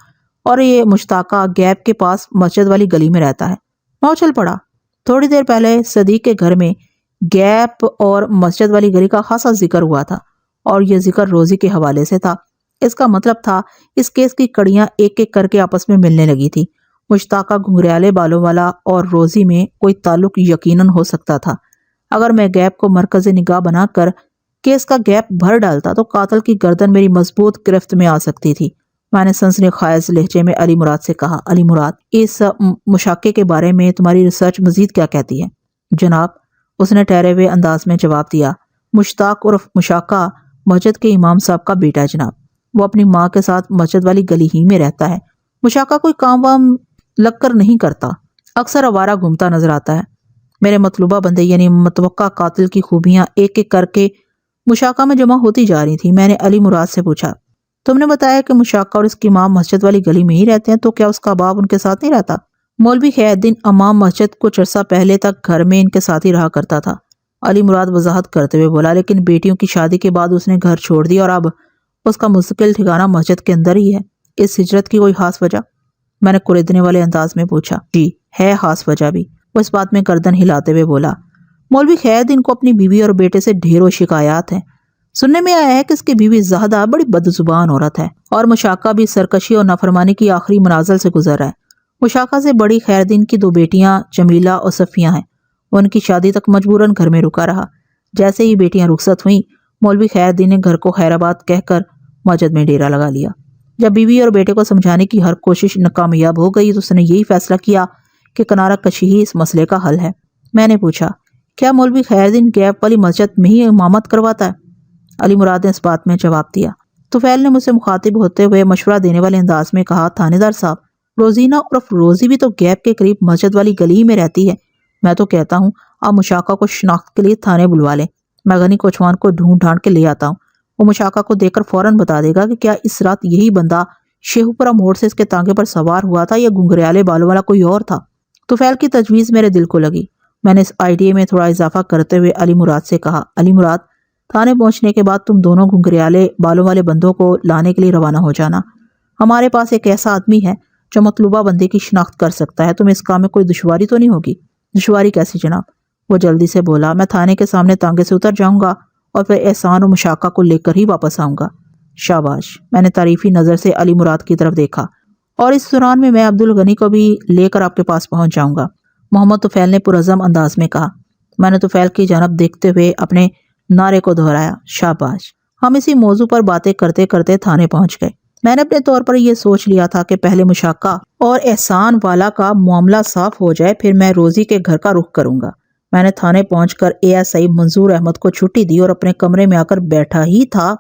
اور یہ مشتاقہ گیپ کے پاس مسجد والی گلی میں رہتا ہے۔ میں اچھل پڑا۔ تھوڑی دیر پہلے صدیق کے گھر میں گیپ اور مسجد والی گلی کا خاصا ذکر ہوا تھا، اور یہ ذکر روزی کے حوالے سے تھا۔ اس کا مطلب تھا اس کیس کی کڑیاں ایک ایک کر کے آپس میں ملنے لگی تھی۔ مشتاقہ گھنگریالے بالوں والا اور روزی میں کوئی تعلق یقیناً ہو سکتا تھا۔ اگر میں گیپ کو مرکز نگاہ بنا کر کیس کا گیپ بھر ڈالتا تو قاتل کی گردن میری مضبوط گرفت میں آ سکتی تھی۔ میں نے سنسنی خیز لہجے میں علی مراد سے کہا، علی مراد، اس مشاقے کے بارے میں تمہاری ریسرچ مزید کیا کہتی ہے؟ جناب، اس نے ٹھہرے ہوئے انداز میں جواب دیا، مشتاق عرف مشاقہ مسجد کے امام صاحب کا بیٹا ہے جناب۔ وہ اپنی ماں کے ساتھ مسجد والی گلی ہی میں رہتا ہے۔ مشاقہ کوئی کام وام لگ کر نہیں کرتا، اکثر آوارہ گھومتا نظر آتا ہے۔ میرے مطلوبہ بندے یعنی متوقع قاتل کی خوبیاں ایک ایک کر کے مشاقہ میں جمع ہوتی جا رہی تھی۔ میں نے علی مراد سے پوچھا، تم نے بتایا کہ مشاقہ اور اس کی ماں مسجد والی گلی میں ہی رہتے ہیں، تو کیا اس کا باپ ان کے ساتھ نہیں رہتا؟ مولوی خیر الدین امام مسجد کچھ عرصہ پہلے تک گھر میں ان کے ساتھ ہی رہا کرتا تھا، علی مراد وضاحت کرتے ہوئے بولا، لیکن بیٹیوں کی شادی کے بعد اس نے گھر چھوڑ دیا اور اب اس کا مستقل ٹھکانہ مسجد کے اندر ہی ہے۔ اس ہجرت کی کوئی خاص وجہ؟ میں نے کریدنے والے انداز میں پوچھا۔ جی ہے خاص وجہ بھی، وہ اس بات میں گردن ہلاتے ہوئے بولا۔ مولوی خیر الدین کو اپنی بیوی اور بیٹے سے ڈھیروں شکایات ہیں۔ سننے میں آیا ہے کہ اس کی بیوی زاہدہ بڑی بدزبان عورت ہے، اور مشاقہ بھی سرکشی اور نافرمانی کی آخری منازل سے گزر رہا ہے۔ مشاقہ سے بڑی خیر الدین کی 2 بیٹیاں جمیلہ اور صفیہ ہیں۔ ان کی شادی تک مجبوراً گھر میں رکا رہا۔ جیسے ہی بیٹیاں رخصت ہوئیں، مولوی خیر الدین نے گھر کو خیرآباد کہہ کر مسجد میں ڈیرا لگا لیا۔ جب بیوی اور بیٹے کو سمجھانے کی ہر کوشش ناکامیاب ہو گئی تو اس نے یہی فیصلہ کیا کہ کنارہ کشی ہی اس مسئلے کا حل ہے۔ میں نے پوچھا، کیا مولوی خیر الدین گیپ والی مسجد میں ہی امامت کرواتا ہے؟ علی مراد نے اس بات میں جواب دیا۔ طفیل نے مجھ سے مخاطب ہوتے ہوئے مشورہ دینے والے انداز میں کہا، تھانے دار صاحب، روزینہ عرف روزی بھی تو گیپ کے قریب مسجد والی گلی ہی میں رہتی ہے۔ میں تو کہتا ہوں آپ مشاقہ کو شناخت کے لیے تھانے بلوا لیں، میں غنی کوچوان کو ڈھونڈ ڈھانڈ کے لے آتا ہوں۔ وہ مشاقہ کو دیکھ کر فوراً بتا دے گا کہ کیا اس رات یہی بندہ شیخوپورہ موڑ سے اس کے تانگے پر سوار ہوا تھا یا گھنگریالے بالوں والا کوئی اور تھا۔ طفیل کی تجویز میرے دل کو لگی۔ میں نے اس آئیڈیا میں تھوڑا اضافہ کرتے ہوئے علی مراد سے کہا، علی مراد، تھانے پہنچنے کے بعد تم دونوں گھنگریالے بالوں والے بندوں کو لانے کے لیے روانہ ہو جانا۔ ہمارے پاس ایک ایسا آدمی ہے جو مطلوبہ بندے کی شناخت کر سکتا ہے۔ تمہیں اس کام میں کوئی دشواری تو نہیں ہوگی؟ دشواری کیسی جناب؟ وہ جلدی سے بولا، میں تھانے کے سامنے تانگے سے اتر جاؤں گا اور پھر احسان اور مشاقہ کو لے کر ہی واپس آؤں گا۔ شاباش، میں نے تعریفی نظر سے علی مراد کی طرف دیکھا، اور اس دوران میں عبدالغنی کو بھی لے کر آپ کے پاس پہنچ جاؤں گا، محمد طفیل نے پرعزم انداز میں کہا۔ میں نے طفیل کی جانب دیکھتے ہوئے اپنے نعرے کو دہرایا، شاباش۔ ہم اسی موضوع پر باتیں کرتے کرتے تھانے پہنچ گئے۔ میں نے اپنے طور پر یہ سوچ لیا تھا کہ پہلے مشاقہ اور احسان والا کا معاملہ صاف ہو جائے، پھر میں روزی کے گھر کا رخ کروں گا۔ میں نے تھانے پہنچ کر ASI منظور احمد کو چھٹی دی اور اپنے کمرے میں آ کر بیٹھا ہی تھا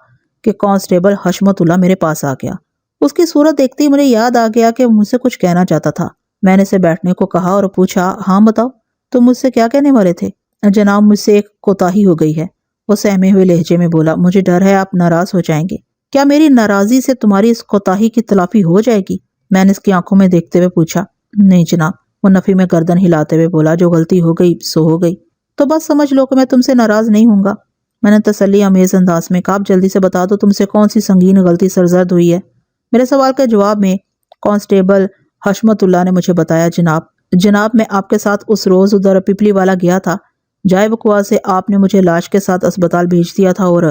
کہ کانسٹیبل حشمت اللہ میرے پاس آ گیا۔ اس کی صورت دیکھتے ہی مجھے یاد آ گیا کہ مجھ سے کچھ کہنا چاہتا تھا۔ میں نے اسے بیٹھنے کو کہا اور پوچھا، ہاں بتاؤ، تم مجھ سے کیا کہنے والے تھے؟ جناب، مجھ سے ایک کوتاہی ہو گئی ہے، وہ سہمے ہوئے لہجے میں بولا۔ مجھے ڈر ہے آپ ناراض ہو جائیں گے۔ کیا میری ناراضی سے تمہاری اس کوتاہی کی تلافی ہو جائے گی؟ میں نے اس کی آنکھوں میں دیکھتے ہوئے پوچھا۔ نہیں جناب، وہ نفی میں گردن ہلاتے ہوئے بولا، جو غلطی ہو گئی سو ہو گئی، تو بس سمجھ لو کہ میں تم سے ناراض نہیں ہوں گا۔ میں نے تسلی آمیز انداز میں کہا، آپ جلدی سے بتا دو تم سے کون سی سنگین غلطی سرزد ہوئی ہے؟ میرے سوال کے جواب میں کانسٹیبل حشمت اللہ نے مجھے بتایا جناب میں آپ کے ساتھ اس روز ادھر پپلی والا گیا تھا، جائے وقوع سے آپ نے مجھے لاش کے ساتھ اسپتال بھیج دیا تھا اور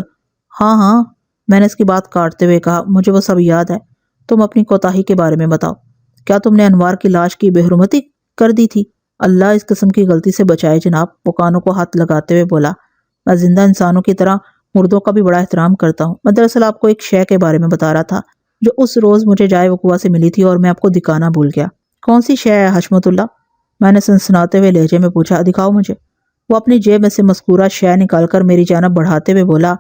ہاں میں نے اس کی بات کاٹتے ہوئے کہا، مجھے وہ سب یاد ہے، تم اپنی کوتاہی کے بارے میں بتاؤ، کیا تم نے انوار کی لاش کی بے حرمتی کر دی تھی؟ اللہ اس قسم کی غلطی سے بچائے جناب، وہ کانوں کو ہاتھ لگاتے ہوئے بولا، میں زندہ انسانوں کی طرح مردوں کا بھی بڑا احترام کرتا ہوں۔ میں دراصل آپ کو ایک شے کے بارے میں بتا رہا تھا جو اس روز مجھے جائے وقوع سے ملی تھی اور میں آپ کو دکھانا بھول گیا۔ کون سی شے ہے حشمت اللہ؟ میں نے سنسناتے ہوئے لہجے میں پوچھا۔ دکھاؤ مجھے۔ وہ اپنی جیب میں سے مذکورہ شے نکال کر میری جانب بڑھاتے ہوئے بولا،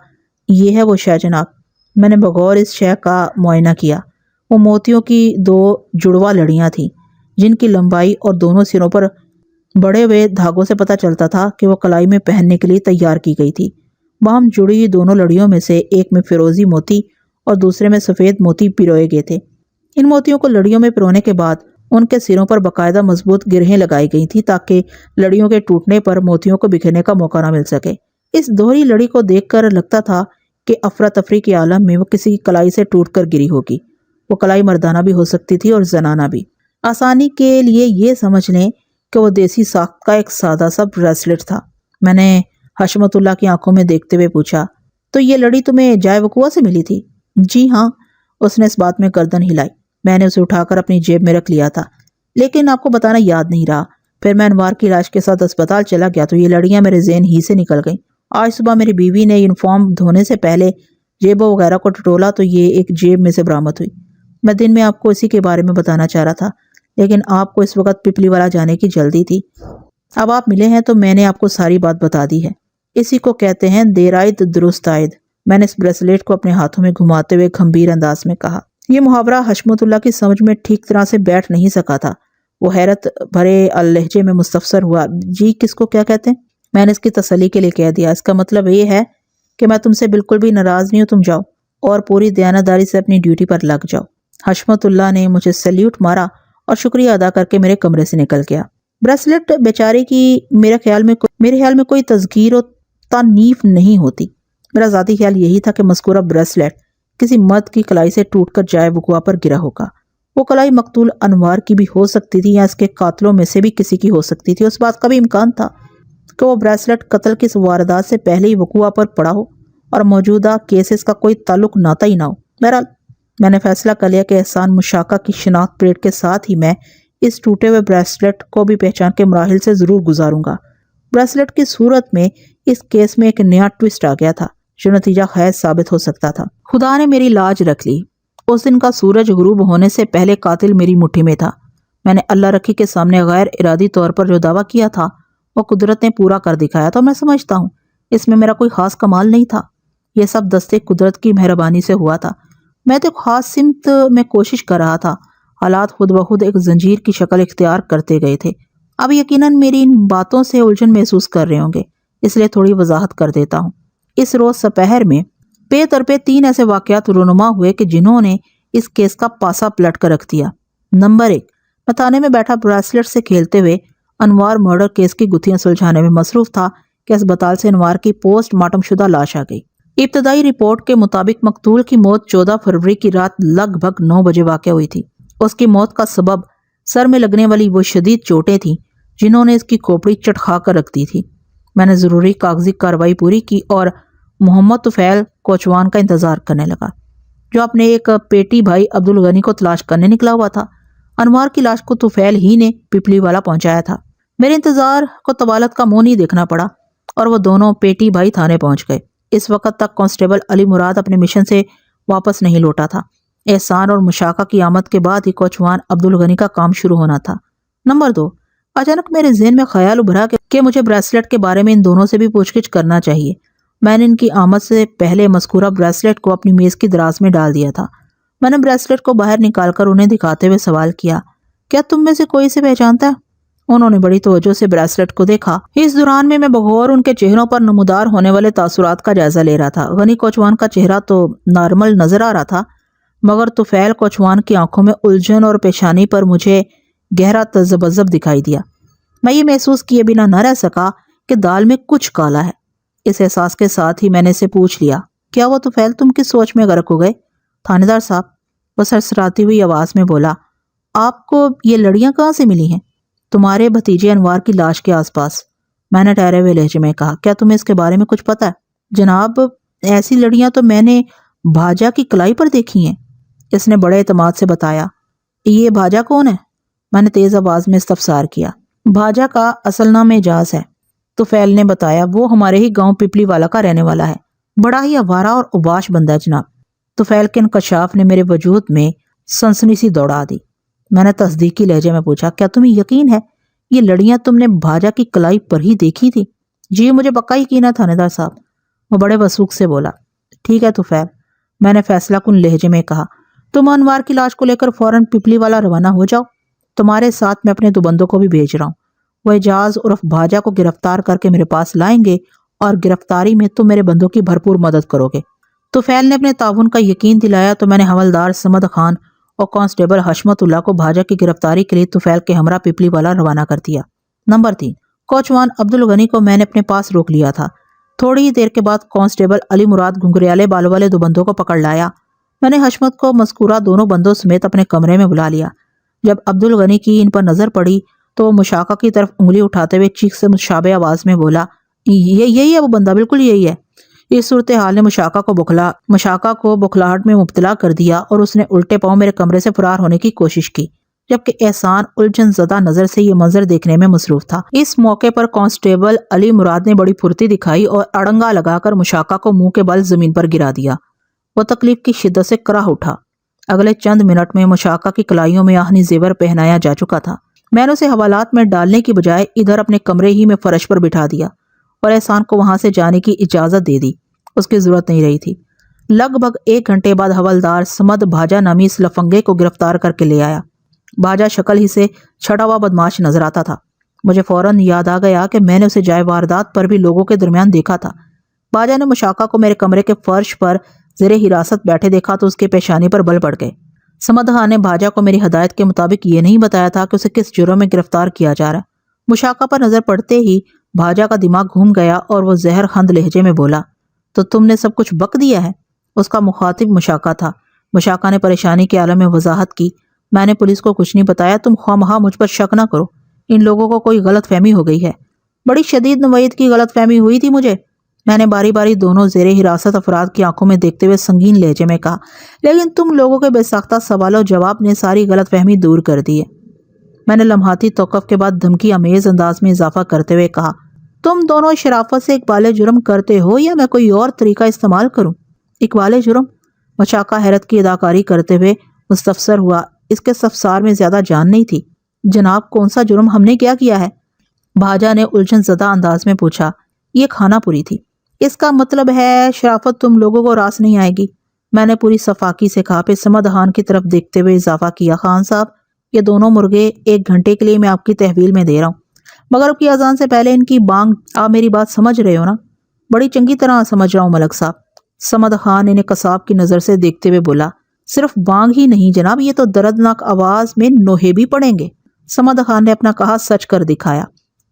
یہ ہے وہ شے جناب۔ میں نے بغور اس شے کا معائنہ کیا۔ وہ موتیوں کی 2 جڑواں لڑیاں تھیں جن کی لمبائی اور دونوں سروں پر بڑے ہوئے دھاگوں سے پتہ چلتا تھا کہ وہ کلائی میں پہننے کے لیے تیار کی گئی تھی۔ باہم جڑی ہوئی دونوں لڑیوں میں سے ایک میں فیروزی موتی اور دوسرے میں سفید موتی پروئے گئے تھے۔ ان موتیوں کو لڑیوں میں پرونے کے بعد ان کے سروں پر باقاعدہ مضبوط گرہیں لگائی گئی تھی تاکہ لڑیوں کے ٹوٹنے پر موتیوں کو بکھرنے کا موقع نہ مل سکے۔ اس دوہری لڑی کو دیکھ کر لگتا تھا کہ افراتفری کے عالم میں وہ کسی کلائی سے ٹوٹ کر گری ہوگی۔ وہ کلائی مردانہ بھی ہو سکتی تھی اور زنانہ بھی۔ آسانی کے لیے یہ سمجھ لیں کہ وہ دیسی ساخت کا ایک سادہ سا بریسلٹ تھا۔ میں نے حشمت اللہ کی آنکھوں میں دیکھتے ہوئے پوچھا، تو یہ لڑی تمہیں جائے وقوع سے ملی تھی؟ جی ہاں، اس نے اس بات میں گردن ہلائی۔ میں نے اسے اٹھا کر اپنی جیب میں رکھ لیا تھا، لیکن آپ کو بتانا یاد نہیں رہا۔ پھر میں انوار کی لاش کے ساتھ اسپتال چلا گیا تو یہ لڑیاں میرے ذہن ہی سے نکل گئیں۔ آج صبح میری بیوی نے یونیفارم دھونے سے پہلے جیبوں وغیرہ کو ٹٹولا تو یہ ایک جیب میں سے برآمد ہوئی۔ میں دن میں آپ کو اسی کے بارے میں بتانا چاہ رہا تھا، لیکن آپ کو اس وقت پپلی والا جانے کی جلدی تھی۔ اب آپ ملے ہیں تو میں نے آپ کو ساری بات بتا دی ہے۔ اسی کو کہتے ہیں دیر آئید درست آئید۔ میں نے اس بریسلیٹ کو اپنے ہاتھوں میں گھماتے ہوئے گھمبیر انداز میں کہا۔ یہ محاورہ حشمت اللہ کی سمجھ میں ٹھیک طرح سے بیٹھ نہیں سکا تھا۔ وہ حیرت بھرے لہجے میں مستفسر ہوا، جی کس کو کیا کہتے ہیں؟ میں نے اس کی تسلی کے لیے کہہ دیا، اس کا مطلب یہ ہے کہ میں تم سے بالکل بھی ناراض نہیں ہوں، تم جاؤ اور پوری دیانتداری سے اپنی ڈیوٹی پر لگ جاؤ۔ حشمت اللہ نے مجھے سلیوٹ مارا اور شکریہ ادا کر کے میرے کمرے سے نکل گیا۔ بریسلٹ بیچاری کی میرے خیال میں کوئی تذکیر و تانیف نہیں ہوتی۔ میرا ذاتی خیال یہی تھا کہ مذکورہ بریسلٹ کسی مرد کی کلائی سے ٹوٹ کر جائے وقوع پر گرا ہوگا۔ وہ کلائی مقتول انوار کی بھی ہو سکتی تھی یا اس کے قاتلوں میں سے بھی کسی کی ہو سکتی تھی۔ اس بات کا بھی امکان تھا کہ وہ بریسلٹ قتل کی واردات سے پہلے ہی وقوع پر پڑا ہو اور موجودہ کیسز کا کوئی تعلق ناتا ہی نہ ہو۔ بہرحال میں نے فیصلہ کر لیا کہ احسان مشاقہ کی شناخت پریڈ کے ساتھ ہی میں اس ٹوٹے ہوئے بریسلٹ کو بھی پہچان کے مراحل سے ضرور گزاروں گا۔ بریسلٹ کی صورت میں اس کیس میں ایک نیا ٹوسٹ آ گیا تھا جو نتیجہ خیز ثابت ہو سکتا تھا۔ خدا نے میری لاج رکھ لی۔ اس دن کا سورج غروب ہونے سے پہلے قاتل میری مٹھی میں تھا۔ میں نے اللہ رکھی کے سامنے غیر ارادی طور پر جو دعویٰ کیا تھا وہ قدرت نے پورا کر دکھایا تھا۔ میں سمجھتا ہوں اس میں میرا کوئی خاص کمال نہیں تھا، یہ سب دستے قدرت کی مہربانی سے ہوا تھا۔ میں تو ایک خاص سمت میں کوشش کر رہا تھا، حالات خود بخود ایک زنجیر کی شکل اختیار کرتے گئے تھے۔ اب یقیناً میری ان باتوں سے الجھن محسوس کر رہے ہوں گے، اس لیے تھوڑی وضاحت کر دیتا ہوں۔ اس روز سپہر میں پے در پہ 3 ایسے واقعات رونما ہوئے کہ جنہوں نے اس کیس کا پاسا پلٹ کر رکھ دیا۔ نمبر 1، میں تھانے میں بیٹھا بریسلٹ سے کھیلتے ہوئے انوار مرڈر کیس کی گتھیاں سلجھانے میں مصروف تھا کہ اسپتال سے انوار کی پوسٹ مارٹم شدہ لاش آ گئی۔ ابتدائی رپورٹ کے مطابق مقتول کی موت 14 فروری کی رات لگ بھگ 9 بجے واقع ہوئی تھی۔ اس کی موت کا سبب سر میں لگنے والی وہ شدید چوٹیں تھیں جنہوں نے اس کی کھوپڑی چٹخا کر رکھ دی تھی۔ میں نے ضروری کاغذی کارروائی پوری کی اور محمد طفیل کوچوان کا انتظار کرنے لگا جو اپنے ایک پیٹی بھائی عبدالغنی کو تلاش کرنے نکلا ہوا تھا۔ انوار کی لاش کو طفیل ہی نے پپلی والا پہنچایا تھا۔ میرے انتظار کو طوالت کا منہ نہیں دیکھنا پڑا اور وہ دونوں پیٹی بھائی تھانے پہنچ گئے۔ اس وقت تک کانسٹیبل علی مراد اپنے مشن سے واپس نہیں لوٹا تھا۔ احسان اور مشاقہ کی آمد کے بعد ہی کوچوان عبدالغنی کا کام شروع ہونا تھا۔ نمبر 2، اچانک میرے ذہن میں خیال ابھرا کہ مجھے بریسلٹ کے بارے میں ان دونوں سے بھی پوچھ گچھ کرنا چاہیے۔ میں نے ان کی آمد سے پہلے مذکورہ بریسلٹ کو اپنی میز کی دراز میں ڈال دیا تھا۔ میں نے بریسلٹ کو باہر نکال کر انہیں دکھاتے ہوئے سوال کیا، کیا تم میں سے کوئی اسے پہچانتا ہے؟ انہوں نے بڑی توجہ سے بریسلٹ کو دیکھا۔ اس دوران میں بغور ان کے چہروں پر نمودار ہونے والے تاثرات کا جائزہ لے رہا تھا۔ غنی کوچوان کا چہرہ تو نارمل نظر آ رہا تھا، مگر طفیل کوچوان کی آنکھوں میں الجھن اور پیشانی پر مجھے گہرا تذبذب دکھائی دیا۔ میں یہ محسوس کیے بنا نہ رہ سکا کہ دال میں کچھ کالا ہے۔ اس احساس کے ساتھ ہی میں نے اسے پوچھ لیا، کیا وہ طفیل تم کس سوچ میں غرق ہو گئے؟ تھانے دار صاحب، وہ سرسراتی ہوئی آواز میں بولا، آپ کو یہ لڑیاں کہاں سے ملی ہیں؟ تمہارے بھتیجے انوار کی لاش کے آس پاس، میں نے ٹھہرے ہوئے لہجے میں کہا۔ کیا تمہیں اس کے بارے میں کچھ پتا ہے؟ جناب، ایسی لڑیاں تو میں نے بھاجا کی کلائی پر دیکھی ہیں، اس نے بڑے اعتماد سے بتایا۔ یہ بھاجا کون ہے؟ میں نے تیز آواز میں استفسار کیا۔ بھاجا کا اصل نام اعجاز ہے، طفیل نے بتایا۔ وہ ہمارے ہی گاؤں پپلی والا کا رہنے والا ہے، بڑا ہی آوارہ اور اوباش بندہ ہے جناب۔ طفیل کے انکشاف نے میرے وجود میں سنسنی سی دوڑا دی۔ میں نے تصدیقی لہجے میں پوچھا، کیا تمہیں یقین ہے یہ لڑیاں تم نے بھاجا کی کلائی پر ہی دیکھی تھی؟ جی مجھے پکا یقین ہے تھانے دار صاحب، وہ بڑے وثوق سے بولا۔ ٹھیک ہے طفیل، میں نے فیصلہ کن لہجے میں کہا، تم انوار کی لاش کو لے کر فوراً پپلی والا روانہ ہو جاؤ، تمہارے ساتھ میں اپنے 2 بندوں کو بھی بھیج رہا ہوں۔ وہ اعجاز عرف بھاجا کو گرفتار کر کے میرے پاس لائیں گے اور گرفتاری میں تم میرے بندوں کی بھرپور مدد کرو گے۔ طفیل نے اپنے تعاون کا یقین دلایا تو میں نے حوالدار سمد خان اور کانسٹیبل حشمت اللہ کو بھاجا کی گرفتاری کے لیے طفیل کے ہمراہ پپلی والا روانہ کر دیا۔ نمبر 3، کوچوان عبدالغنی کو میں نے اپنے پاس روک لیا تھا۔ تھوڑی ہی دیر کے بعد کانسٹیبل علی مراد گھنگریالے بالوں والے 2 بندوں کو پکڑ لایا۔ میں نے حشمت کو مذکورہ دونوں بندوں سمیت اپنے کمرے میں بلا لیا۔ جب عبدالغنی کی ان پر نظر پڑی تو وہ مشاقہ کی طرف انگلی اٹھاتے ہوئے چیخ سے مشابہ آواز میں بولا، یہی ہے وہ بندہ، بالکل یہی ہے۔ اس صورتحال نے مشاقہ کو بخلاہٹ میں مبتلا کر دیا اور اس نے الٹے پاؤں میرے کمرے سے فرار ہونے کی کوشش کی، جبکہ احسان الجھن زدہ نظر سے یہ منظر دیکھنے میں مصروف تھا۔ اس موقع پر کانسٹیبل علی مراد نے بڑی پھرتی دکھائی اور اڑنگا لگا کر مشاقہ کو منہ کے بل زمین پر گرا دیا۔ وہ تکلیف کی شدت سے کراہ اٹھا۔ اگلے چند منٹ میں مشاقہ کی کلائیوں میں آہنی زیور پہنایا جا چکا تھا۔ میں نے اسے حوالات میں ڈالنے کی بجائے ادھر اپنے کمرے ہی میں فرش پر بٹھا دیا اور احسان کو وہاں سے جانے کی اجازت دے دی، اس کی ضرورت نہیں رہی تھی۔ لگ بھگ 1 گھنٹے بعد حوالدار سمد بھاجا نامی اس لفنگے کو گرفتار کر کے لے آیا۔ بھاجا شکل ہی سے چھڑا ہوا بدماش نظر آتا تھا۔ مجھے فوراً یاد آ گیا کہ میں نے اسے جائے واردات پر بھی لوگوں کے درمیان دیکھا تھا۔ بھاجا نے مشاقہ کو میرے کمرے کے فرش پر زیر حراست بیٹھے دیکھا تو اس کے پیشانی پر بل پڑ گئے۔ سمد خان نے بھاجا کو میری ہدایت کے مطابق یہ نہیں بتایا تھا کہ اسے کس جرم میں گرفتار کیا جا رہا ہے۔ مشاقہ پر نظر پڑتے ہی بھاجا کا دماغ گھوم گیا اور وہ زہر خند لہجے میں بولا، تو تم نے سب کچھ بک دیا ہے؟ اس کا مخاطب مشاقہ تھا۔ مشاقہ نے پریشانی کے عالم میں وضاحت کی، میں نے پولیس کو کچھ نہیں بتایا، تم خواہ مجھ پر شک نہ کرو، ان لوگوں کو کوئی غلط فہمی ہو گئی ہے۔ بڑی شدید نوعیت کی غلط فہمی ہوئی تھی مجھے، میں نے باری باری دونوں زیر حراست افراد کی آنکھوں میں دیکھتے ہوئے سنگین لہجے میں کہا، لیکن تم لوگوں کے بے ساختہ سوال و جواب نے ساری غلط فہمی دور کر دی ہے۔ میں نے لمحاتی توقف کے بعد دھمکی امیز انداز میں اضافہ کرتے ہوئے کہا، تم دونوں شرافت سے اقبال جرم کرتے ہو یا میں کوئی اور طریقہ استعمال کروں؟ اقبال جرم؟ مشاقہ حیرت کی اداکاری کرتے ہوئے مستفسر ہوا۔ اس کے استفسار میں زیادہ جان نہیں تھی۔ جناب کون سا جرم ہم نے کیا ہے؟ بھاجا نے الجھن زدہ انداز میں پوچھا۔ یہ کھانا پوری تھی۔ اس کا مطلب ہے شرافت تم لوگوں کو راس نہیں آئے گی، میں نے پوری صفاقی سے کہا۔ پھر سمد خان کی طرف دیکھتے ہوئے اضافہ کیا، خان صاحب یہ دونوں مرغے 1 گھنٹے کے لیے میں آپ کی تحویل میں دے رہا ہوں، مگر کی اذان سے پہلے ان کی بانگ۔ آپ میری بات سمجھ رہے ہو نا؟ بڑی چنگی طرح سمجھ رہا ہوں ملک صاحب، سمد خان انہیں قصاب کی نظر سے دیکھتے ہوئے بولا۔ صرف بانگ ہی نہیں جناب، یہ تو دردناک آواز میں نوحے بھی پڑیں گے۔ سمد خان نے اپنا کہا سچ کر دکھایا۔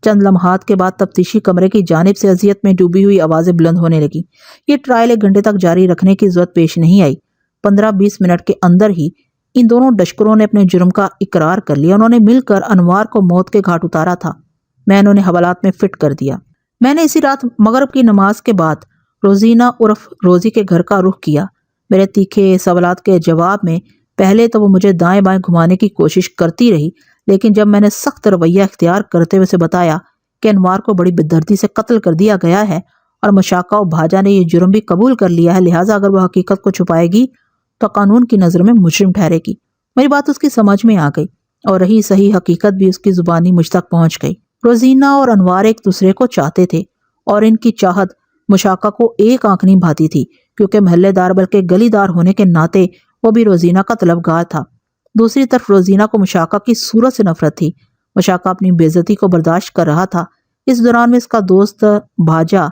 چند لمحات کے بعد تفتیشی کمرے کی جانب سے اذیت میں ڈوبی ہوئی آوازیں بلند ہونے لگی۔ یہ ٹرائل 1 گھنٹے تک جاری رکھنے کی ضرورت پیش نہیں آئی۔ 15-20 منٹ کے اندر ہی ان دونوں ڈشکروں نے اپنے جرم کا اقرار کر لیا۔ انہوں نے مل کر انوار کو موت کے گھاٹ اتارا تھا۔ میں نے انہیں حوالات میں فٹ کر دیا۔ میں نے اسی رات مغرب کی نماز کے بعد روزینہ عرف روزی کے گھر کا رخ کیا۔ میرے تیکھے سوالات کے جواب میں پہلے تو وہ مجھے دائیں بائیں گھمانے کی کوشش کرتی رہی، لیکن جب میں نے سخت رویہ اختیار کرتے ہوئے اسے بتایا کہ انوار کو بڑی بددردی سے قتل کر دیا گیا ہے اور مشاقہ و بھاجا نے یہ جرم بھی قبول کر لیا ہے، لہٰذا اگر وہ حقیقت کو چھپائے گی تو قانون کی نظر میں مجرم ٹھہرے گی، میری بات اس کی سمجھ میں آ گئی اور رہی صحیح حقیقت بھی اس کی زبانی مجھ تک پہنچ گئی۔ روزینہ اور انوار ایک دوسرے کو چاہتے تھے اور ان کی چاہت مشاقہ کو ایک آنکھ نہیں بھاتی تھی، کیونکہ محلے دار بلکہ گلی دار ہونے کے ناطے وہ بھی روزینہ کا طلبگار تھا۔ دوسری طرف روزینہ کو مشاقہ کی صورت سے نفرت تھی۔ مشاقہ اپنی بے عزتی کو برداشت کر رہا تھا۔ اس دوران میں اس کا دوست بھاجا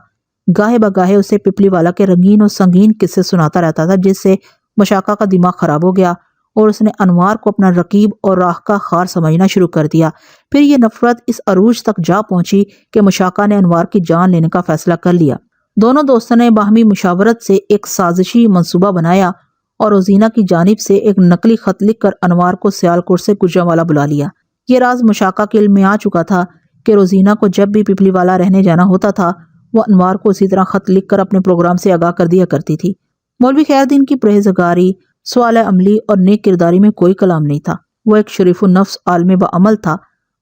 گاہے بگاہے اسے پپلی والا کے رنگین اور سنگین قصے سناتا رہتا تھا، جس سے مشاقہ کا دماغ خراب ہو گیا اور اس نے انوار کو اپنا رقیب اور راہ کا خار سمجھنا شروع کر دیا۔ پھر یہ نفرت اس عروج تک جا پہنچی کہ مشاقہ نے انوار کی جان لینے کا فیصلہ کر لیا۔ دونوں دوستوں نے باہمی مشاورت سے ایک سازشی منصوبہ بنایا اور روزینہ کی جانب سے ایک نقلی خط لکھ کر انوار کو سیالکوٹ سے گجرانوالہ بلا لیا۔ یہ راز مشاقہ کے علم میں آ چکا تھا کہ روزینہ کو جب بھی پپلی والہ رہنے جانا ہوتا تھا وہ انوار کو اسی طرح خط لکھ کر اپنے پروگرام سے آگاہ کر دیا کرتی تھی۔ مولوی خیر دین کی پرہیزگاری، صالح عملی اور نیک کرداری میں کوئی کلام نہیں تھا۔ وہ ایک شریف النفس عالم بعمل تھا۔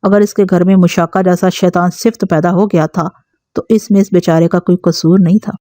اگر اس کے گھر میں مشاقہ جیسا شیطان صفت پیدا ہو گیا تھا تو اس میں اس بیچارے کا کوئی قصور نہیں تھا۔